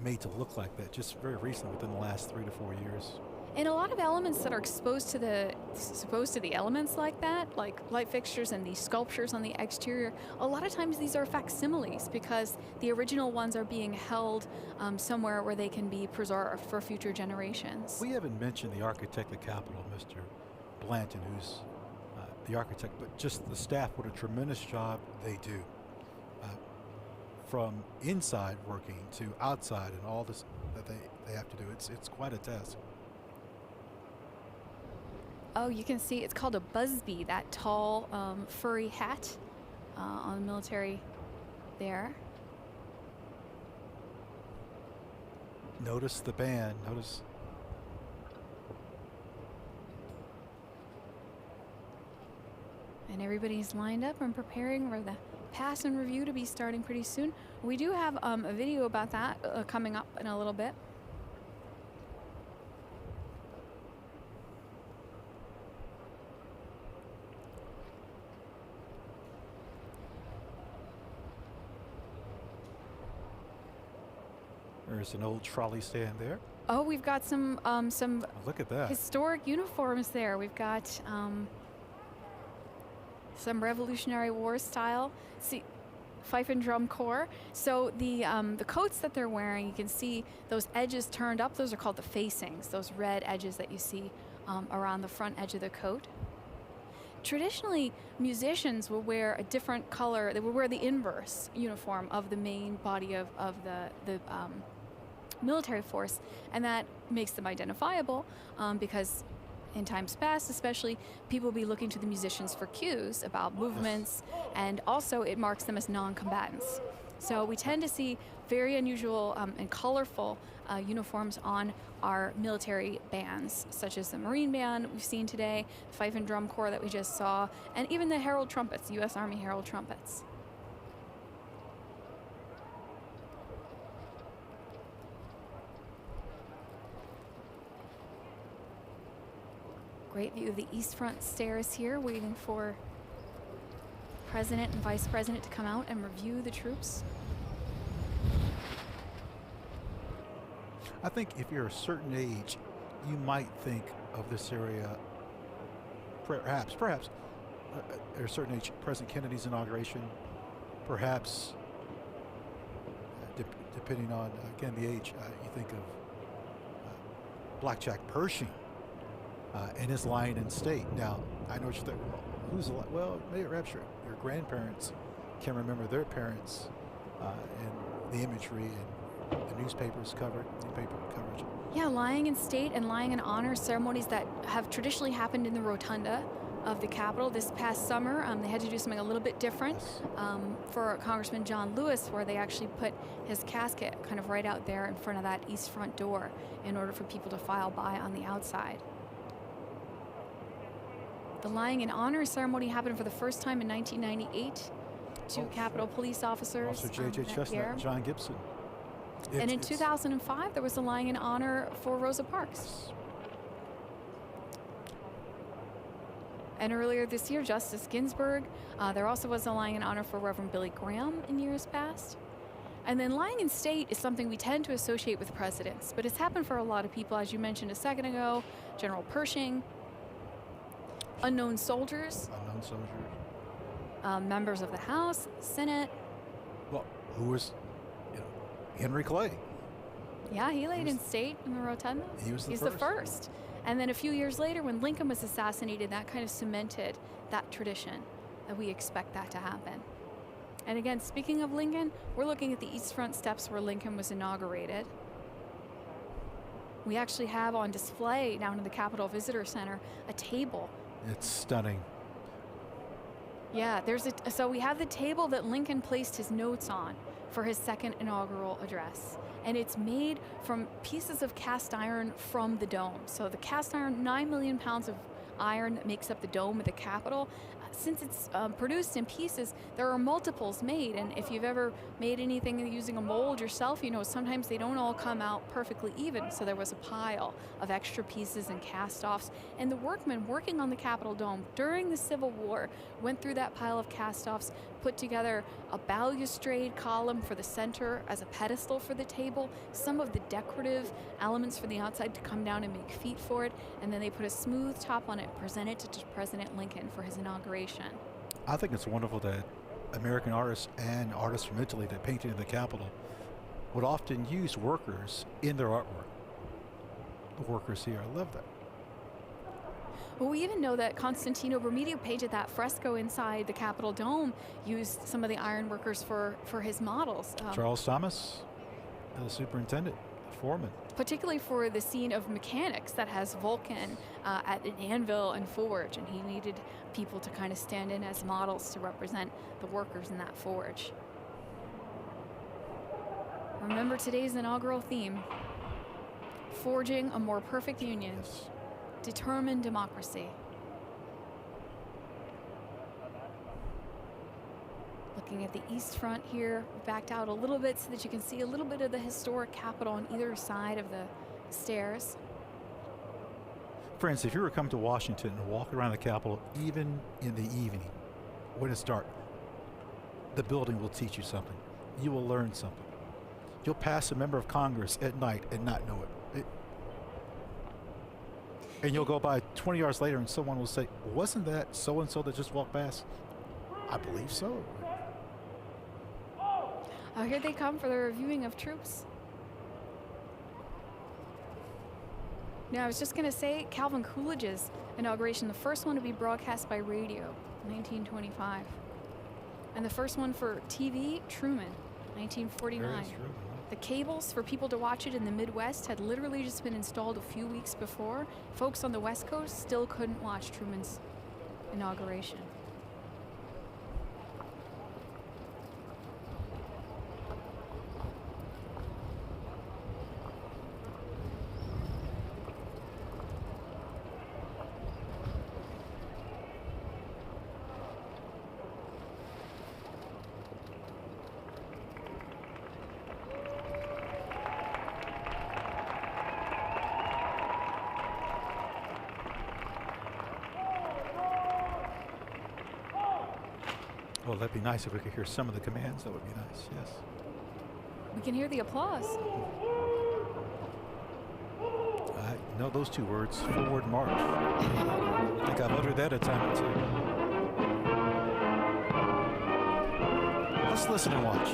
made to look like that just very recently, within the last 3 to 4 years. And a lot of elements that are exposed to the elements like that, like light fixtures and these sculptures on the exterior, a lot of times these are facsimiles because the original ones are being held somewhere where they can be preserved for future generations. We haven't mentioned the architect of the Capitol, Mr. Blanton, who's the architect, but just the staff, what a tremendous job they do. From inside working to outside and all this that they have to do. It's quite a task. Oh, you can see it's called a busby, that tall furry hat on the military there. Notice the band. Notice. And everybody's lined up and preparing for the pass and review to be starting pretty soon. We do have a video about that coming up in a little bit. There's an old trolley stand there. Oh, we've got some look at that. Historic uniforms there. We've got some Revolutionary War style, fife and drum corps. So the coats that they're wearing, you can see those edges turned up. Those are called the facings, those red edges that you see around the front edge of the coat. Traditionally, musicians will wear a different color. They will wear the inverse uniform of the main body of the military force, and that makes them identifiable because in times past, especially, people will be looking to the musicians for cues about movements, and also it marks them as non-combatants. So we tend to see very unusual and colorful uniforms on our military bands, such as the Marine Band we've seen today, the Fife and Drum Corps that we just saw, and even the Herald Trumpets, U.S. Army Herald Trumpets. Great view of the east front stairs here, waiting for President and Vice President to come out and review the troops. I think if you're a certain age, you might think of this area, perhaps at a certain age, President Kennedy's inauguration, perhaps, depending on, again, the age, you think of Blackjack Pershing and his line in state. Now, I know what you think, well, maybe perhaps your grandparents can remember their parents and the imagery and the newspaper coverage. Yeah, lying in state and lying in honor ceremonies that have traditionally happened in the rotunda of the Capitol. This past summer, they had to do something a little bit different for Congressman John Lewis, where they actually put his casket kind of right out there in front of that east front door in order for people to file by on the outside. The lying in honor ceremony happened for the first time in 1998. Two Capitol police officers. Officer J.J. that Chestnut, year. and John Gibson. And in 2005, there was a lying in honor for Rosa Parks. And earlier this year, Justice Ginsburg. There also was a lying in honor for Reverend Billy Graham in years past. And then lying in state is something we tend to associate with presidents, but it's happened for a lot of people, as you mentioned a second ago. General Pershing, unknown soldiers. Unknown soldiers. Members of the House, Senate. Well, who was, Henry Clay. Yeah, he laid in state in the rotunda. He's the first. And then a few years later, when Lincoln was assassinated, that kind of cemented that tradition, that we expect that to happen. And again, speaking of Lincoln, we're looking at the East Front steps where Lincoln was inaugurated. We actually have on display down in the Capitol Visitor Center a table. It's stunning. Yeah, so we have the table that Lincoln placed his notes on for his second inaugural address. And it's made from pieces of cast iron from the dome. So the cast iron, 9 million pounds of iron that makes up the dome of the Capitol. Since it's produced in pieces, there are multiples made. And if you've ever made anything using a mold yourself, sometimes they don't all come out perfectly even. So there was a pile of extra pieces and cast-offs. And the workmen working on the Capitol dome during the Civil War went through that pile of cast-offs, put together a balustrade column for the center as a pedestal for the table, some of the decorative elements for the outside to come down and make feet for it, and then they put a smooth top on it, presented to President Lincoln for his inauguration. I think it's wonderful that American artists and artists from Italy that painted in the Capitol would often use workers in their artwork. The workers here, I love that. Well, we even know that Constantino Brumidi, who painted that fresco inside the Capitol dome, used some of the iron workers for his models. Charles Thomas, the superintendent, the foreman. Particularly for the scene of mechanics that has Vulcan at an anvil and forge, and he needed people to kind of stand in as models to represent the workers in that forge. Remember today's inaugural theme: forging a more perfect union. Yes. Determined democracy. Looking at the East Front here, backed out a little bit so that you can see a little bit of the historic Capitol on either side of the stairs. Friends, if you were to come to Washington and walk around the Capitol, even in the evening, when it's dark, the building will teach you something. You will learn something. You'll pass a member of Congress at night and not know it. And you'll go by 20 yards later and someone will say, wasn't that so-and-so that just walked past? I believe so. Oh, here they come for the reviewing of troops. Now, I was just going to say, Calvin Coolidge's inauguration, the first one to be broadcast by radio, 1925. And the first one for TV, Truman, 1949. The cables for people to watch it in the Midwest had literally just been installed a few weeks before. Folks on the West Coast still couldn't watch Truman's inauguration. Well, that'd be nice if we could hear some of the commands. That would be nice, yes. We can hear the applause. I know those two words, forward march. I think I've uttered that a time or two. Let's listen and watch.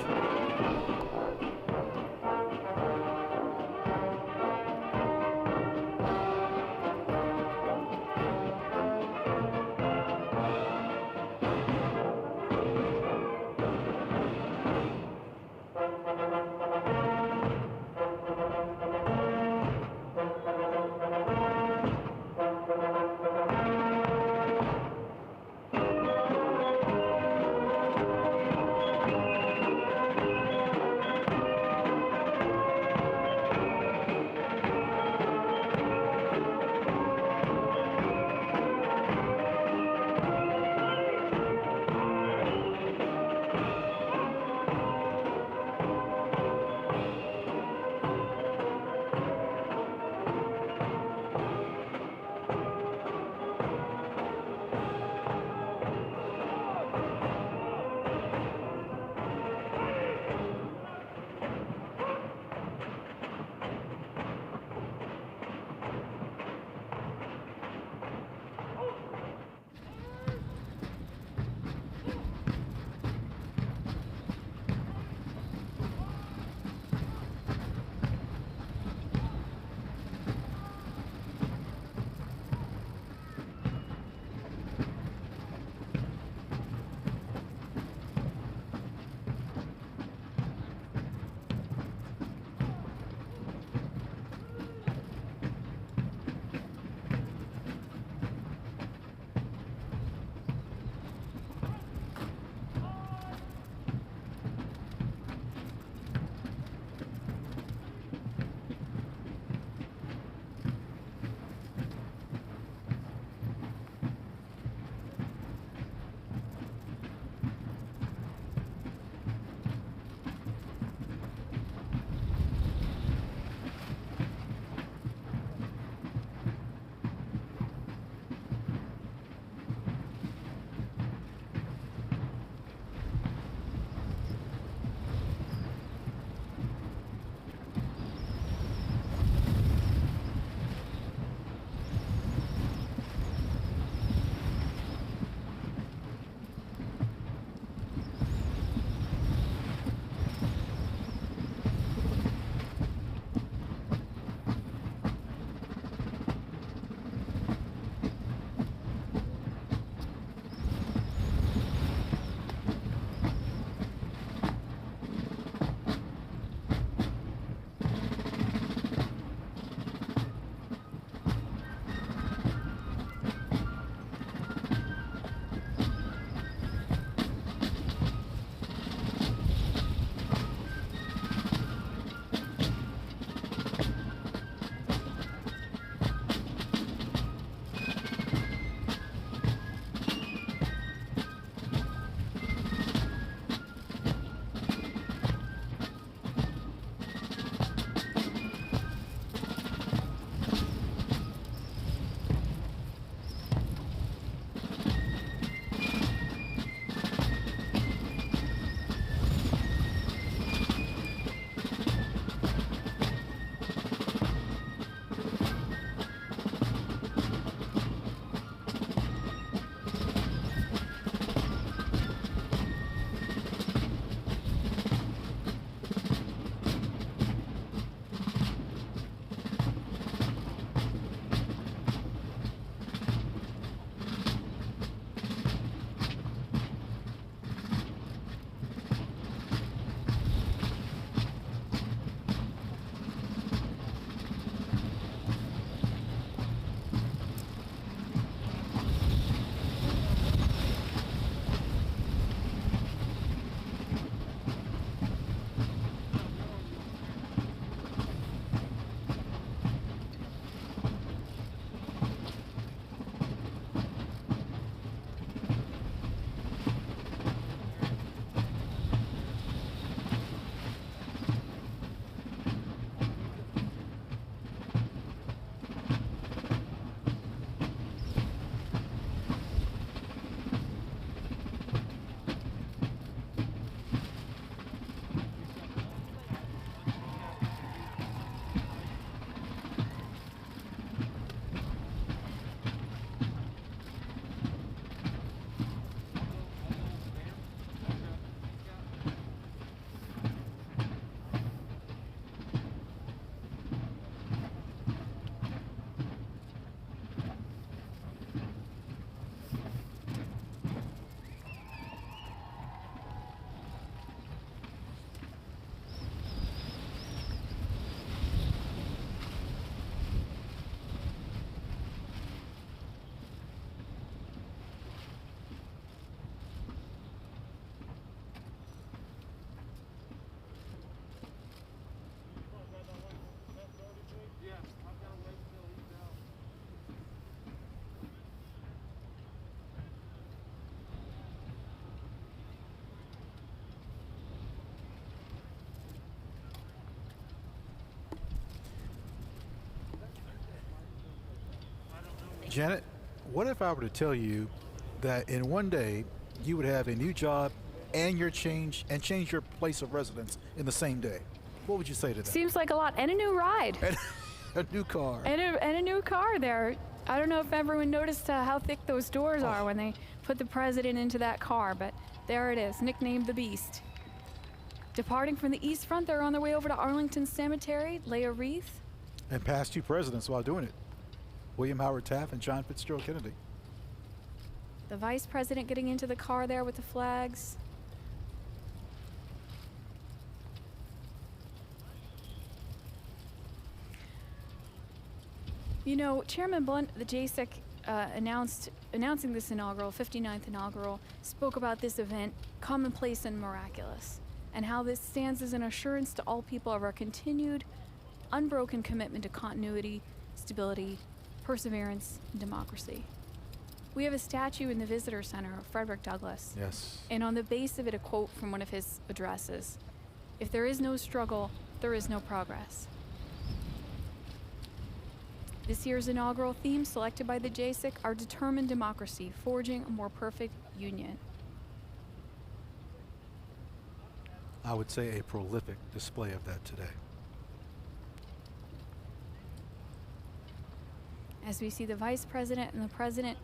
Janet, what if I were to tell you that in one day you would have a new job and change your place of residence in the same day? What would you say to that? Seems like a lot. And a new ride. A new car. And a new car there. I don't know if everyone noticed how thick those doors are when they put the president into that car, but there it is, nicknamed the Beast. Departing from the East Front, they're on their way over to Arlington Cemetery, lay a wreath. And past two presidents while doing it. William Howard Taft and John Fitzgerald Kennedy. The vice president getting into the car there with the flags. You know, Chairman Blunt, the JSEC, announcing this 59th inaugural, spoke about this event, commonplace and miraculous, and how this stands as an assurance to all people of our continued, unbroken commitment to continuity, stability, perseverance, and democracy. We have a statue in the Visitor Center of Frederick Douglass. Yes. And on the base of it, a quote from one of his addresses: "If there is no struggle, there is no progress." This year's inaugural theme, selected by the JSIC, "Our Determined Democracy, Forging a More Perfect Union." I would say a prolific display of that today. As we see the Vice President and the President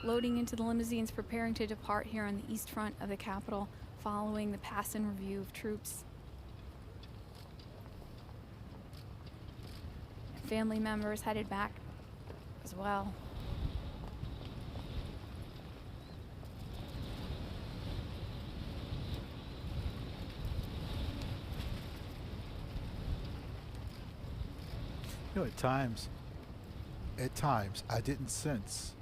loading into the limousines, preparing to depart here on the East Front of the Capitol, following the pass and review of troops. Family members headed back as well. You know, at times, I didn't sense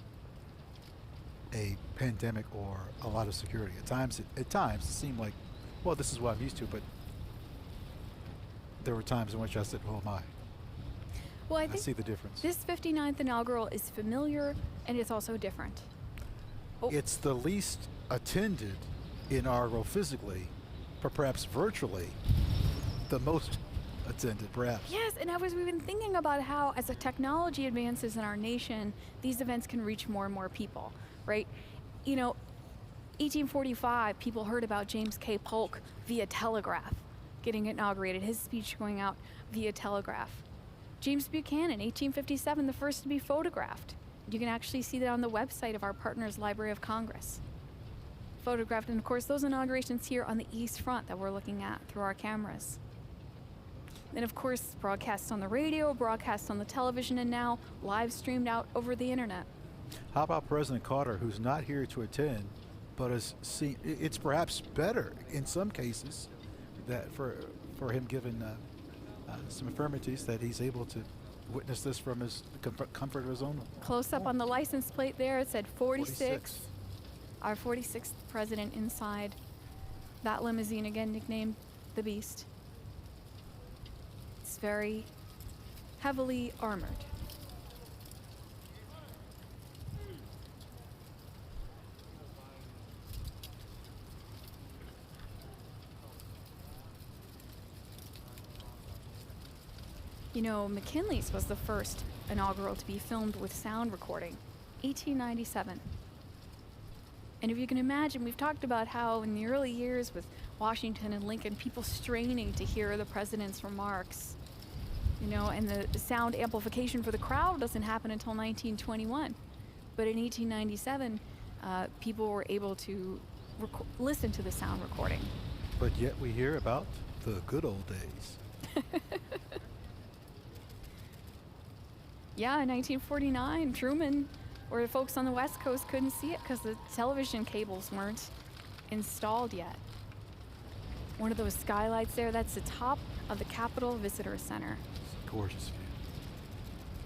a pandemic or a lot of security. At times, it seemed like, well, this is what I'm used to, but there were times in which I said, oh my. Well, I think see the difference. This 59th inaugural is familiar, and it's also different. Oh. It's the least attended inaugural physically, but perhaps virtually, the most attended, perhaps. Yes, and we've been thinking about how, as the technology advances in our nation, these events can reach more and more people, right? You know, 1845, people heard about James K. Polk via telegraph getting inaugurated, his speech going out via telegraph. James Buchanan, 1857, the first to be photographed. You can actually see that on the website of our partners, Library of Congress. Photographed, and of course, those inaugurations here on the East Front that we're looking at through our cameras. Then, of course, broadcasts on the radio, broadcasts on the television, and now live streamed out over the internet. How about President Carter, who's not here to attend, but is seen? It's perhaps better in some cases that for him, given some infirmities, that he's able to witness this from his comfort of his own. Close up on the license plate there, it said 46. Our 46th president inside that limousine, again nicknamed the Beast. It's very heavily armored. You know, McKinley's was the first inaugural to be filmed with sound recording, 1897. And if you can imagine, we've talked about how in the early years with Washington and Lincoln, people straining to hear the president's remarks, you know, and the sound amplification for the crowd doesn't happen until 1921. But in 1897, people were able to listen to the sound recording. But yet we hear about the good old days. Yeah, in 1949, Truman, or the folks on the West Coast couldn't see it because the television cables weren't installed yet. One of those skylights there, that's the top of the Capitol Visitor Center. It's a gorgeous view.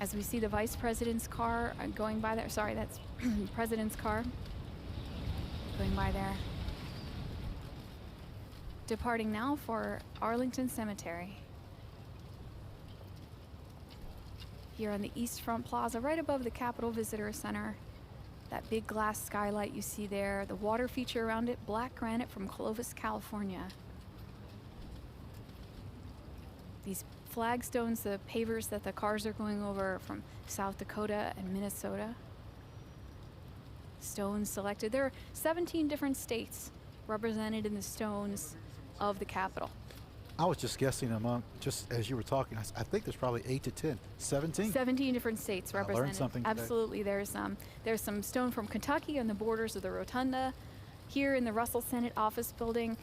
As we see the Vice President's car going by there. Sorry, that's President's car going by there. Departing now for Arlington Cemetery. Here on the East Front Plaza, right above the Capitol Visitor Center. That big glass skylight you see there, the water feature around it, black granite from Clovis, California. These flagstones, the pavers that the cars are going over from South Dakota and Minnesota. stones selected. There are 17 different states represented in the stones of the Capitol. I was just guessing among, just as you were talking, I think there's probably 8 to 10, 17? 17 different states represented. I learned something today. Absolutely. There's some stone from Kentucky on the borders of the rotunda. Here in the Russell Senate office building,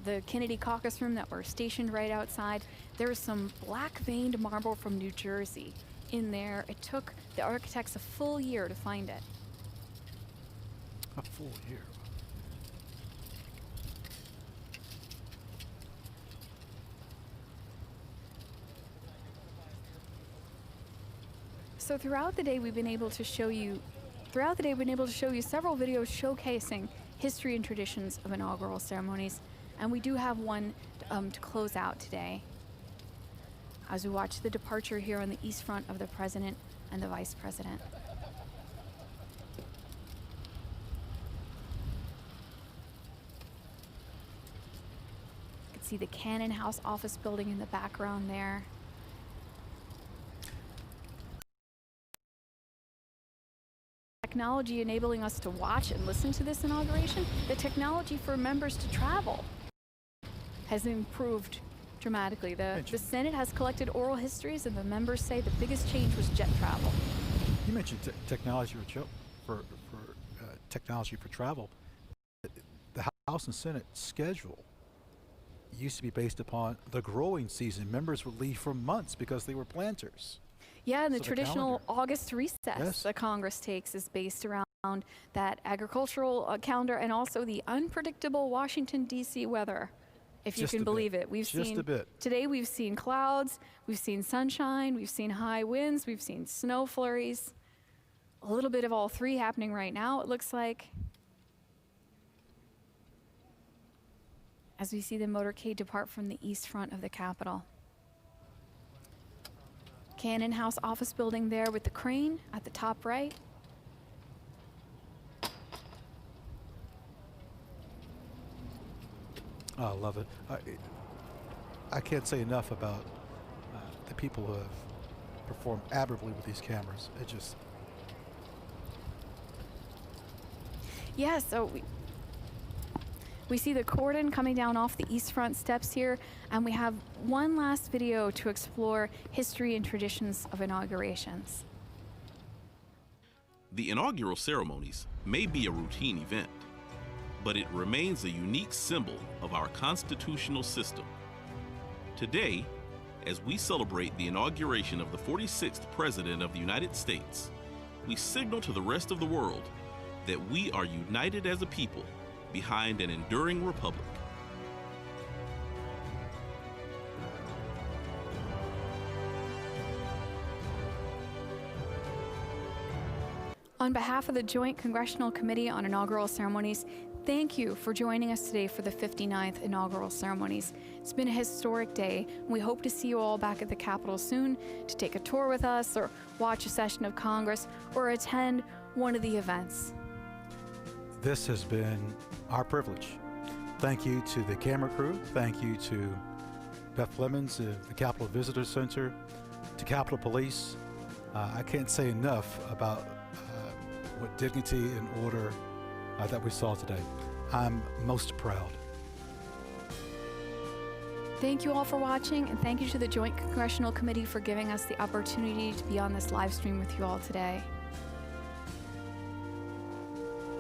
the Kennedy caucus room that we're stationed right outside, there's some black-veined marble from New Jersey in there. It took the architects a full year to find it. A full year. So throughout the day, we've been able to show you several videos showcasing history and traditions of inaugural ceremonies, and we do have one to close out today as we watch the departure here on the east front of the President and the Vice President. You can see the Cannon House office building in the background there. Technology enabling us to watch and listen to this inauguration, the technology for members to travel has improved dramatically. The Senate has collected oral histories, and the members say the biggest change was jet travel. You mentioned technology for technology for travel. The House and Senate schedule used to be based upon the growing season. Members would leave for months because they were planters. Yeah, and the traditional August recess that Congress takes is based around that agricultural calendar and also the unpredictable Washington, D.C. weather, if you can believe it. Today we've seen clouds, we've seen sunshine, we've seen high winds, we've seen snow flurries. A little bit of all three happening right now, it looks like. As we see the motorcade depart from the east front of the Capitol. Cannon House office building there with the crane at the top right. Oh, I love it. I can't say enough about the people who have performed admirably with these cameras. It just... Yeah, so we see the cordon coming down off the east front steps here, and we have one last video to explore history and traditions of inaugurations. The inaugural ceremonies may be a routine event, but it remains a unique symbol of our constitutional system. Today, as we celebrate the inauguration of the 46th President of the United States, we signal to the rest of the world that we are united as a people behind an enduring republic. On behalf of the Joint Congressional Committee on Inaugural Ceremonies, thank you for joining us today for the 59th inaugural ceremonies. It's been a historic day. We hope to see you all back at the Capitol soon to take a tour with us or watch a session of Congress or attend one of the events. This has been our privilege. Thank you to the camera crew. Thank you to Beth Lemons of the Capitol Visitor Center, to Capitol Police. I can't say enough about what dignity and order that we saw today. I'm most proud. Thank you all for watching, and thank you to the Joint Congressional Committee for giving us the opportunity to be on this live stream with you all today.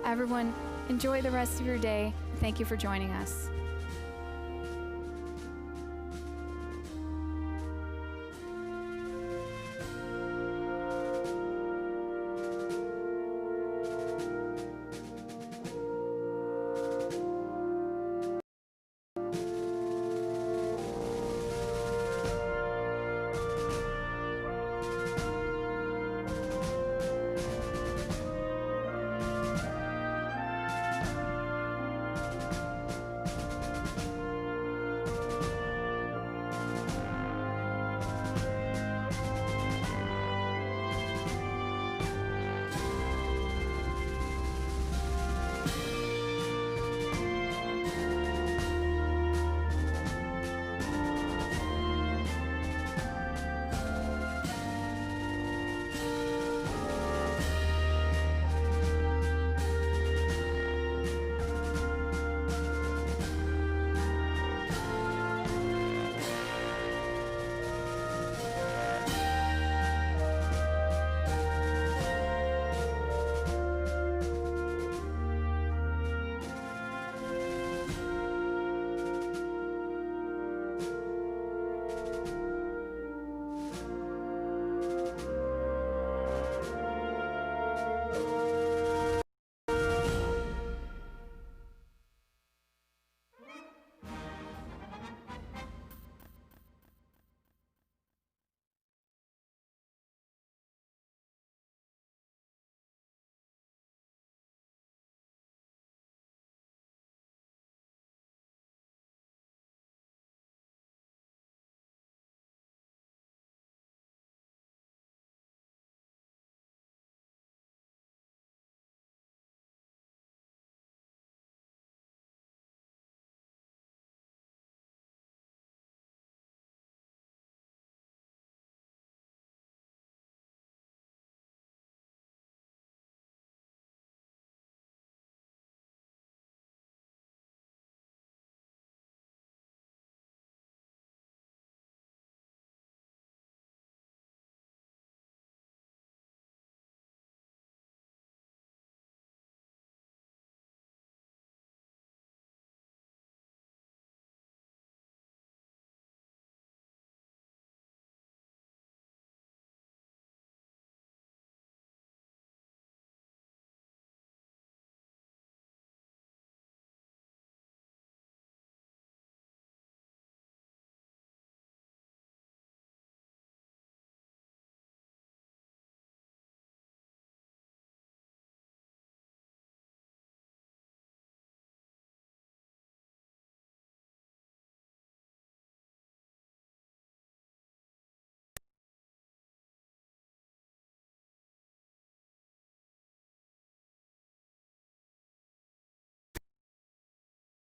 Everyone, enjoy the rest of your day. Thank you for joining us.